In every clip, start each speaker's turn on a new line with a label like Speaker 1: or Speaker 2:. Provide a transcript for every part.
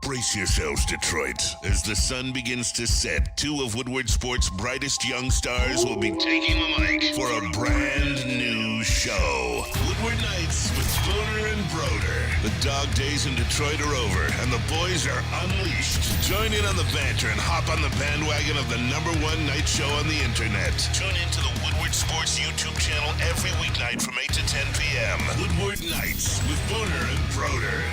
Speaker 1: Brace yourselves, Detroit. As the sun begins to set, two of Woodward Sports' brightest young stars will be taking the mic for a brand new show. Woodward Nights with Booner and Broder. The dog days in Detroit are over, and the boys are unleashed. Join in on the banter and hop on the bandwagon of the #1 night show on the internet. Tune in to the Woodward Sports YouTube channel every weeknight from 8 to 10 p.m. Woodward Nights with Booner and Broder.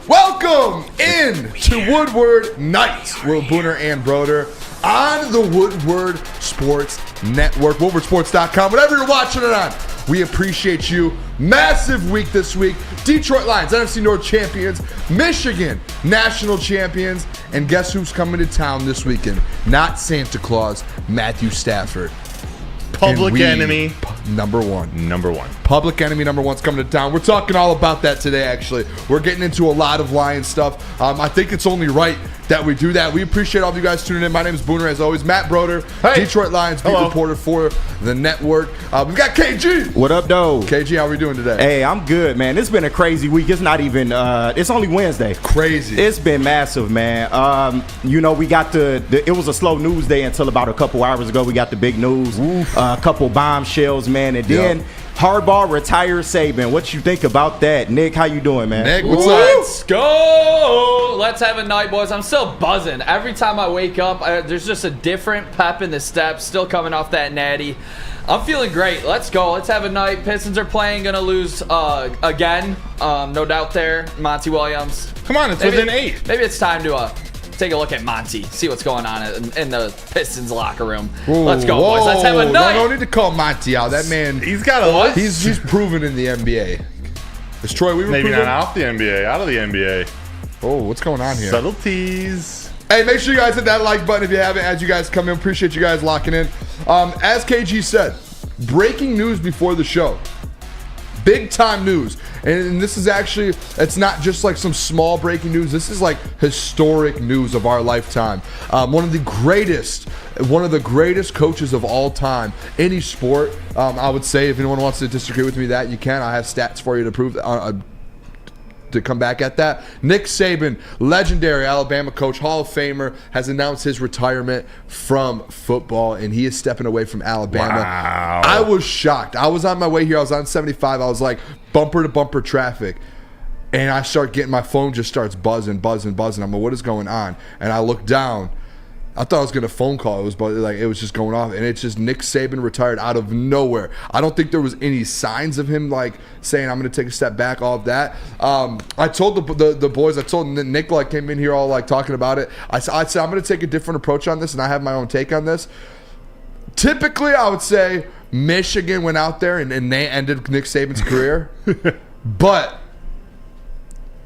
Speaker 2: Welcome in to Woodward Nights with Booner and Broder on the Woodward Sports Network, woodwardsports.com, whatever you're watching it on. We appreciate you. Massive week this week. Detroit Lions, NFC North champions, Michigan national champions, and guess who's coming to town this weekend? Not Santa Claus, Matthew Stafford.
Speaker 3: Public enemy
Speaker 2: number one. Public enemy number one's coming to town. We're talking all about that today, actually. We're getting into a lot of Lions stuff. I think it's only right that we do that. We appreciate all of you guys tuning in. My name is Booner, as always. Matt Broder, Detroit Lions beat reporter for the network. We've got KG.
Speaker 4: What up, though?
Speaker 2: KG, how are we doing today?
Speaker 4: Hey, I'm good, man. It's been a crazy week. It's not even, it's only Wednesday.
Speaker 2: Crazy.
Speaker 4: It's been massive, man. We got it was a slow news day until about a couple hours ago. We got the big news. A couple bombshells, man. And then Harbaugh retires Saban. What you think about that? Nick, how you doing, man?
Speaker 2: Nick, what's up?
Speaker 5: Let's go! Let's have a night, boys. I'm still buzzing. Every time I wake up, there's just a different pep in the steps. Still coming off that natty. I'm feeling great. Let's go. Let's have a night. Pistons are playing. Gonna lose again. No doubt there. Monty Williams.
Speaker 3: Come on, it's within 8.
Speaker 5: Maybe it's time to take a look at Monty. See what's going on in the Pistons locker room.
Speaker 2: Ooh,
Speaker 5: let's go, boys. Let's have a night.
Speaker 2: No need to call Monty out. That man,
Speaker 3: he's got a list.
Speaker 2: He's proven in the NBA. Is Troy Weaver
Speaker 3: maybe
Speaker 2: proven?
Speaker 3: not off the NBA, out of the NBA.
Speaker 2: Oh, what's going on here?
Speaker 3: Subtleties.
Speaker 2: Hey, make sure you guys hit that like button if you haven't as you guys come in. Appreciate you guys locking in. As KG said, breaking news before the show. Big time news. And this is actually, it's not just like some small breaking news. This is like historic news of our lifetime. One of the greatest coaches of all time, any sport. I would say, if anyone wants to disagree with me, that you can. I have stats for you to prove to come back at that. Nick Saban, legendary Alabama coach, Hall of Famer, has announced his retirement from football, and he is stepping away from Alabama.
Speaker 3: Wow.
Speaker 2: I was shocked. I was on my way here. I was on 75. I was like bumper to bumper traffic, and I start getting, my phone just starts buzzing. I'm like, what is going on? And I look down. I thought I was getting a phone call. It was just going off, and it's just Nick Saban retired out of nowhere. I don't think there was any signs of him like saying I'm going to take a step back. All of that. I told the boys. I told Nick, like, came in here all like talking about it. I said I'm going to take a different approach on this, and I have my own take on this. Typically, I would say Michigan went out there and they ended Nick Saban's career, but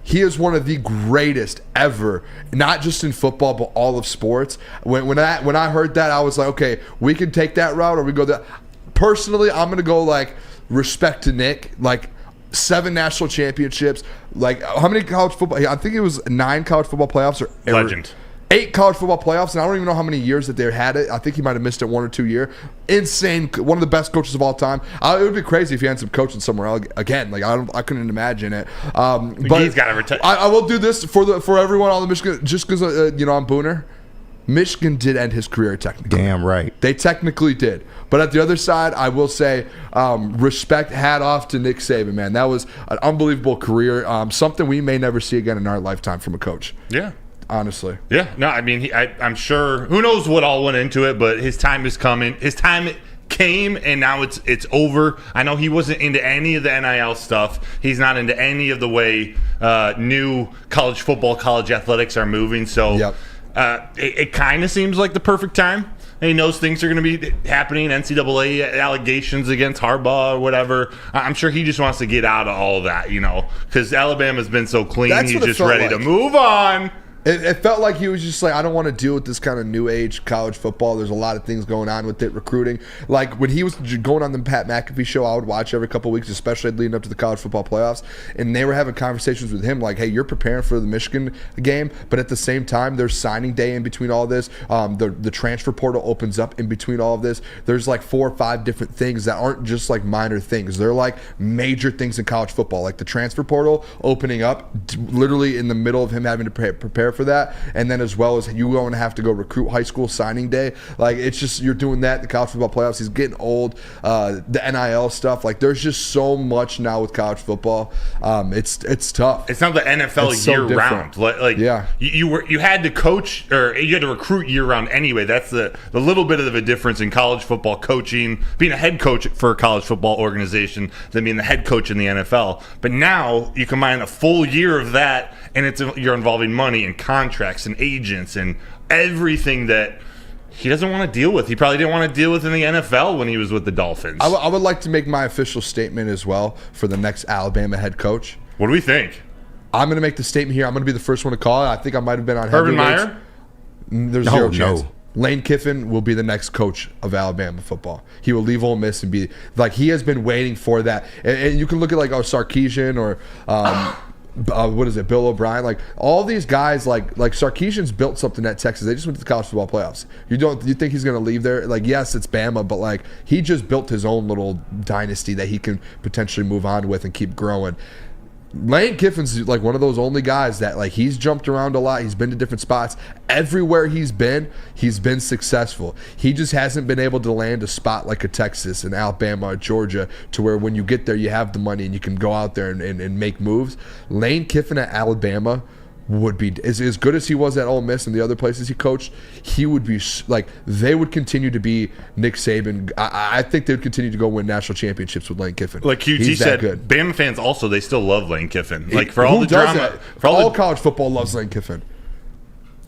Speaker 2: he is one of the greatest ever, not just in football, but all of sports. When I heard that, I was like, okay, we can take that route or we go that. Personally, I'm going to go like respect to Nick, like 7 national championships. Like, how many college football? I think it was 9 college football playoffs or
Speaker 3: Legend.
Speaker 2: 8 college football playoffs, and I don't even know how many years that they had it. I think he might have missed it 1 or 2 years. Insane. One of the best coaches of all time. It would be crazy if he ends up coaching somewhere else again. Like, I couldn't imagine it. But
Speaker 3: he's got to retire.
Speaker 2: I will do this for everyone on the Michigan, just because I'm Booner. Michigan did end his career technically.
Speaker 4: Damn right.
Speaker 2: They technically did. But at the other side, I will say, respect, hat off to Nick Saban, man. That was an unbelievable career. Something we may never see again in our lifetime from a coach.
Speaker 3: Yeah.
Speaker 2: Honestly.
Speaker 3: Yeah. No, I mean, I'm sure, who knows what all went into it, but his time is coming. His time came, and now it's over. I know he wasn't into any of the NIL stuff. He's not into any of the way new college football, college athletics are moving. So it kind of seems like the perfect time. And he knows things are going to be happening, NCAA allegations against Harbaugh or whatever. I'm sure he just wants to get out of all of that, because Alabama's been so clean. He's just ready to move on.
Speaker 2: It felt like he was just like, I don't want to deal with this kind of new age college football. There's a lot of things going on with it, recruiting. Like when he was going on the Pat McAfee show, I would watch every couple of weeks, especially leading up to the college football playoffs. And they were having conversations with him like, hey, you're preparing for the Michigan game, but at the same time, there's signing day in between all this. The transfer portal opens up in between all of this. There's like 4 or 5 different things that aren't just like minor things. They're like major things in college football, like the transfer portal opening up literally in the middle of him having to prepare for that, and then as well as you going to have to go recruit high school signing day. Like it's just, you're doing that. The college football playoffs, he's getting old. The NIL stuff, like there's just so much now with college football. It's tough.
Speaker 3: It's not the NFL
Speaker 2: It's so
Speaker 3: year
Speaker 2: different.
Speaker 3: round. Like
Speaker 2: Yeah.
Speaker 3: you had to coach, or you had to recruit year round anyway. That's the little bit of a difference in college football coaching, being a head coach for a college football organization than being the head coach in the NFL. But now you combine a full year of that, and you're involving money and contracts and agents and everything that he doesn't want to deal with. He probably didn't want to deal with in the NFL when he was with the Dolphins.
Speaker 2: I would like to make my official statement as well for the next Alabama head coach.
Speaker 3: What do we think?
Speaker 2: I'm going to make the statement here. I'm going to be the first one to call it. I think I might have been on
Speaker 3: Urban
Speaker 2: heavyweights.
Speaker 3: Meyer?
Speaker 2: There's zero chance. Lane Kiffin will be the next coach of Alabama football. He will leave Ole Miss and be like, he has been waiting for that. And you can look at like Sarkisian or what is it, Bill O'Brien? Like all these guys, like Sarkisian's built something at Texas. They just went to the college football playoffs. You think he's going to leave there? Like yes, it's Bama, but like he just built his own little dynasty that he can potentially move on with and keep growing. Lane Kiffin's like one of those only guys that like he's jumped around a lot. He's been to different spots. Everywhere he's been successful. He just hasn't been able to land a spot like a Texas and Alabama or Georgia to where when you get there you have the money and you can go out there and make moves. Lane Kiffin at Alabama would be as good as he was at Ole Miss and the other places he coached. He would be like, they would continue to be Nick Saban. I think they would continue to go win national championships with Lane Kiffin.
Speaker 3: Like QT
Speaker 2: He's
Speaker 3: said,
Speaker 2: good.
Speaker 3: Bama fans also, they still love Lane Kiffin. Like for all
Speaker 2: Who
Speaker 3: the
Speaker 2: does
Speaker 3: drama,
Speaker 2: that?
Speaker 3: for all the
Speaker 2: college football loves Lane Kiffin.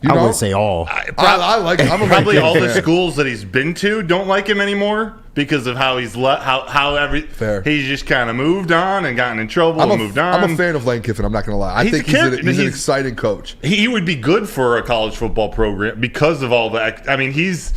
Speaker 2: You
Speaker 4: I
Speaker 2: know?
Speaker 4: wouldn't say all.
Speaker 2: I like him. I'm a
Speaker 3: probably
Speaker 2: Lane
Speaker 3: all
Speaker 2: Kiffin
Speaker 3: the
Speaker 2: fan.
Speaker 3: schools that he's been to don't like him anymore because of how he's
Speaker 2: Fair.
Speaker 3: he's just kind of moved on and gotten in trouble and moved on.
Speaker 2: I'm a fan of Lane Kiffin. I'm not going to lie. I
Speaker 3: He's
Speaker 2: think
Speaker 3: a character.
Speaker 2: he's an
Speaker 3: He's-
Speaker 2: exciting coach.
Speaker 3: He would be good for a college football program because of all that. I mean, he's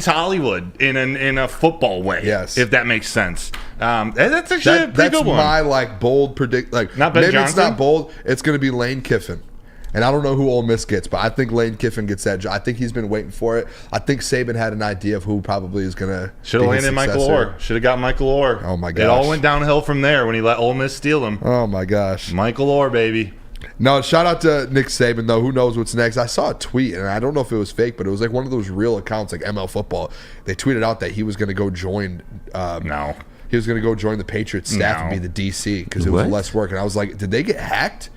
Speaker 3: Hollywood in a football way.
Speaker 2: Yes.
Speaker 3: If that makes sense. That's actually a pretty
Speaker 2: That's
Speaker 3: good one.
Speaker 2: my like bold predict. Like
Speaker 3: Not Ben
Speaker 2: maybe it's
Speaker 3: Johnson?
Speaker 2: not bold. It's going to be Lane Kiffin. And I don't know who Ole Miss gets, but I think Lane Kiffin gets that job. I think he's been waiting for it. I think Saban had an idea of who probably is going to
Speaker 3: Should have landed Michael Orr. Should have got Michael Orr.
Speaker 2: Oh, my
Speaker 3: It all
Speaker 2: gosh.
Speaker 3: went downhill from there when he let Ole Miss steal him.
Speaker 2: Oh my gosh.
Speaker 3: Michael Orr, baby.
Speaker 2: No, shout out to Nick Saban though. Who knows what's next? I saw a tweet and I don't know if it was fake, but it was like one of those real accounts like ML Football. They tweeted out that he was going to go join.
Speaker 3: No.
Speaker 2: He was going to go join the Patriots staff and be the DC because it was
Speaker 4: What?
Speaker 2: less work. And I was like, did they get hacked?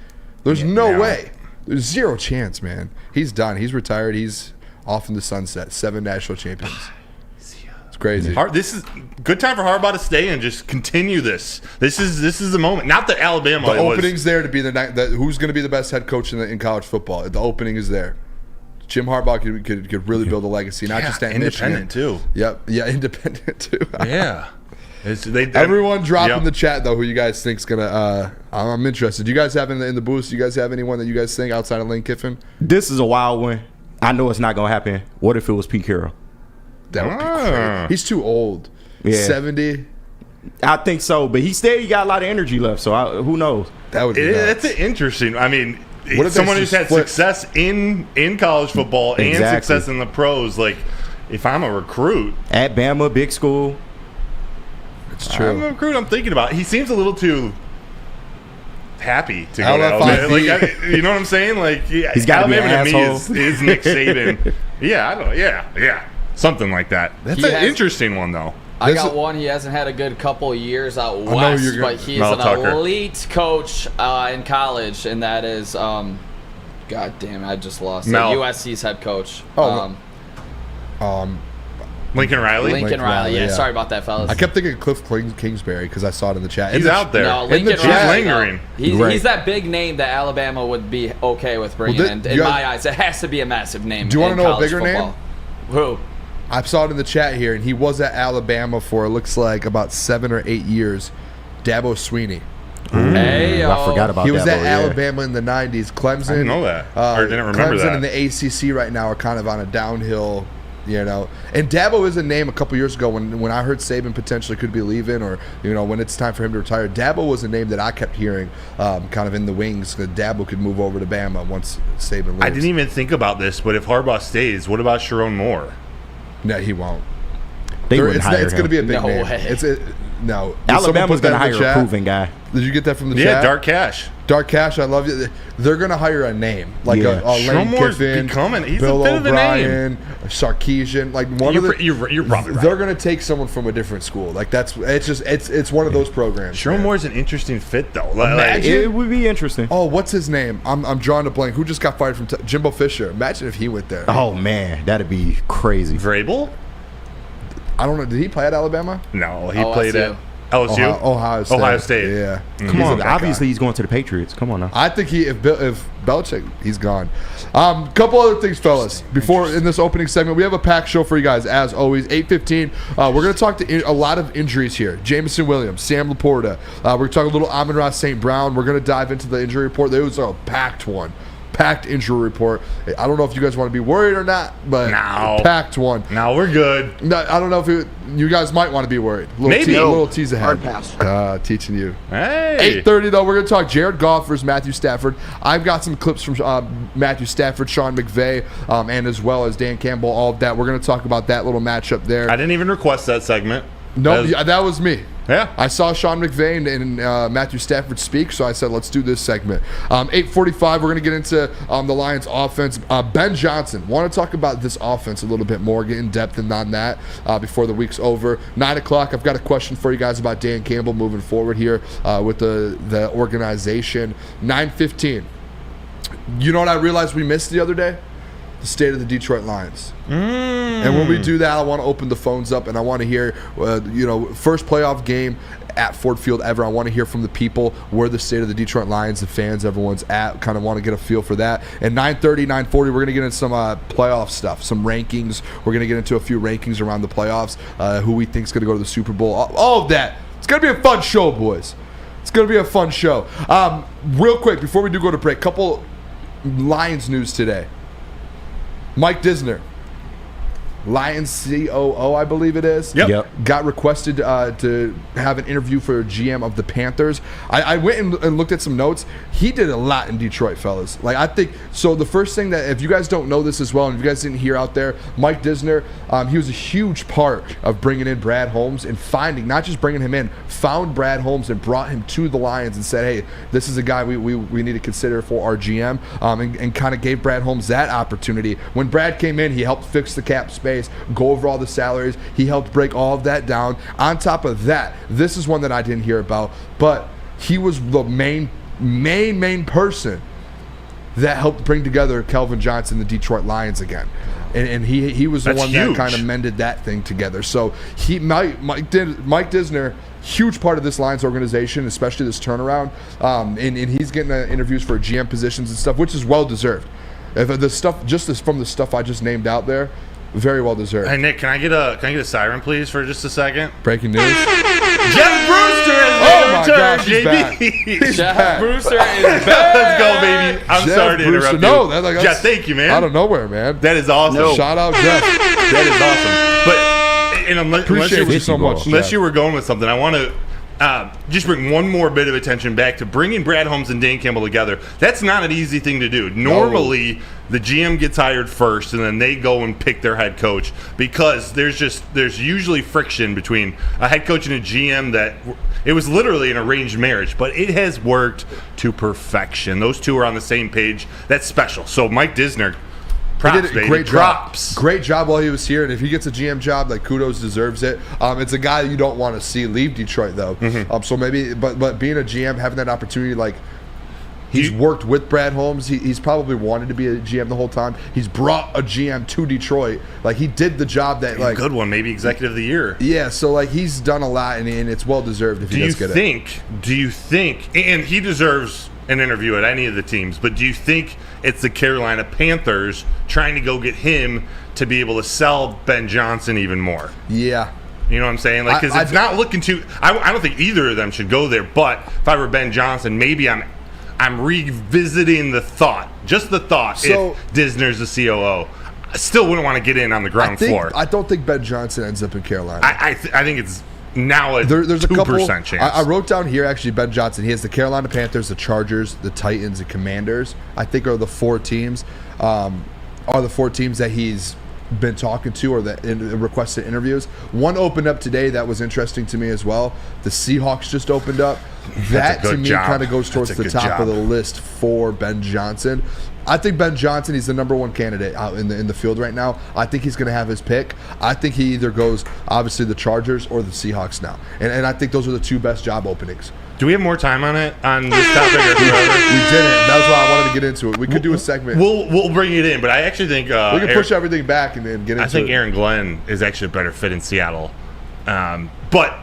Speaker 2: There's no way. There's zero chance, man. He's done. He's retired. He's off in the sunset. 7 national champions. It's crazy.
Speaker 3: This is good time for Harbaugh to stay and just continue this. This is the moment. Not that Alabama.
Speaker 2: The opening's there to be who's going to be the best head coach in college football. The opening is there. Jim Harbaugh could really build a legacy, not just at
Speaker 3: independent
Speaker 2: Michigan.
Speaker 3: too.
Speaker 2: Yep. Yeah, independent too.
Speaker 3: Yeah.
Speaker 2: Everyone drop in
Speaker 3: Yep.
Speaker 2: the chat though who you guys think's gonna. I'm interested. Do you guys have in the booth? Do you guys have anyone that you guys think outside of Lane Kiffin?
Speaker 4: This is a wild one. I know it's not gonna happen. What if it was Pete Carroll?
Speaker 2: That would be crazy. He's too old.
Speaker 4: Yeah.
Speaker 2: 70.
Speaker 4: I think so, but he got a lot of energy left. So who knows?
Speaker 2: That would be
Speaker 3: That's
Speaker 2: nuts.
Speaker 3: an interesting. I mean,
Speaker 2: What if
Speaker 3: someone
Speaker 2: they
Speaker 3: who's
Speaker 2: just
Speaker 3: had
Speaker 2: flip?
Speaker 3: success in college football and
Speaker 4: Exactly.
Speaker 3: success in the pros, like if I'm a recruit,
Speaker 4: At Bama, big school.
Speaker 2: It's
Speaker 3: I'm a
Speaker 2: true.
Speaker 3: recruit. I'm thinking about. He seems a little too happy to go to
Speaker 2: LFIB.
Speaker 3: Alabama. Like, you know what I'm saying? Like, yeah,
Speaker 4: He's gotta be an
Speaker 3: Alabama to me
Speaker 4: asshole.
Speaker 3: is Nick Saban. Yeah, I don't. Yeah, something like that. That's
Speaker 5: He
Speaker 3: an
Speaker 5: has-
Speaker 3: interesting one though.
Speaker 5: I
Speaker 2: This
Speaker 5: got
Speaker 2: is-
Speaker 5: one. He hasn't had a good couple of years out
Speaker 2: know
Speaker 5: west,
Speaker 2: you're gonna-
Speaker 5: but he's
Speaker 3: Mel
Speaker 5: an
Speaker 3: Tucker.
Speaker 5: elite coach in college, and that is, God damn it, I just lost it.
Speaker 3: Mel.
Speaker 5: USC's head coach.
Speaker 2: Oh,
Speaker 3: Lincoln Riley.
Speaker 5: Lincoln
Speaker 2: Lincoln
Speaker 5: Riley.
Speaker 2: Riley,
Speaker 5: Yeah,
Speaker 2: yeah.
Speaker 5: sorry about that, fellas.
Speaker 2: I kept thinking Cliff Kingsbury because I saw it in the chat.
Speaker 3: He's out there.
Speaker 5: No,
Speaker 2: In the
Speaker 5: Lincoln
Speaker 2: chat.
Speaker 5: Riley.
Speaker 3: He's lingering.
Speaker 5: He's,
Speaker 2: Right.
Speaker 5: he's that big name that Alabama would be okay with bringing
Speaker 2: Well,
Speaker 5: in.
Speaker 2: you
Speaker 5: In
Speaker 2: guys-
Speaker 5: my eyes, it has to be a massive name.
Speaker 2: Do you wanna
Speaker 5: in
Speaker 2: know a
Speaker 5: college
Speaker 2: bigger name?
Speaker 5: football. Who?
Speaker 2: I saw it in the chat here, and he was at Alabama for it looks like about 7 or 8 years. Dabo Sweeney.
Speaker 5: Hey,
Speaker 4: I forgot about that.
Speaker 2: He was at
Speaker 4: bro, yeah.
Speaker 2: Alabama in the 90s. Clemson.
Speaker 3: I didn't know that. Or didn't remember
Speaker 2: Clemson
Speaker 3: that.
Speaker 2: and the ACC right now are kind of on a downhill, you know. And Dabo is a name a couple years ago when I heard Saban potentially could be leaving, or, you know, when it's time for him to retire. Dabo was a name that I kept hearing kind of in the wings, that Dabo could move over to Bama once Saban leaves.
Speaker 3: I didn't even think about this, but if Harbaugh stays, what about Sharon Moore?
Speaker 2: No, he won't.
Speaker 4: They wouldn't
Speaker 2: It's
Speaker 4: hire
Speaker 2: going to
Speaker 4: him.
Speaker 2: be a big
Speaker 5: No
Speaker 2: name.
Speaker 5: way.
Speaker 2: No. Did someone
Speaker 4: Alabama's
Speaker 2: put that
Speaker 4: going to
Speaker 2: in the
Speaker 4: hire a
Speaker 2: chat?
Speaker 4: proven guy.
Speaker 2: Did you get that from the
Speaker 3: Yeah,
Speaker 2: chat?
Speaker 3: Dark Cash.
Speaker 2: Dark Cash, I love you. They're going to hire a name. Like
Speaker 4: Yeah.
Speaker 2: a Lane
Speaker 3: Sharon Moore's
Speaker 2: Kiffin,
Speaker 3: becoming- he's a
Speaker 2: Bill
Speaker 3: bit of a
Speaker 2: O'Brien, Sarkeesian. Like one of the...
Speaker 3: You're probably right.
Speaker 2: They're going to take someone from a different school. Like it's one of those programs.
Speaker 3: Sharon
Speaker 2: man.
Speaker 3: Moore's an interesting fit, though. Like,
Speaker 2: Imagine-
Speaker 4: It would be interesting.
Speaker 2: Oh, what's his name? I'm drawing a blank. Who just got fired from Jimbo Fisher? Imagine if he went there.
Speaker 4: Oh, man. That'd be crazy.
Speaker 3: Vrabel?
Speaker 2: I don't know. Did he play at Alabama?
Speaker 3: No, he
Speaker 5: LSU.
Speaker 3: played at LSU.
Speaker 2: Ohio State.
Speaker 3: Ohio State.
Speaker 2: Yeah.
Speaker 4: Come
Speaker 2: He's
Speaker 4: on.
Speaker 2: a-
Speaker 4: Obviously, he's going to the Patriots. Come on now.
Speaker 2: I think if Belichick, he's gone. Couple other things, fellas. Before in this opening segment, we have a packed show for you guys as always. 8:15. We're going to talk to a lot of injuries here. Jameson Williams, Sam Laporta. We're going to talk a little Amon-Ra St. Brown. We're going to dive into the injury report. There was a packed one. Packed injury report. I don't know if you guys want to be worried or not, but
Speaker 3: No.
Speaker 2: packed one.
Speaker 3: No, we're good.
Speaker 2: No, I don't know if you guys might want to be worried.
Speaker 3: Maybe.
Speaker 2: A little tease ahead.
Speaker 6: Hard pass.
Speaker 2: Teaching you.
Speaker 3: Hey.
Speaker 2: 8:30 though, we're going to talk Jared Goff versus Matthew Stafford. I've got some clips from Matthew Stafford, Sean McVay, and as well as Dan Campbell. All of that. We're going to talk about that little matchup there.
Speaker 3: I didn't even request that segment.
Speaker 2: No,
Speaker 3: That was-
Speaker 2: that was me.
Speaker 3: Yeah.
Speaker 2: I saw Sean McVay and Matthew Stafford speak, so I said, let's do this segment. 8:45, we're going to get into the Lions offense. Ben Johnson, want to talk about this offense a little bit more, get in depth on that before the week's over. 9 o'clock, I've got a question for you guys about Dan Campbell moving forward here with the organization. 9:15. You know what I realized we missed the other day? The state of the Detroit Lions. And when we do that, I want to open the phones up and I want to hear, first playoff game at Ford Field ever. I want to hear from the people where the state of the Detroit Lions, the fans, everyone's at. Kind of want to get a feel for that. And 9:30, 9:40, we're going to get into some playoff stuff, some rankings. We're going to get into a few rankings around the playoffs, who we think is going to go to the Super Bowl. All of that. It's going to be a fun show, boys. It's going to be a fun show. Real quick, before we do go to break, couple Lions news today. Mike Disner, Lions COO, I believe it is.
Speaker 3: Yep.
Speaker 2: Got requested to have an interview for GM of the Panthers. I went and looked at some notes. He did a lot in Detroit, fellas. Like, I think, so the first thing that, if you guys don't know this as well, and if you guys didn't hear out there, Mike Disner, he was a huge part of bringing in Brad Holmes and finding, not just bringing him in, found Brad Holmes and brought him to the Lions and said, hey, this is a guy we need to consider for our GM, and kind of gave Brad Holmes that opportunity. When Brad came in, he helped fix the cap space, go over all the salaries. He helped break all of that down. On top of that, this is one that I didn't hear about, but he was the main person that helped bring together Calvin Johnson, the Detroit Lions again. And he was the
Speaker 3: That's
Speaker 2: one
Speaker 3: huge.
Speaker 2: that kind of mended that thing together. So Mike Disner, huge part of this Lions organization, especially this turnaround. And he's getting interviews for GM positions and stuff, which is well deserved. If the stuff from the stuff I just named out there, very well deserved.
Speaker 3: Hey Nick, can I get a siren please for just a second?
Speaker 2: Breaking news.
Speaker 3: Jeff Brewster has
Speaker 2: Oh my
Speaker 3: returned,
Speaker 2: gosh, he's back. He's
Speaker 5: Jeff
Speaker 2: back.
Speaker 5: Brewster is back.
Speaker 3: Let's go, baby. I'm
Speaker 2: Jeff
Speaker 3: sorry to
Speaker 2: Brewster.
Speaker 3: interrupt
Speaker 2: No,
Speaker 3: you.
Speaker 2: that's
Speaker 3: Jeff, thank you, man.
Speaker 2: out of nowhere, man.
Speaker 3: That is awesome.
Speaker 6: No.
Speaker 2: Shout out Jeff.
Speaker 3: That is awesome. But unless
Speaker 2: Appreciate you so much.
Speaker 3: unless
Speaker 2: Jeff.
Speaker 3: you were going with something, I want to just bring one more bit of attention back to bringing Brad Holmes and Dan Campbell together. That's not an easy thing to do. Normally, the GM gets hired first, and then they go and pick their head coach, because there's usually friction between a head coach and a GM. That it was literally an arranged marriage, but it has worked to perfection. Those two are on the same page. That's special. So Mike Disner,
Speaker 2: He
Speaker 3: props,
Speaker 2: did a
Speaker 3: baby.
Speaker 2: great
Speaker 3: Props.
Speaker 2: job. Great job while he was here, and if he gets a GM job, like, kudos, deserves it. It's a guy you don't want to see leave Detroit, though. So maybe, but being a GM, having that opportunity, like, he's worked with Brad Holmes. He's probably wanted to be a GM the whole time. He's brought a GM to Detroit. Like, he did the job that, like,
Speaker 3: Good one, maybe executive of the year.
Speaker 2: yeah. So, like, he's done a lot, and it's well deserved if he does get it.
Speaker 3: Do you think, and he deserves an interview at any of the teams, but do you think it's the Carolina Panthers trying to go get him to be able to sell Ben Johnson even more?
Speaker 2: Yeah.
Speaker 3: You know what I'm saying? Like, because it's not looking too. I don't think either of them should go there. But if I were Ben Johnson, maybe I'm revisiting the thought, just the thought.
Speaker 2: So,
Speaker 3: if Disner's the COO, I still wouldn't want to get in on the ground floor.
Speaker 2: I don't think Ben Johnson ends up in Carolina.
Speaker 3: I think it's now a
Speaker 2: there's a
Speaker 3: 2% chance.
Speaker 2: I wrote down here actually Ben Johnson. He has the Carolina Panthers, the Chargers, the Titans, the Commanders. I think are the four teams. That he's been talking to or that requested interviews. One opened up today that was interesting to me as well. The Seahawks just opened up. That to me kind of goes towards the top of the list for Ben Johnson. I think Ben Johnson, he's the number one candidate out in the field right now. I think he's going to have his pick. I think he either goes, obviously, the Chargers or the Seahawks now. And I think those are the two best job openings.
Speaker 3: Do we have more time on this topic? Or
Speaker 2: we didn't. That's why I wanted to get into it. We could do a segment.
Speaker 3: We'll bring it in, but I actually think...
Speaker 2: we can push everything back and then get into it.
Speaker 3: I think Aaron Glenn is actually a better fit in Seattle. But...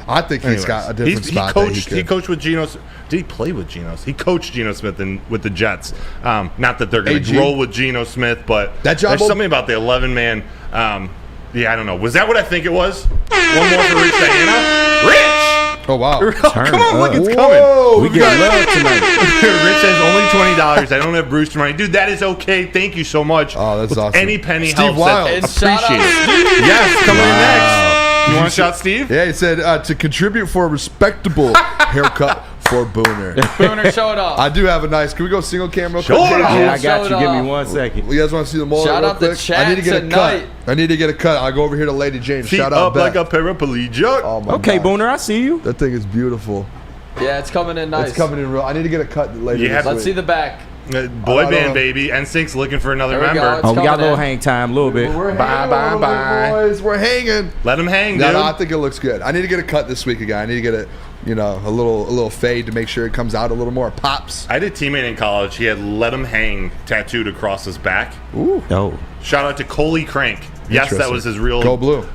Speaker 2: I think he's got a different spot.
Speaker 3: He coached with Geno. Did he play with Geno? He coached Geno Smith with the Jets. Not that they're going to roll with Geno Smith, but there's something about the 11-man. Yeah, I don't know. Was that what I think it was? One more for Rich Diana. Rich!
Speaker 2: Oh, wow.
Speaker 3: Come on, look, it's
Speaker 2: coming.
Speaker 4: We get love tonight.
Speaker 3: Rich says only $20. I don't have Brewster money. Dude, that is okay. Thank you so much.
Speaker 2: Oh, that's awesome.
Speaker 3: Any penny
Speaker 2: Steve
Speaker 3: helps.
Speaker 2: Wild.
Speaker 3: Appreciate it. Yes, coming in next. You want to shout Steve?
Speaker 2: Yeah, he said to contribute for a respectable haircut for Booner.
Speaker 5: Booner, show it off.
Speaker 2: I do have a nice. Can we go single cam real quick?
Speaker 4: Yeah, I got
Speaker 5: Show
Speaker 4: you.
Speaker 5: it
Speaker 4: Give me
Speaker 5: off.
Speaker 4: 1 second.
Speaker 2: You guys want to see the mullet
Speaker 5: Shout
Speaker 2: real
Speaker 5: out the
Speaker 2: quick?
Speaker 5: chat
Speaker 2: I need to get a
Speaker 5: tonight.
Speaker 2: cut. I need to get a cut. I'll go over here to Lady James.
Speaker 3: Feet
Speaker 2: Shout out
Speaker 3: up like
Speaker 2: Beth.
Speaker 3: a paraplegic.
Speaker 2: Oh my
Speaker 4: Okay,
Speaker 2: God.
Speaker 4: Booner, I see you.
Speaker 2: That thing is beautiful.
Speaker 5: Yeah, it's coming in nice.
Speaker 2: It's coming in real. I need to get a cut later.
Speaker 3: Yeah,
Speaker 2: this
Speaker 5: Let's
Speaker 2: week.
Speaker 5: see the back.
Speaker 3: Boy band, baby. NSYNC's looking for another
Speaker 5: There we go.
Speaker 3: member.
Speaker 5: It's
Speaker 4: Oh, we got a little
Speaker 5: coming in.
Speaker 4: hang time, a little bit.
Speaker 2: We're
Speaker 3: Bye,
Speaker 2: hanging
Speaker 3: bye,
Speaker 2: a little
Speaker 3: bye.
Speaker 2: bit, boys. We're hanging.
Speaker 3: Let him hang,
Speaker 2: No,
Speaker 3: dude.
Speaker 2: I think it looks good. I need to get a cut this week again. I need to get a little fade to make sure it comes out a little more. Pops.
Speaker 3: I had a teammate in college. He had "Let him hang" tattooed across his back.
Speaker 2: Ooh.
Speaker 4: Oh.
Speaker 3: Shout out to Coley Crank. Yes, that
Speaker 2: Interesting.
Speaker 3: was his real
Speaker 2: Go Blue.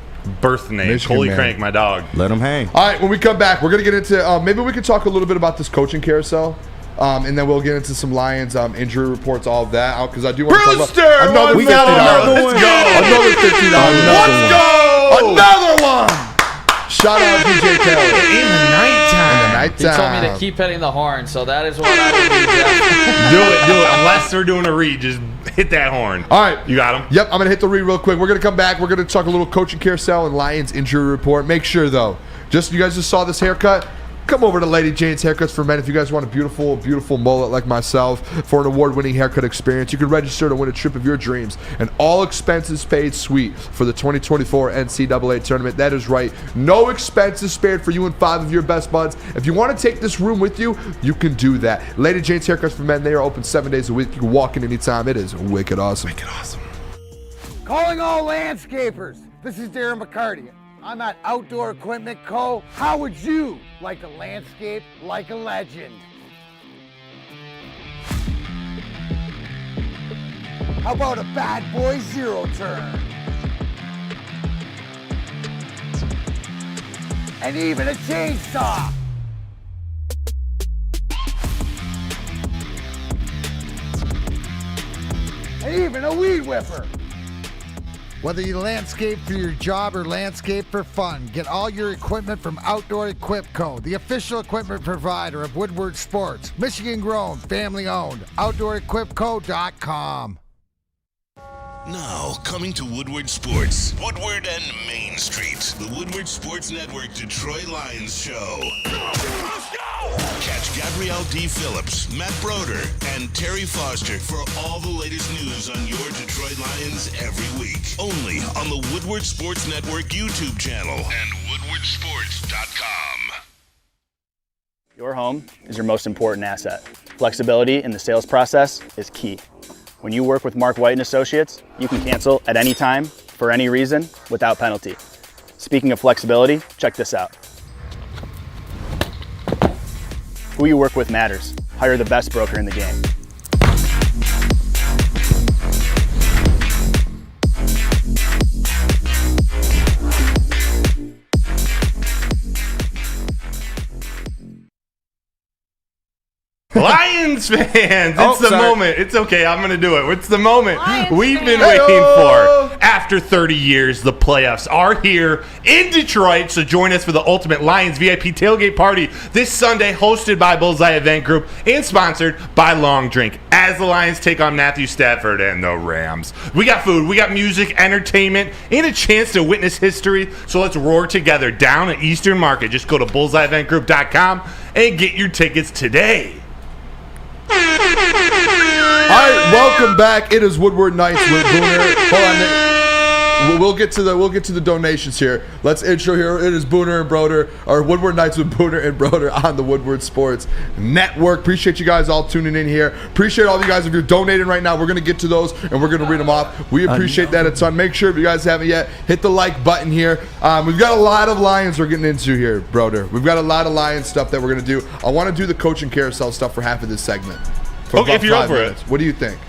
Speaker 3: birth name.
Speaker 2: Michigan
Speaker 3: Coley
Speaker 2: man.
Speaker 3: Crank, my dog.
Speaker 4: Let him hang.
Speaker 2: All right, when we come back, we're going to get into maybe we could talk a little bit about this coaching carousel. And then we'll get into some Lions injury reports, all of that, because I do want to talk
Speaker 3: Brewster,
Speaker 2: about another
Speaker 4: we
Speaker 2: $50.
Speaker 4: got another one.
Speaker 3: Let's go.
Speaker 2: Another $50.
Speaker 3: Let's go.
Speaker 2: Another one. Shout out DJ Taylor.
Speaker 3: In the nighttime.
Speaker 5: He told me to keep hitting the horn, so that is what I would do, Jeff.
Speaker 3: Do it. Unless they're doing a read, just hit that horn.
Speaker 2: All right.
Speaker 3: You got him?
Speaker 2: Yep, I'm going to hit the read real quick. We're going to come back. We're going to talk a little coaching carousel and Lions injury report. Make sure, though, you guys just saw this haircut. Come over to Lady Jane's Haircuts for Men if you guys want a beautiful, beautiful mullet like myself for an award-winning haircut experience. You can register to win a trip of your dreams. An all-expenses paid suite for the 2024 NCAA tournament. That is right. No expenses spared for you and 5 of your best buds. If you want to take this room with you, you can do that. Lady Jane's Haircuts for Men, they are open 7 days a week. You can walk in anytime. It is wicked awesome. Wicked awesome.
Speaker 6: Calling all landscapers. This is Darren McCarty. I'm at Outdoor Equipment Co. How would you like to landscape like a legend? How about a bad boy zero turn? And even a chainsaw. And even a weed whipper. Whether you landscape for your job or landscape for fun, get all your equipment from Outdoor Equip Co., the official equipment provider of Woodward Sports. Michigan grown, family owned. OutdoorEquipCo.com.
Speaker 1: Now, coming to Woodward Sports, Woodward and Main Street, the Woodward Sports Network Detroit Lions show. Let's go! Catch Gabrielle D. Phillips, Matt Broder, and Terry Foster for all the latest news on your Detroit Lions every week. Only on the Woodward Sports Network YouTube channel and woodwardsports.com.
Speaker 7: Your home is your most important asset. Flexibility in the sales process is key. When you work with Mark White & Associates, you can cancel at any time, for any reason, without penalty. Speaking of flexibility, check this out. Who you work with matters. Hire the best broker in the game.
Speaker 3: Lions Lions fans,
Speaker 4: Oh,
Speaker 3: it's the
Speaker 4: sorry.
Speaker 3: moment. It's okay. I'm going to do it. It's the moment
Speaker 8: Lions
Speaker 3: we've been
Speaker 8: fans.
Speaker 3: waiting for. After 30 years, the playoffs are here in Detroit. So join us for the Ultimate Lions VIP tailgate party this Sunday, hosted by Bullseye Event Group and sponsored by Long Drink, as the Lions take on Matthew Stafford and the Rams. We got food, we got music, entertainment, and a chance to witness history. So let's roar together down at Eastern Market. Just go to bullseyeeventgroup.com and get your tickets today.
Speaker 2: All right, welcome back. It is Woodward Nights with Booner. Hold on, Nick. We'll get to the donations here. Let's intro here. It is Booner and Broder, or Woodward Nights with Booner and Broder on the Woodward Sports Network. Appreciate you guys all tuning in here. Appreciate all of you guys. If you're donating right now, we're going to get to those and we're going to read them off. We appreciate that a ton. Make sure if you guys haven't yet, hit the like button here. We've got a lot of Lions we're getting into here, Broder. We've got a lot of Lions stuff that we're going to do. I want to do the coaching carousel stuff for half of this segment.
Speaker 3: Okay, if you're up for it.
Speaker 2: What do you think?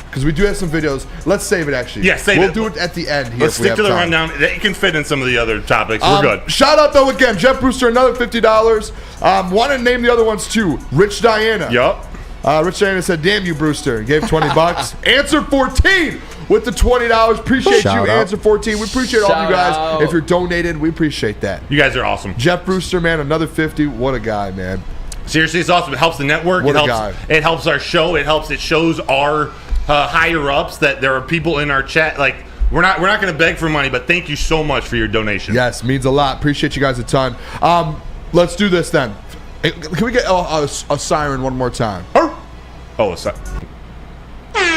Speaker 2: Because we do have some videos. Let's save it, actually.
Speaker 3: Yeah, save it.
Speaker 2: We'll do it at the end here.
Speaker 3: Let's
Speaker 2: if we
Speaker 3: stick to
Speaker 2: have
Speaker 3: the
Speaker 2: time.
Speaker 3: rundown. It can fit in some of the other topics. We're good.
Speaker 2: Shout out, though, again, Jeff Brewster, another $50. Want to name the other ones, too. Rich Diana.
Speaker 3: Yup.
Speaker 2: Rich Diana said, damn you, Brewster. Gave $20. Answer 14 with the $20. Appreciate
Speaker 4: Shout
Speaker 2: you,
Speaker 4: out.
Speaker 2: Answer 14. We appreciate all you guys.
Speaker 5: Shout out.
Speaker 2: If you're donated, we appreciate that.
Speaker 3: You guys are awesome.
Speaker 2: Jeff Brewster, man, another 50. What a guy, man.
Speaker 3: Seriously, it's awesome. It helps the network.
Speaker 2: What
Speaker 3: it
Speaker 2: a
Speaker 3: helps.
Speaker 2: guy.
Speaker 3: It helps our show. It shows our higher ups that there are people in our chat. Like we're not going to beg for money, but thank you so much for your donation.
Speaker 2: Yes, means a lot. Appreciate you guys a ton. Let's do this then. Can we get a siren one more time?
Speaker 3: Oh, sorry.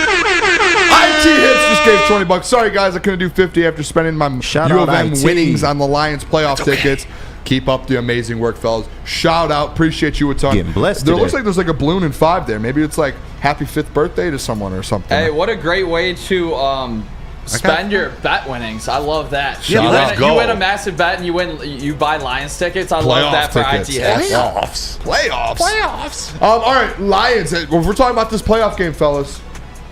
Speaker 2: IT Hits just gave $20. Sorry, guys, I couldn't do 50 after spending my
Speaker 4: Shout
Speaker 2: U of
Speaker 4: out
Speaker 2: M
Speaker 4: IT.
Speaker 2: winnings on the Lions playoff tickets. Keep up the amazing work, fellas. Shout out. Appreciate you a ton.
Speaker 4: Getting blessed
Speaker 2: There
Speaker 4: today.
Speaker 2: looks like there's like a balloon in 5 there. Maybe it's like happy 5th birthday to someone or something.
Speaker 5: Hey, what a great way to spend your bet winnings. I love that.
Speaker 3: Yeah, let's go.
Speaker 5: You win a massive bet and you buy Lions tickets. I love that for
Speaker 2: tickets.
Speaker 5: IT Hits.
Speaker 2: Playoffs. All right, Lions. If we're talking about this playoff game, fellas,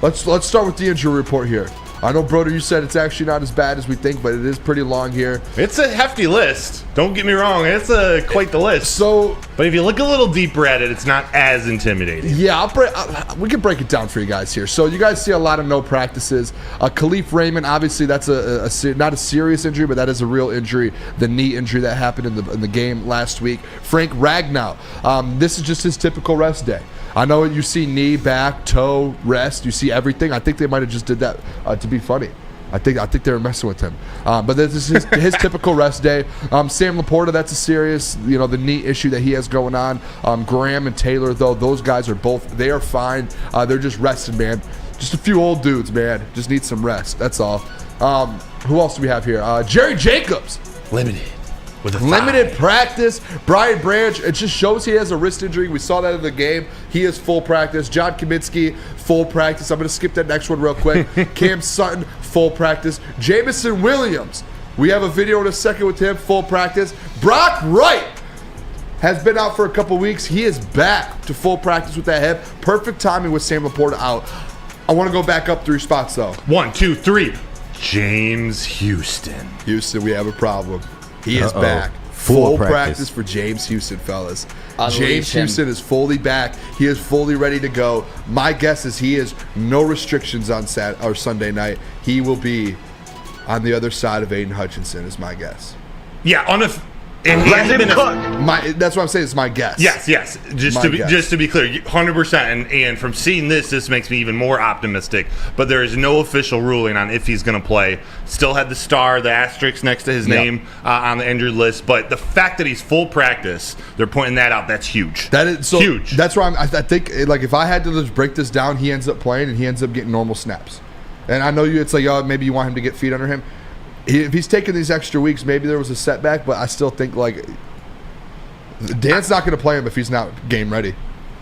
Speaker 2: let's start with the injury report here. I know, Broder, you said it's actually not as bad as we think, but it is pretty long here.
Speaker 3: It's a hefty list. Don't get me wrong. It's quite the list.
Speaker 2: So,
Speaker 3: But if you look a little deeper at it, it's not as intimidating.
Speaker 2: yeah, we can break it down for you guys here. So you guys see a lot of no practices. Khalif Raymond, obviously that's not a serious injury, but that is a real injury. The knee injury that happened in the game last week. Frank Ragnow, this is just his typical rest day. I know you see knee, back, toe, rest. You see everything. I think they might have just did that to be funny. I think they were messing with him. But this is his typical rest day. Sam Laporta, that's a serious, the knee issue that he has going on. Graham and Taylor, though, those guys they are fine. They're just rested, man. Just a few old dudes, man. Just need some rest. That's all. Who else do we have here? Jerry Jacobs.
Speaker 3: Limited. With a
Speaker 2: Limited practice. Brian Branch, it just shows he has a wrist injury. We saw that in the game. He is full practice. John Kaminsky, full practice. I'm going to skip that next one real quick. Cam Sutton, full practice. Jamison Williams, we have a video in a second with him, full practice. Brock Wright has been out for a couple weeks. He is back to full practice with that hip. Perfect timing with Sam Laporta out. I want to go back up 3 spots, though.
Speaker 3: 1, 2, 3. James Houston.
Speaker 2: Houston, we have a problem. He is back.
Speaker 4: Full
Speaker 2: Full practice
Speaker 4: practice
Speaker 2: for James Houston, fellas.
Speaker 5: Unleash
Speaker 2: James
Speaker 5: him.
Speaker 2: Houston is fully back. He is fully ready to go. My guess is he has no restrictions on Sunday night. He will be on the other side of Aiden Hutchinson, is my guess.
Speaker 3: Yeah,
Speaker 2: That's what I'm saying. It's my guess.
Speaker 3: Yes. Just
Speaker 2: My
Speaker 3: to be
Speaker 2: guess.
Speaker 3: just to be clear, 100%. And from seeing this makes me even more optimistic. But there is no official ruling on if he's going to play. Still had the star, the asterisk next to his
Speaker 2: Yep.
Speaker 3: name on the injured list. But the fact that he's full practice, they're pointing that out. That's huge.
Speaker 2: That is so
Speaker 3: huge.
Speaker 2: That's why I think like if I had to just break this down, he ends up playing and he ends up getting normal snaps. And I know it's like maybe you want him to get feet under him. If he's taking these extra weeks, maybe there was a setback, but I still think like Dan's not going to play him if he's not game ready.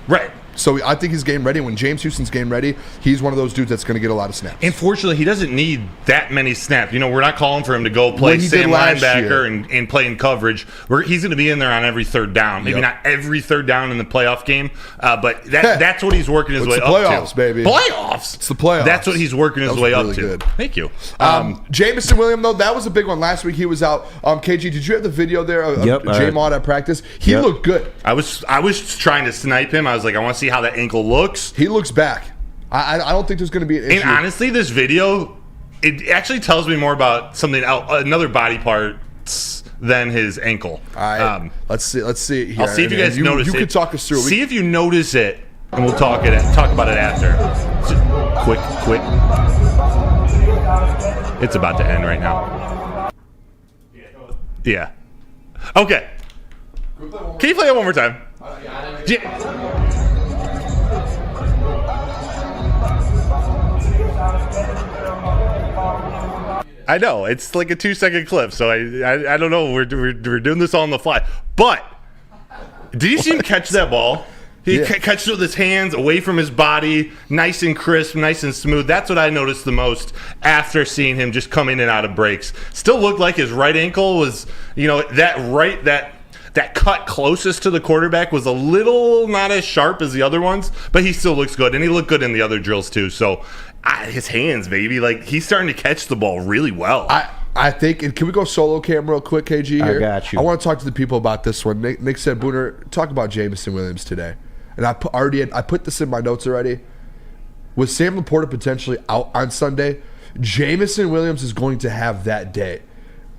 Speaker 3: Right.
Speaker 2: So I think he's game ready. When James Houston's game ready, he's one of those dudes that's going to get a lot of snaps.
Speaker 3: Unfortunately, he doesn't need that many snaps. We're not calling for him to go play
Speaker 2: What he did
Speaker 3: Sam
Speaker 2: last
Speaker 3: linebacker
Speaker 2: year.
Speaker 3: and play in coverage. He's going to be in there on every third down. Maybe
Speaker 2: Yep.
Speaker 3: not every third down in the playoff game, but that's what he's working his
Speaker 2: It's
Speaker 3: way
Speaker 2: the
Speaker 3: up
Speaker 2: playoffs,
Speaker 3: to.
Speaker 2: baby.
Speaker 3: Playoffs.
Speaker 2: It's the playoffs.
Speaker 3: That's what he's working his
Speaker 2: That was
Speaker 3: way
Speaker 2: really
Speaker 3: up to.
Speaker 2: good.
Speaker 3: Thank you.
Speaker 2: Jamison Williams, though, that was a big one last week. He was out. KG, did you have the video there of
Speaker 4: Yep,
Speaker 2: J-Maud at practice? He
Speaker 4: Yep.
Speaker 2: looked good.
Speaker 3: I was trying to snipe him. I was like, I want to see see how that ankle looks.
Speaker 2: He looks back. I don't think there's going to be an issue.
Speaker 3: And honestly, this video, it actually tells me more about something else, another body part than his ankle.
Speaker 2: All right. Let's see it here.
Speaker 3: I'll see if you guys notice it.
Speaker 2: You can talk us through it.
Speaker 3: See if you notice it, and we'll talk about it after. Quick. It's about to end right now. Yeah. Okay. Can you play it one more time? I know it's like a 2-second clip, so I don't know. We're doing this all on the fly. But did you see him catch that ball? He catches it with his hands away from his body, nice and crisp, nice and smooth. That's what I noticed the most after seeing him just come in and out of breaks. Still looked like his right ankle was, that cut closest to the quarterback was a little not as sharp as the other ones, but he still looks good, and he looked good in the other drills too. So his hands, baby, like he's starting to catch the ball really well.
Speaker 2: I think, and can we go solo cam real quick, KG? Here?
Speaker 4: I got you.
Speaker 2: I want to talk to the people about this one. Nick said, Booner, talk about Jameson Williams today. And I put this in my notes already. With Sam Laporta potentially out on Sunday, Jameson Williams is going to have that day.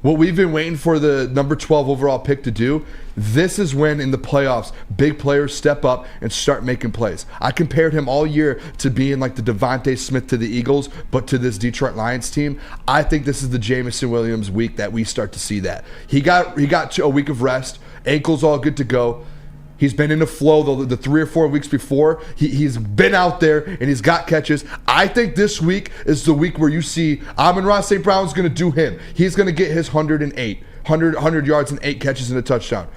Speaker 2: What we've been waiting for the number 12 overall pick to do, this is when in the playoffs, big players step up and start making plays. I compared him all year to being like the Devontae Smith to the Eagles, but to this Detroit Lions team. I think this is the Jameson Williams week that we start to see that. He got a week of rest, ankles all good to go. He's been in the flow the 3 or 4 weeks before. He's been out there and he's got catches. I think this week is the week where you see Amon-Ra St. Brown's going to do him. He's going to get his 100 yards and 8 catches and a touchdown.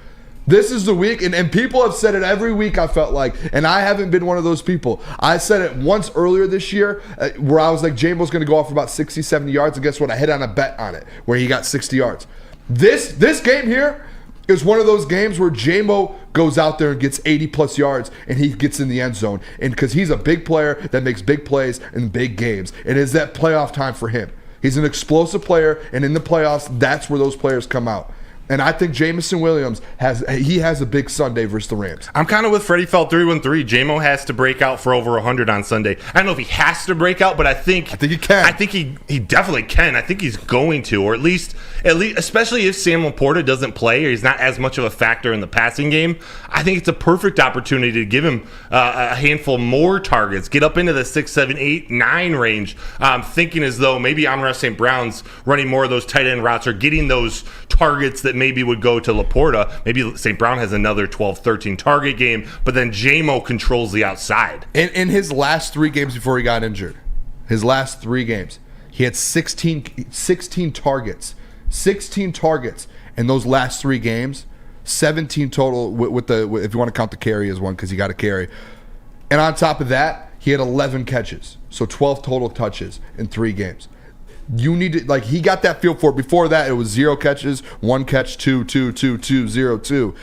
Speaker 2: This is the week, and people have said it every week, I felt like, and I haven't been one of those people. I said it once earlier this year where I was like, Jamo's going to go off for about 60, 70 yards, and guess what? I hit on a bet on it where he got 60 yards. This game here is one of those games where Jamo goes out there and gets 80-plus yards, and he gets in the end zone. And because he's a big player that makes big plays in big games. It is that playoff time for him. He's an explosive player, and in the playoffs, that's where those players come out. And I think Jameson Williams has a big Sunday versus the Rams.
Speaker 3: I'm kind of with Freddie Felt 313. Jamo has to break out for over 100 on Sunday. I don't know if he has to break out, but I think
Speaker 2: he can.
Speaker 3: I think he definitely can. I think he's going to, or at least especially if Sam Laporta doesn't play or he's not as much of a factor in the passing game. I think it's a perfect opportunity to give him a handful more targets, get up into the 6, 7, 8, 9 range, thinking as though maybe Amon-Ra St. Brown's running more of those tight end routes or getting those targets that maybe would go to Laporta. Maybe St. Brown has another 12, 13 target game, but then Jamo controls the outside.
Speaker 2: In his last 3 games before he got injured, his last 3 games, he had 16 targets. 16 targets in those last 3 games. 17 total if you want to count the carry as one because he got a carry. And on top of that, he had 11 catches. So 12 total touches in 3 games. You need to, he got that feel for it. Before that, it was 0 catches, 1 catch, 2, 2, 2, 2, 0, 2.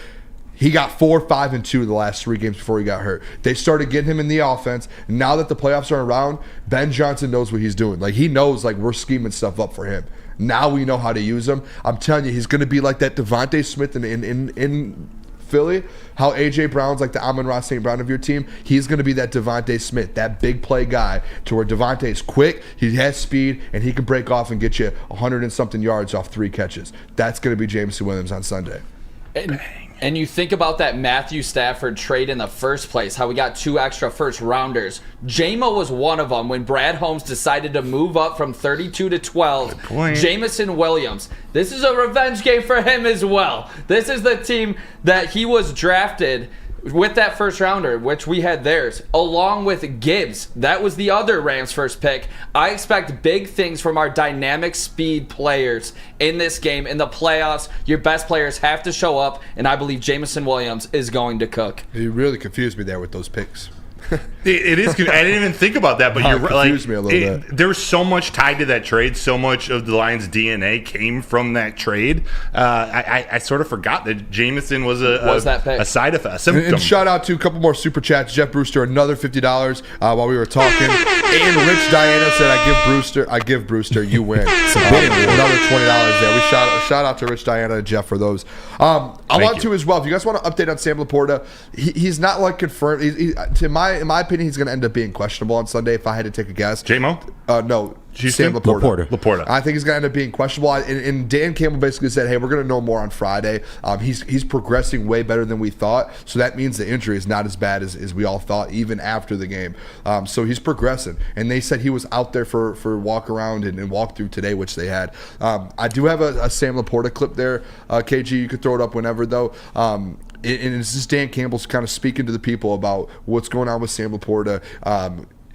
Speaker 2: He got 4, 5, and 2 the last 3 games before he got hurt. They started getting him in the offense. Now that the playoffs are around, Ben Johnson knows what he's doing. He knows we're scheming stuff up for him. Now we know how to use him. I'm telling you, he's going to be like that Devontae Smith in Philly, how A.J. Brown's like the Amon-Ra St. Brown of your team. He's going to be that Devontae Smith, that big play guy, to where Devontae's quick, he has speed, and he can break off and get you 100 and something yards off 3 catches. That's going to be Jameson Williams on Sunday.
Speaker 5: And you think about that Matthew Stafford trade in the first place, how we got 2 extra first rounders. Jamo was one of them when Brad Holmes decided to move up from 32 to 12. Jameson Williams. This is a revenge game for him as well. This is the team that he was drafted with that first rounder, which we had theirs, along with Gibbs. That was the other Rams first pick. I expect big things from our dynamic speed players in this game. In the playoffs, your best players have to show up, and I believe Jameson Williams is going to cook.
Speaker 2: You really confused me there with those picks.
Speaker 3: It is. I didn't even think about that, but
Speaker 2: No,
Speaker 3: you're
Speaker 2: it
Speaker 3: right.
Speaker 2: confused me a little bit.
Speaker 3: There's so much tied to that trade. So much of the Lions' DNA came from that trade. I sort of forgot that Jameson was a side effect, a symptom.
Speaker 2: And shout out to a couple more super chats. Jeff Brewster, another $50 while we were talking. And Rich Diana said, "I give Brewster, you win." Another $20 there. We shout out to Rich Diana and Jeff for those. I want to as well. If you guys want to update on Sam Laporta, he's not like confirmed. In my opinion, he's going to end up being questionable on Sunday. If I had to take a guess,
Speaker 3: J-Mo?
Speaker 2: No. Sam Laporta.
Speaker 3: Laporta.
Speaker 2: I think he's going to end up being questionable. And Dan Campbell basically said, hey, we're going to know more on Friday. He's progressing way better than we thought. So that means the injury is not as bad as we all thought, even after the game. So he's progressing. And they said he was out there for walk around and walk through today, which they had. I do have a Sam Laporta clip there. KG, you could throw it up whenever, though. And it's just Dan Campbell's kind of speaking to the people about what's going on with Sam Laporta.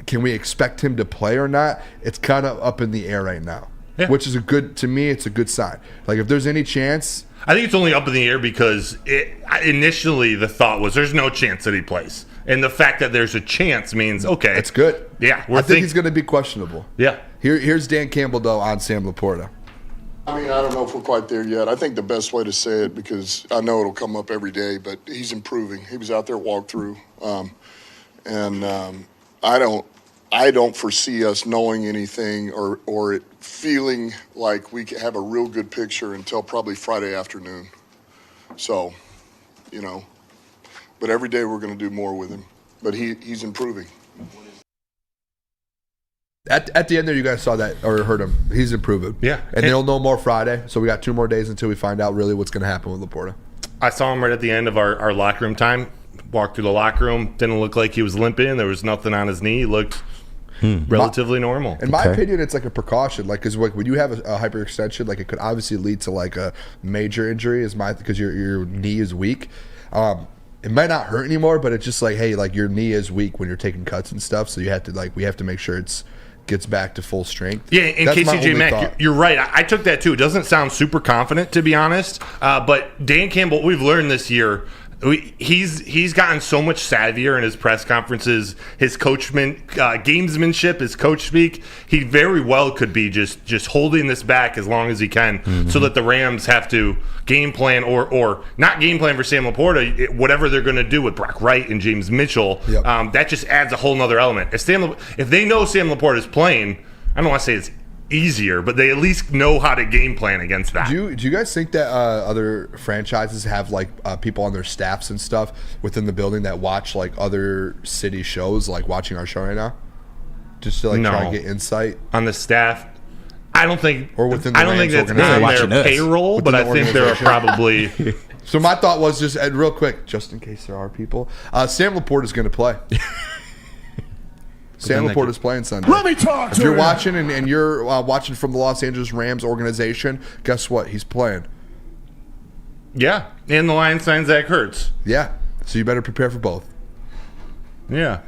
Speaker 2: Can we expect him to play or not? It's kind of up in the air right now, which is to me, it's a good sign. Like, if there's any chance.
Speaker 3: I think it's only up in the air because initially the thought was there's no chance that he plays. And the fact that there's a chance means, okay.
Speaker 2: It's good.
Speaker 3: Yeah.
Speaker 2: I think he's going to be questionable.
Speaker 3: Yeah.
Speaker 2: Here's Dan Campbell, though, on Sam Laporta.
Speaker 8: I mean, I don't know if we're quite there yet. I think the best way to say it, because I know it'll come up every day, but he's improving. He was out there walkthrough. I don't foresee us knowing anything or it feeling like we have a real good picture until probably Friday afternoon. So, but every day we're going to do more with him. But he's improving.
Speaker 2: At the end there, you guys saw that or heard him. He's improving.
Speaker 3: Yeah.
Speaker 2: And they'll know more Friday. So we got 2 more days until we find out really what's going to happen with Laporta.
Speaker 3: I saw him right at the end of our locker room time. Walked through the locker room. Didn't look like he was limping. There was nothing on his knee. He looked relatively normal.
Speaker 2: In my opinion, it's like a precaution. Like, because when you have a hyperextension, like, it could obviously lead to like a major injury because your knee is weak. It might not hurt anymore, but it's just like, hey, like, your knee is weak when you're taking cuts and stuff. So we have to make sure it's gets back to full strength.
Speaker 3: Yeah, and KCJ Mack, you're right. I took that too. It doesn't sound super confident, to be honest. But Dan Campbell, we've learned this year, he's gotten so much savvier in his press conferences, his gamesmanship, his coach speak. He very well could be just holding this back as long as he can, so that the Rams have to game plan or not game plan for Sam Laporta, whatever they're going to do with Brock Wright and James Mitchell. Yep. That just adds a whole nother element. If they know Sam Laporta is playing, I don't want to say it's easier, but they at least know how to game plan against that.
Speaker 2: Do you guys think that other franchises have like people on their staffs and stuff within the building that watch like other city shows, like watching our show right now, just to try and get insight
Speaker 3: on the staff? I don't think,
Speaker 2: or within the
Speaker 3: I don't think that's on their payroll, but I think there are probably.
Speaker 2: So my thought was just real quick, just in case there are people, Sam Laporta is going to play. Sam Laporta's playing Sunday.
Speaker 6: Let me talk to
Speaker 2: If you're
Speaker 6: him.
Speaker 2: watching and you're watching from the Los Angeles Rams organization, guess what? He's playing.
Speaker 3: Yeah, and the Lions signed Zach Ertz.
Speaker 2: Yeah, so you better prepare for both.
Speaker 3: Yeah.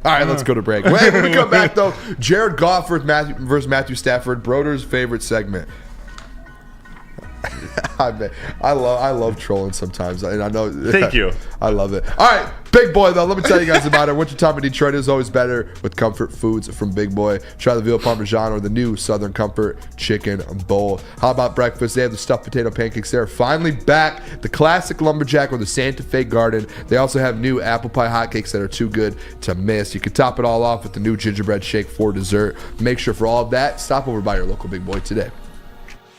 Speaker 2: All right, let's go to break. When we come back, though, Jared Goff versus Matthew Stafford, Broder's favorite segment. I love trolling sometimes, and I know.
Speaker 3: Thank you.
Speaker 2: I love it. All right, Big Boy, though. Let me tell you guys about it. Wintertime in Detroit is always better with comfort foods from Big Boy. Try the veal parmesan or the new Southern Comfort chicken bowl. How about breakfast? They have the stuffed potato pancakes there. Finally back, the classic lumberjack or the Santa Fe Garden. They also have new apple pie hotcakes that are too good to miss. You can top it all off with the new gingerbread shake for dessert. Make sure for all of that, stop over by your local Big Boy today.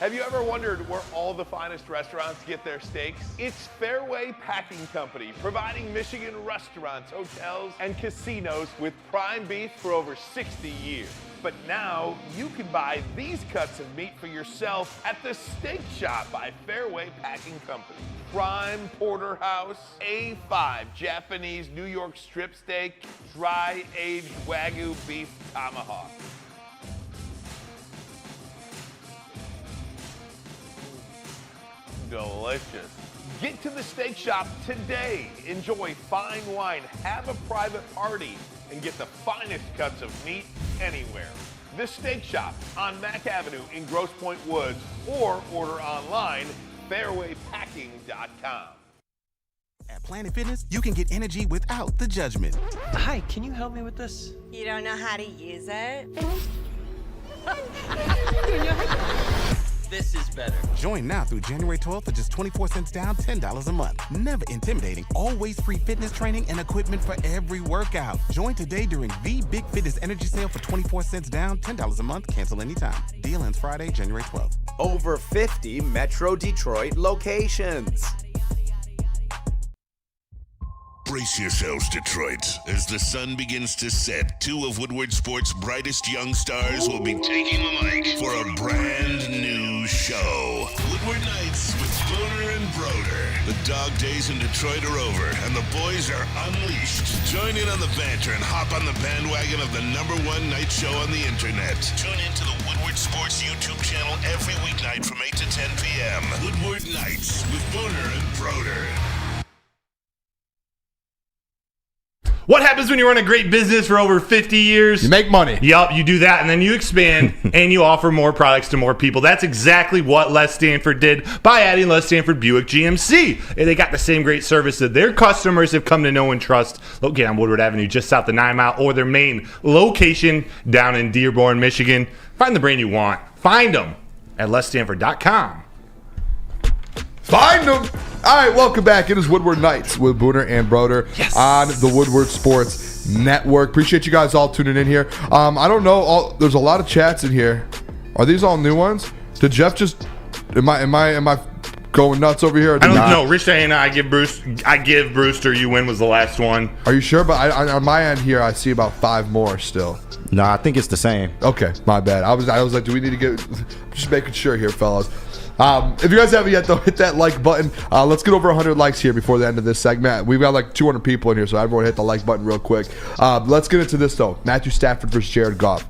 Speaker 9: Have you ever wondered where all the finest restaurants get their steaks? It's Fairway Packing Company, providing Michigan restaurants, hotels, and casinos with prime beef for over 60 years. But now you can buy these cuts of meat for yourself at the Steak Shop by Fairway Packing Company. Prime porterhouse, A5 Japanese New York strip steak, dry aged Wagyu beef tomahawk. Delicious. Get to the Steak Shop today. Enjoy fine wine, have a private party, and get the finest cuts of meat anywhere. The Steak Shop on Mack Avenue in Grosse Pointe Woods, or order online, fairwaypacking.com.
Speaker 10: At Planet Fitness, you can get energy without the judgment.
Speaker 11: Hi, can you help me with this?
Speaker 12: You don't know how to use it?
Speaker 11: This is better.
Speaker 10: Join now through January 12th for just 24 cents down, $10 a month. Never intimidating. Always free fitness training and equipment for every workout. Join today during the Big Fitness Energy Sale for 24 cents down, $10 a month. Cancel anytime. Deal ends Friday, January 12th.
Speaker 13: Over 50 Metro Detroit locations.
Speaker 1: Brace yourselves, Detroit. As the sun begins to set, two of Woodward Sports' brightest young stars will be taking the mic for a brand new show. Woodward Nights with Booner and Broder. The dog days in Detroit are over, and the boys are unleashed. Join in on the banter and hop on the bandwagon of the #1 night show on the internet. Tune into the Woodward Sports YouTube channel every weeknight from 8 to 10 p.m. Woodward Nights with Booner and Broder.
Speaker 3: What happens when you run a great business for over 50 years?
Speaker 2: You make money.
Speaker 3: Yup, you do that, and then you expand, and you offer more products to more people. That's exactly what Les Stanford did by adding Les Stanford Buick GMC. And they got the same great service that their customers have come to know and trust. Located on Woodward Avenue, just south of 9 Mile, or their main location down in Dearborn, Michigan. Find the brand you want. Find them at lesstanford.com.
Speaker 2: Find them. All right, welcome back. It is Woodward Nights with Booner and Broder on the Woodward Sports Network. Appreciate you guys all tuning in here. I don't know. There's a lot of chats in here. Are these all new ones? Did Jeff just? Am I going nuts over here?
Speaker 3: I don't know. Rich Diana, I give Brewster. You win was the last one.
Speaker 2: Are you sure? But on my end here, I see about 5 more still.
Speaker 4: No, I think it's the same.
Speaker 2: Okay, my bad. I was like, do we need to get? Just making sure here, fellas. If you guys haven't yet, though, hit that like button. Let's get over 100 likes here before the end of this segment. We've got like 200 people in here, so everyone hit the like button real quick. Let's get into this, though. Matthew Stafford versus Jared Goff.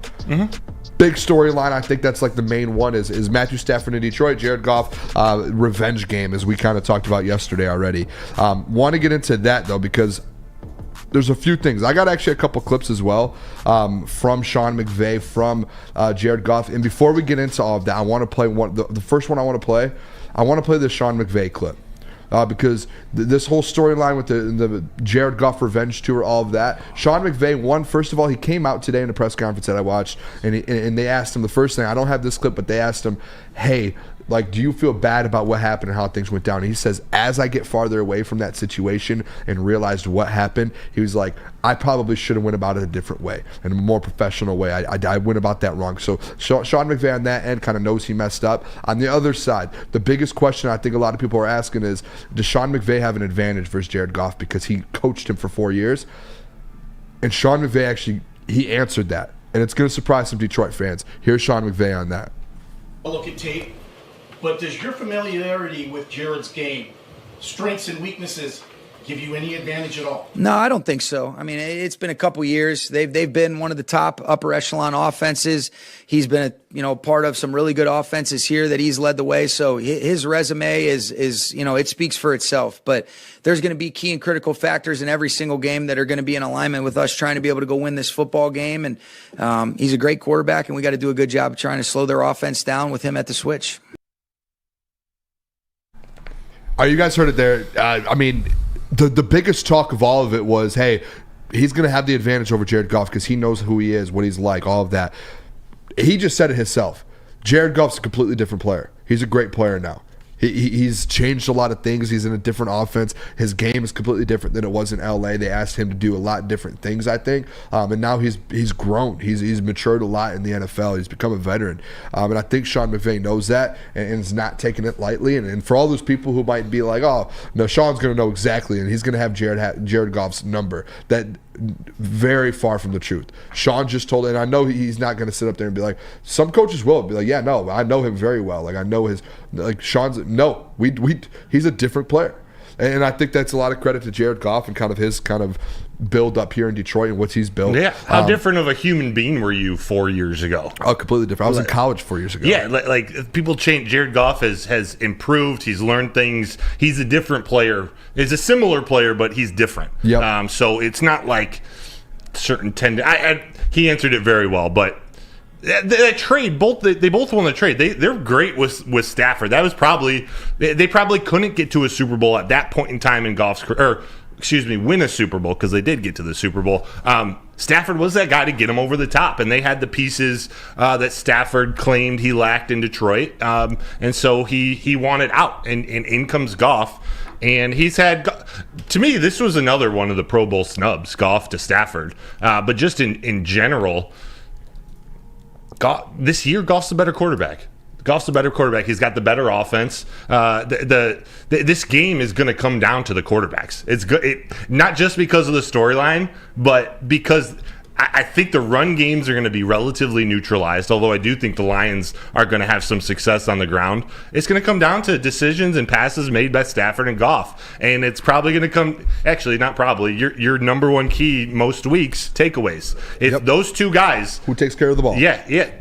Speaker 2: Big storyline. I think that's like the main one is Matthew Stafford in Detroit, Jared Goff revenge game, as we kind of talked about yesterday already. Want to get into that, though, because there's a few things. I got actually a couple clips as well from Sean McVay, from Jared Goff. And before we get into all of that, I want to play the first one I want to play. I want to play the Sean McVay clip because this whole storyline with the Jared Goff revenge tour, all of that. Sean McVay, first of all, he came out today in the press conference that I watched, and they asked him the first thing. I don't have this clip, but they asked him, hey, like, do you feel bad about what happened and how things went down? And he says, as I get farther away from that situation and realized what happened, he was like, I probably should have went about it a different way, in a more professional way. I went about that wrong. So Sean McVay on that end kind of knows he messed up. On the other side, the biggest question I think a lot of people are asking is, does Sean McVay have an advantage versus Jared Goff because he coached him for 4 years? And Sean McVay actually, he answered that. And it's going to surprise some Detroit fans. Here's Sean McVay on that.
Speaker 14: I'll look at tape. But does your familiarity with Jared's game, strengths and weaknesses, give you any advantage at all?
Speaker 15: No, I don't think so. I mean, it's been a couple years. They've been one of the top upper echelon offenses. He's been part of some really good offenses here that he's led the way. So his resume is it speaks for itself. But there's going to be key and critical factors in every single game that are going to be in alignment with us trying to be able to go win this football game. And he's a great quarterback, and we got to do a good job of trying to slow their offense down with him at the switch.
Speaker 2: You guys heard it there. I mean, the biggest talk of all of it was, hey, he's going to have the advantage over Jared Goff because he knows who he is, what he's like, all of that. He just said it himself. Jared Goff's a completely different player. He's a great player now. He's changed a lot of things. He's in a different offense. His game is completely different than it was in LA. They asked him to do a lot of different things, I think. And now he's grown. He's matured a lot in the NFL. He's become a veteran. And I think Sean McVay knows that and is not taking it lightly. And for all those people who might be like, oh, no, Sean's going to know exactly, and he's going to have Jared Goff's number. That very far from the truth. Sean just told, and I know he's not going to sit up there and be like, some coaches will be like, yeah, no, I know him very well. Like, I know Sean's, no, he's a different player. And I think that's a lot of credit to Jared Goff and kind of his kind of build up here in Detroit and what he's built.
Speaker 3: Yeah. How different of a human being were you 4 years ago?
Speaker 2: Oh, completely different. I was in college 4 years ago.
Speaker 3: Yeah, like people change. Jared Goff has improved. He's learned things. He's a different player. He's a similar player, but he's different.
Speaker 2: Yep.
Speaker 3: So it's not like certain he answered it very well, but That trade, they both won the trade. They're great with Stafford. That was probably they probably couldn't get to a Super Bowl at that point in time in Goff's career. Or, excuse me, win a Super Bowl, because they did get to the Super Bowl. Stafford was that guy to get him over the top, and they had the pieces that Stafford claimed he lacked in Detroit, and so he wanted out, and in comes Goff, and he's had, to me, this was another one of the Pro Bowl snubs, Goff to Stafford, but just in general, this year Goff's the better quarterback. Goff's the better quarterback. He's got the better offense. This game is going to come down to the quarterbacks. It's good, not just because of the storyline, but because I think the run games are going to be relatively neutralized, although I do think the Lions are going to have some success on the ground. It's going to come down to decisions and passes made by Stafford and Goff. And it's probably going to come, actually, not probably, your number one key most weeks, takeaways. It's those two guys.
Speaker 2: Who takes care of the ball?
Speaker 3: Yeah.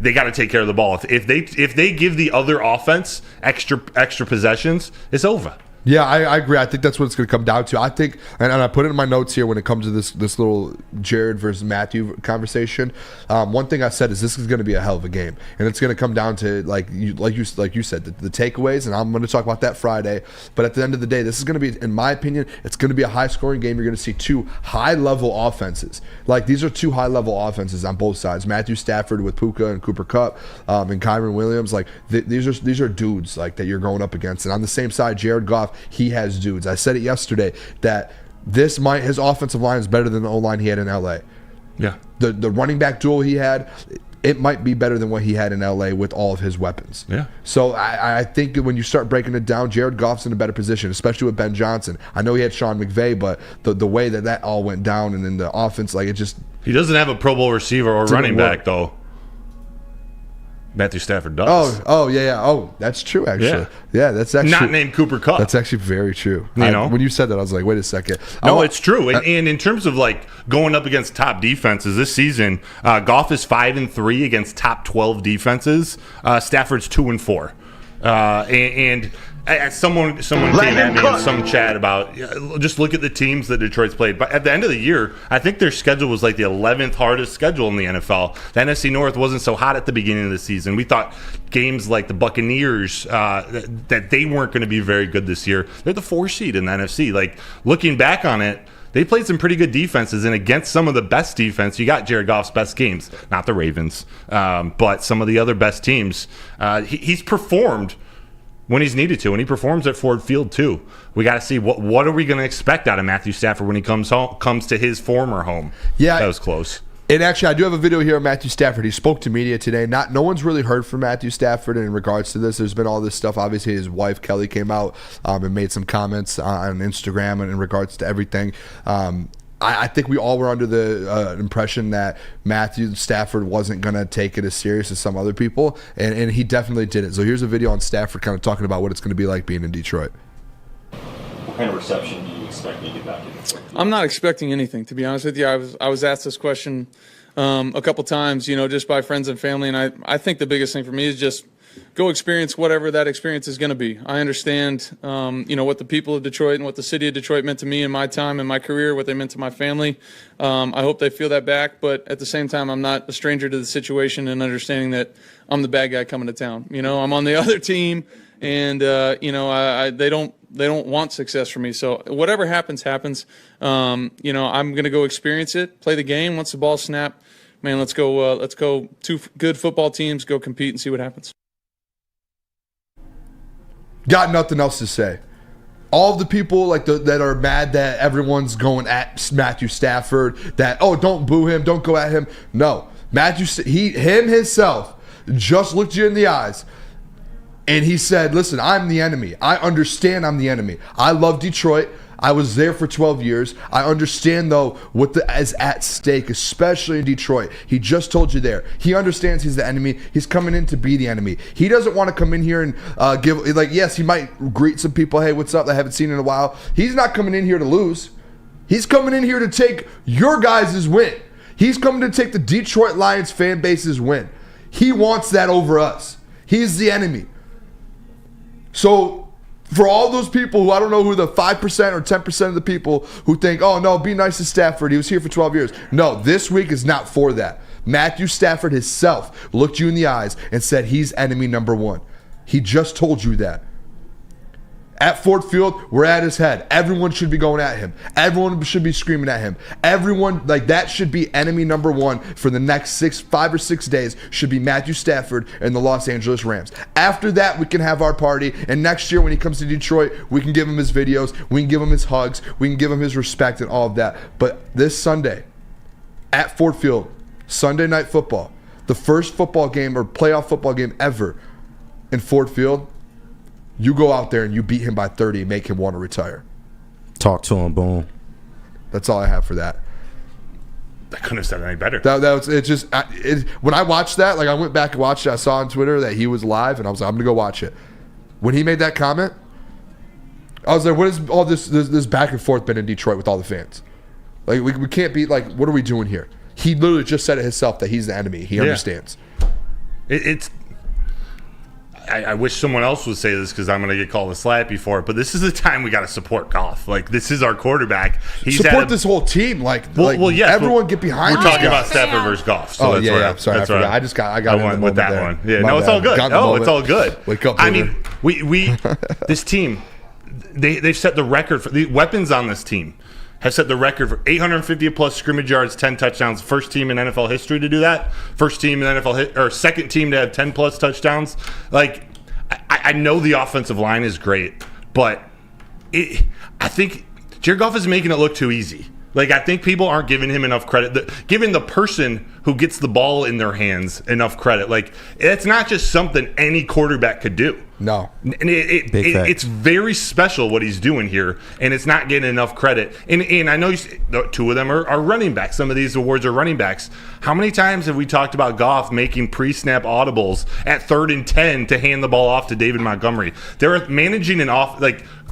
Speaker 3: They got to take care of the ball. If they give the other offense extra possessions, it's over.
Speaker 2: Yeah, I agree. I think that's what it's going to come down to. I think, and I put it in my notes here when it comes to this little Jared versus Matthew conversation. One thing I said is this is going to be a hell of a game, and it's going to come down to like you said, the takeaways, and I'm going to talk about that Friday. But at the end of the day, this is going to be, in my opinion, it's going to be a high-scoring game. You're going to see two high-level offenses. Like, these are two high-level offenses on both sides. Matthew Stafford with Puka and Cooper Kupp, and Kyron Williams. Like, these are dudes like that you're going up against. And on the same side, Jared Goff, he has dudes. I said it yesterday that his offensive line is better than the O-line he had in LA.
Speaker 3: Yeah.
Speaker 2: The running back duel he had, it might be better than what he had in LA with all of his weapons.
Speaker 3: Yeah.
Speaker 2: So I think that when you start breaking it down, Jared Goff's in a better position, especially with Ben Johnson. I know he had Sean McVay, but the way that all went down, and then the offense, like, it just...
Speaker 3: He doesn't have a Pro Bowl receiver or running back, though. Matthew Stafford does.
Speaker 2: Oh, yeah. Oh, that's true, actually. Yeah, that's actually...
Speaker 3: Not named Cooper Kupp.
Speaker 2: That's actually very true.
Speaker 3: You know?
Speaker 2: When you said that, I was like, wait a second.
Speaker 3: No, it's true. And in terms of, like, going up against top defenses this season, Goff is 5-3 against top 12 defenses. Stafford's 2-4. And someone came at me in some chat about just look at the teams that Detroit's played. But at the end of the year, I think their schedule was like the 11th hardest schedule in the NFL. The NFC North wasn't so hot at the beginning of the season. We thought games like the Buccaneers, that they weren't going to be very good this year. They're the 4 seed in the NFC. Like, looking back on it, they played some pretty good defenses, and against some of the best defense, you got Jared Goff's best games. Not the Ravens, but some of the other best teams. He's performed when he's needed to, and he performs at Ford Field too. We got to see what are we going to expect out of Matthew Stafford when he comes to his former home.
Speaker 2: Yeah,
Speaker 3: that was close.
Speaker 2: And actually, I do have a video here of Matthew Stafford. He spoke to media today. No one's really heard from Matthew Stafford in regards to this. There's been all this stuff. Obviously, his wife Kelly came out and made some comments on Instagram and in regards to everything. I think we all were under the impression that Matthew Stafford wasn't going to take it as serious as some other people, and he definitely did it. So here's a video on Stafford kind of talking about what it's going to be like being in Detroit.
Speaker 16: What kind of reception do you expect to get back in?
Speaker 17: I'm not expecting anything, to be honest with you. I was asked this question a couple times, just by friends and family, and I think the biggest thing for me is just go experience whatever that experience is going to be. I understand, what the people of Detroit and what the city of Detroit meant to me in my time and my career, what they meant to my family. I hope they feel that back, but at the same time, I'm not a stranger to the situation and understanding that I'm the bad guy coming to town. I'm on the other team, and they don't want success for me. So whatever happens. I'm going to go experience it, play the game. Once the ball's snapped, man, let's go. Two good football teams, go compete and see what happens.
Speaker 2: Got nothing else to say. All of the people that are mad that everyone's going at Matthew Stafford, that, don't boo him, don't go at him. No, himself just looked you in the eyes and he said, listen, I'm the enemy. I understand I'm the enemy. I love Detroit. I was there for 12 years. I understand, though, what is at stake, especially in Detroit. He just told you there. He understands he's the enemy. He's coming in to be the enemy. He doesn't want to come in here and yes, he might greet some people, hey, what's up? I haven't seen in a while. He's not coming in here to lose. He's coming in here to take your guys' win. He's coming to take the Detroit Lions fan base's win. He wants that over us. He's the enemy. So For all those people who I don't know who the 5% or 10% of the people who think, oh, no, be nice to Stafford. He was here for 12 years. No, this week is not for that. Matthew Stafford himself looked you in the eyes and said he's enemy number one. He just told you that. At Ford Field, we're at his head. Everyone should be going at him. Everyone should be screaming at him. Everyone, like, that should be enemy number one for the next 5 or 6 days, should be Matthew Stafford and the Los Angeles Rams. After that, we can have our party, and next year when he comes to Detroit, we can give him his videos, we can give him his hugs, we can give him his respect and all of that. But this Sunday, at Ford Field, Sunday Night Football, the first football game or playoff football game ever in Ford Field, you go out there and you beat him by 30 and make him want to retire.
Speaker 4: Talk to him, Boom.
Speaker 2: That's all I have for that.
Speaker 3: I couldn't have said it any better.
Speaker 2: That was it. Just when I watched that, like I went back and watched it. I saw on Twitter that he was live, and I was like, I'm gonna go watch it. When he made that comment, I was like, what is all this back and forth been in Detroit with all the fans? Like we can't be like, what are we doing here? He literally just said it himself that he's the enemy. He understands.
Speaker 3: I wish someone else would say this because I'm going to get called a slappy for it, but this is the time we got to support Goff. Like, this is our quarterback.
Speaker 2: Support this whole team. Yes, everyone get behind.
Speaker 3: We're talking about Stafford versus Goff. So
Speaker 2: I'm sorry. I forgot. I got
Speaker 3: went with that one. Yeah,
Speaker 2: no,
Speaker 3: it's all good. It's all good.
Speaker 2: Wake up,
Speaker 3: I mean, we this team, they've set the record for the weapons on this team. Have set the record for 850 plus scrimmage yards, 10 touchdowns. First team in NFL history to do that. First team in NFL or second team to have 10 plus touchdowns. Like, I know the offensive line is great, but I think Jared Goff is making it look too easy. Like, I think people aren't giving him enough credit. Giving the person who gets the ball in their hands enough credit. Like, it's not just something any quarterback could do.
Speaker 2: No.
Speaker 3: And it's very special what he's doing here, and it's not getting enough credit. And I know two of them are running backs. Some of these awards are running backs. How many times have we talked about Goff making pre-snap audibles at 3rd and 10 to hand the ball off to David Montgomery? They're managing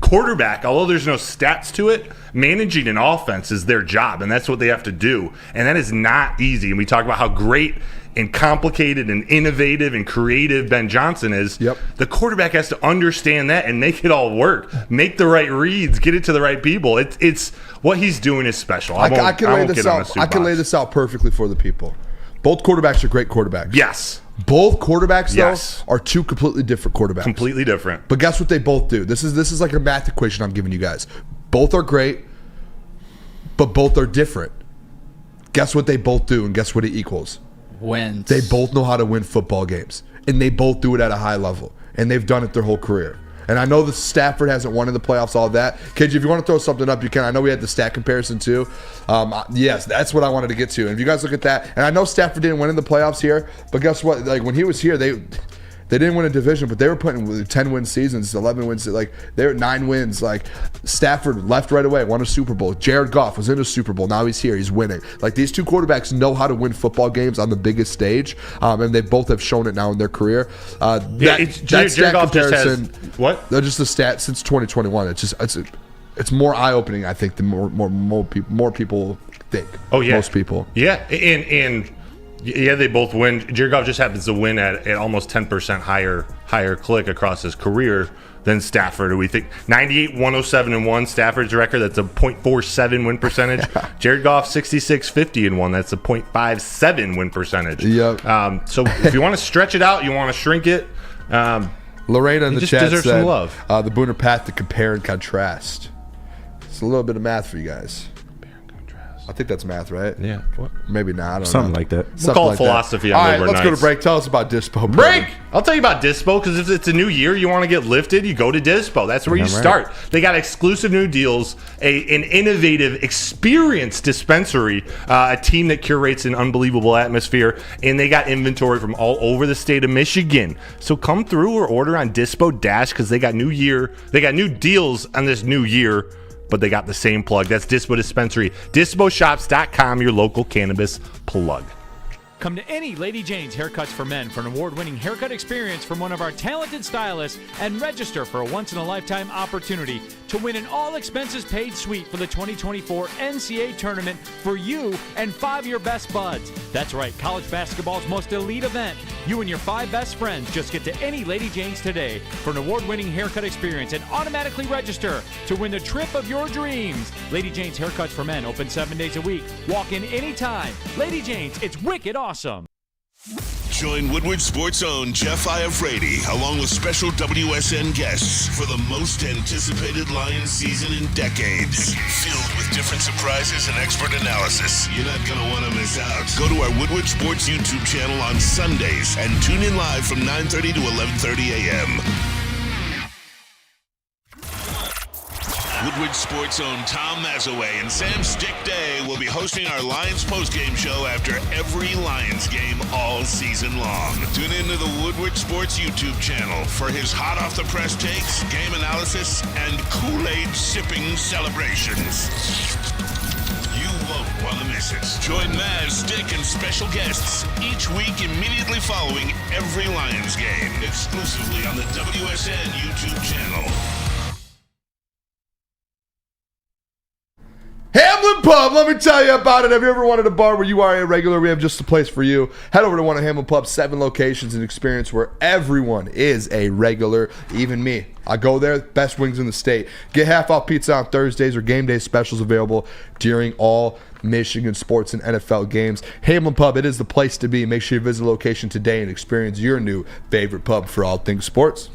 Speaker 3: quarterback, although there's no stats to it, managing an offense is their job, and that's what they have to do. And that is not easy. And we talk about how great and complicated and innovative and creative Ben Johnson is.
Speaker 2: Yep.
Speaker 3: The quarterback has to understand that and make it all work. Make the right reads, get it to the right people. It's what he's doing is special. I
Speaker 2: can lay this out perfectly for the people. Both quarterbacks are great quarterbacks.
Speaker 3: Yes.
Speaker 2: Both quarterbacks, though, are two completely different quarterbacks.
Speaker 3: Completely different.
Speaker 2: But guess what they both do? This is like a math equation I'm giving you guys. Both are great, but both are different. Guess what they both do, and guess what it equals?
Speaker 5: Wins.
Speaker 2: They both know how to win football games, and they both do it at a high level, and they've done it their whole career. And I know the Stafford hasn't won in the playoffs, all that. KJ, if you want to throw something up, you can. I know we had the stat comparison too. Yes, that's what I wanted to get to. And if you guys look at that, and I know Stafford didn't win in the playoffs here, but guess what? Like when he was here, they didn't win a division, but they were putting 10-win seasons, 11 wins. Like they were 9 wins. Like Stafford left right away, won a Super Bowl. Jared Goff was in a Super Bowl. Now he's here. He's winning. Like these two quarterbacks know how to win football games on the biggest stage, and they both have shown it now in their career.
Speaker 3: Jared Goff just has what?
Speaker 2: Just the stat since 2021. It's more eye opening. I think than more people think.
Speaker 3: Oh yeah,
Speaker 2: most people.
Speaker 3: Yeah, and. Yeah, they both win. Jared Goff just happens to win at almost 10% higher click across his career than Stafford. We think 98, 107, and 1. Stafford's record, that's a .47 win percentage. Jared Goff 66, 50 and 1. That's a .57 win percentage.
Speaker 2: Yep.
Speaker 3: So if you want to stretch it out, you want to shrink it.
Speaker 2: Lorena in the chat said
Speaker 3: some love.
Speaker 2: The Booner path to compare and contrast. It's a little bit of math for you guys. I think that's math, right?
Speaker 3: Yeah. What?
Speaker 2: Maybe not. I don't
Speaker 4: Something
Speaker 2: know.
Speaker 4: like that.
Speaker 3: We'll call it philosophy on
Speaker 2: All right,
Speaker 3: Woodward
Speaker 2: let's go to
Speaker 3: Nights.
Speaker 2: break. Tell us about Dispo.
Speaker 3: Break! I'll tell you about Dispo, because if it's a new year, you want to get lifted, you go to Dispo. That's where you start. They got exclusive new deals, an innovative, experienced dispensary, a team that curates an unbelievable atmosphere, and they got inventory from all over the state of Michigan. So come through or order on Dispo Dash, because they got new deals on this new year, but they got the same plug. That's Dispo Dispensary. DispoShops.com, your local cannabis plug.
Speaker 18: Come to any Lady Jane's Haircuts for Men for an award-winning haircut experience from one of our talented stylists and register for a once-in-a-lifetime opportunity to win an all-expenses-paid suite for the 2024 NCAA tournament for you and 5 of your best buds. That's right, college basketball's most elite event. You and your 5 best friends just get to any Lady Jane's today for an award-winning haircut experience and automatically register to win the trip of your dreams. Lady Jane's Haircuts for Men open 7 days a week. Walk in anytime. Lady Jane's, it's wicked awesome.
Speaker 1: Join Woodward Sports' own Jeff Iafrate along with special WSN guests for the most anticipated Lions season in decades. Filled with different surprises and expert analysis. You're not going to want to miss out. Go to our Woodward Sports YouTube channel on Sundays and tune in live from 9:30 to 11:30 a.m. Woodward Sports' own Tom Mazaway and Sam Stick Day will be hosting our Lions postgame show after every Lions game all season long. Tune into the Woodward Sports YouTube channel for his hot-off-the-press takes, game analysis, and Kool-Aid sipping celebrations. You won't want to miss it. Join Maz, Stick, and special guests each week immediately following every Lions game, exclusively on the WSN YouTube channel.
Speaker 2: Hamlin Pub, let me tell you about it. Have you ever wanted a bar where you are a regular? We have just the place for you. Head over to one of Hamlin Pub's 7 locations and experience where everyone is a regular, even me. I go there, best wings in the state. Get half-off pizza on Thursdays or game day specials available during all Michigan sports and NFL games. Hamlin Pub, it is the place to be. Make sure you visit the location today and experience your new favorite pub for all things sports.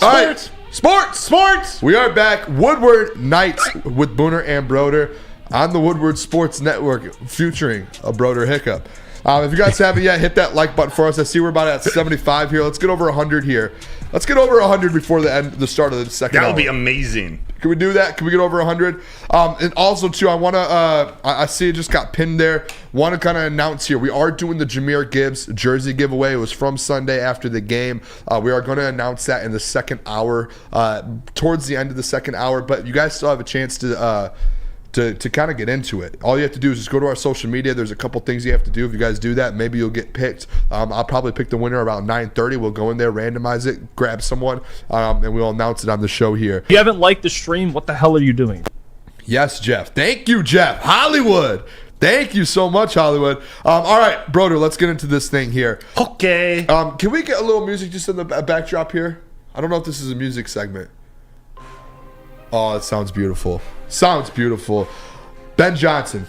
Speaker 2: All right. Sports! We are back. Woodward Nights with Booner and Broder on the Woodward Sports Network, featuring a Broder hiccup. If you guys haven't yet, hit that like button for us. I see we're about at 75 here. Let's get over 100 here. Let's get over 100 before the start of the second hour.
Speaker 3: That would be amazing.
Speaker 2: Can we do that? Can we get over 100? And also, too, I want to, I see it just got pinned there. Want to kind of announce here, we are doing the Jahmyr Gibbs jersey giveaway. It was from Sunday after the game. We are going to announce that in the second hour, towards the end of the second hour. But you guys still have a chance to kind of get into it. All you have to do is just go to our social media. There's a couple things you have to do. If you guys do that, maybe you'll get picked. I'll probably pick the winner around 9:30. We'll go in there, randomize it, grab someone, and we'll announce it on the show here.
Speaker 19: If you haven't liked the stream, what the hell are you doing?
Speaker 2: Yes, Jeff. Thank you, Jeff. Hollywood. Thank you so much, Hollywood. All right, Broder, let's get into this thing here.
Speaker 3: Okay.
Speaker 2: Can we get a little music just in the backdrop here? I don't know if this is a music segment. Oh, it sounds beautiful. Sounds beautiful. Ben Johnson,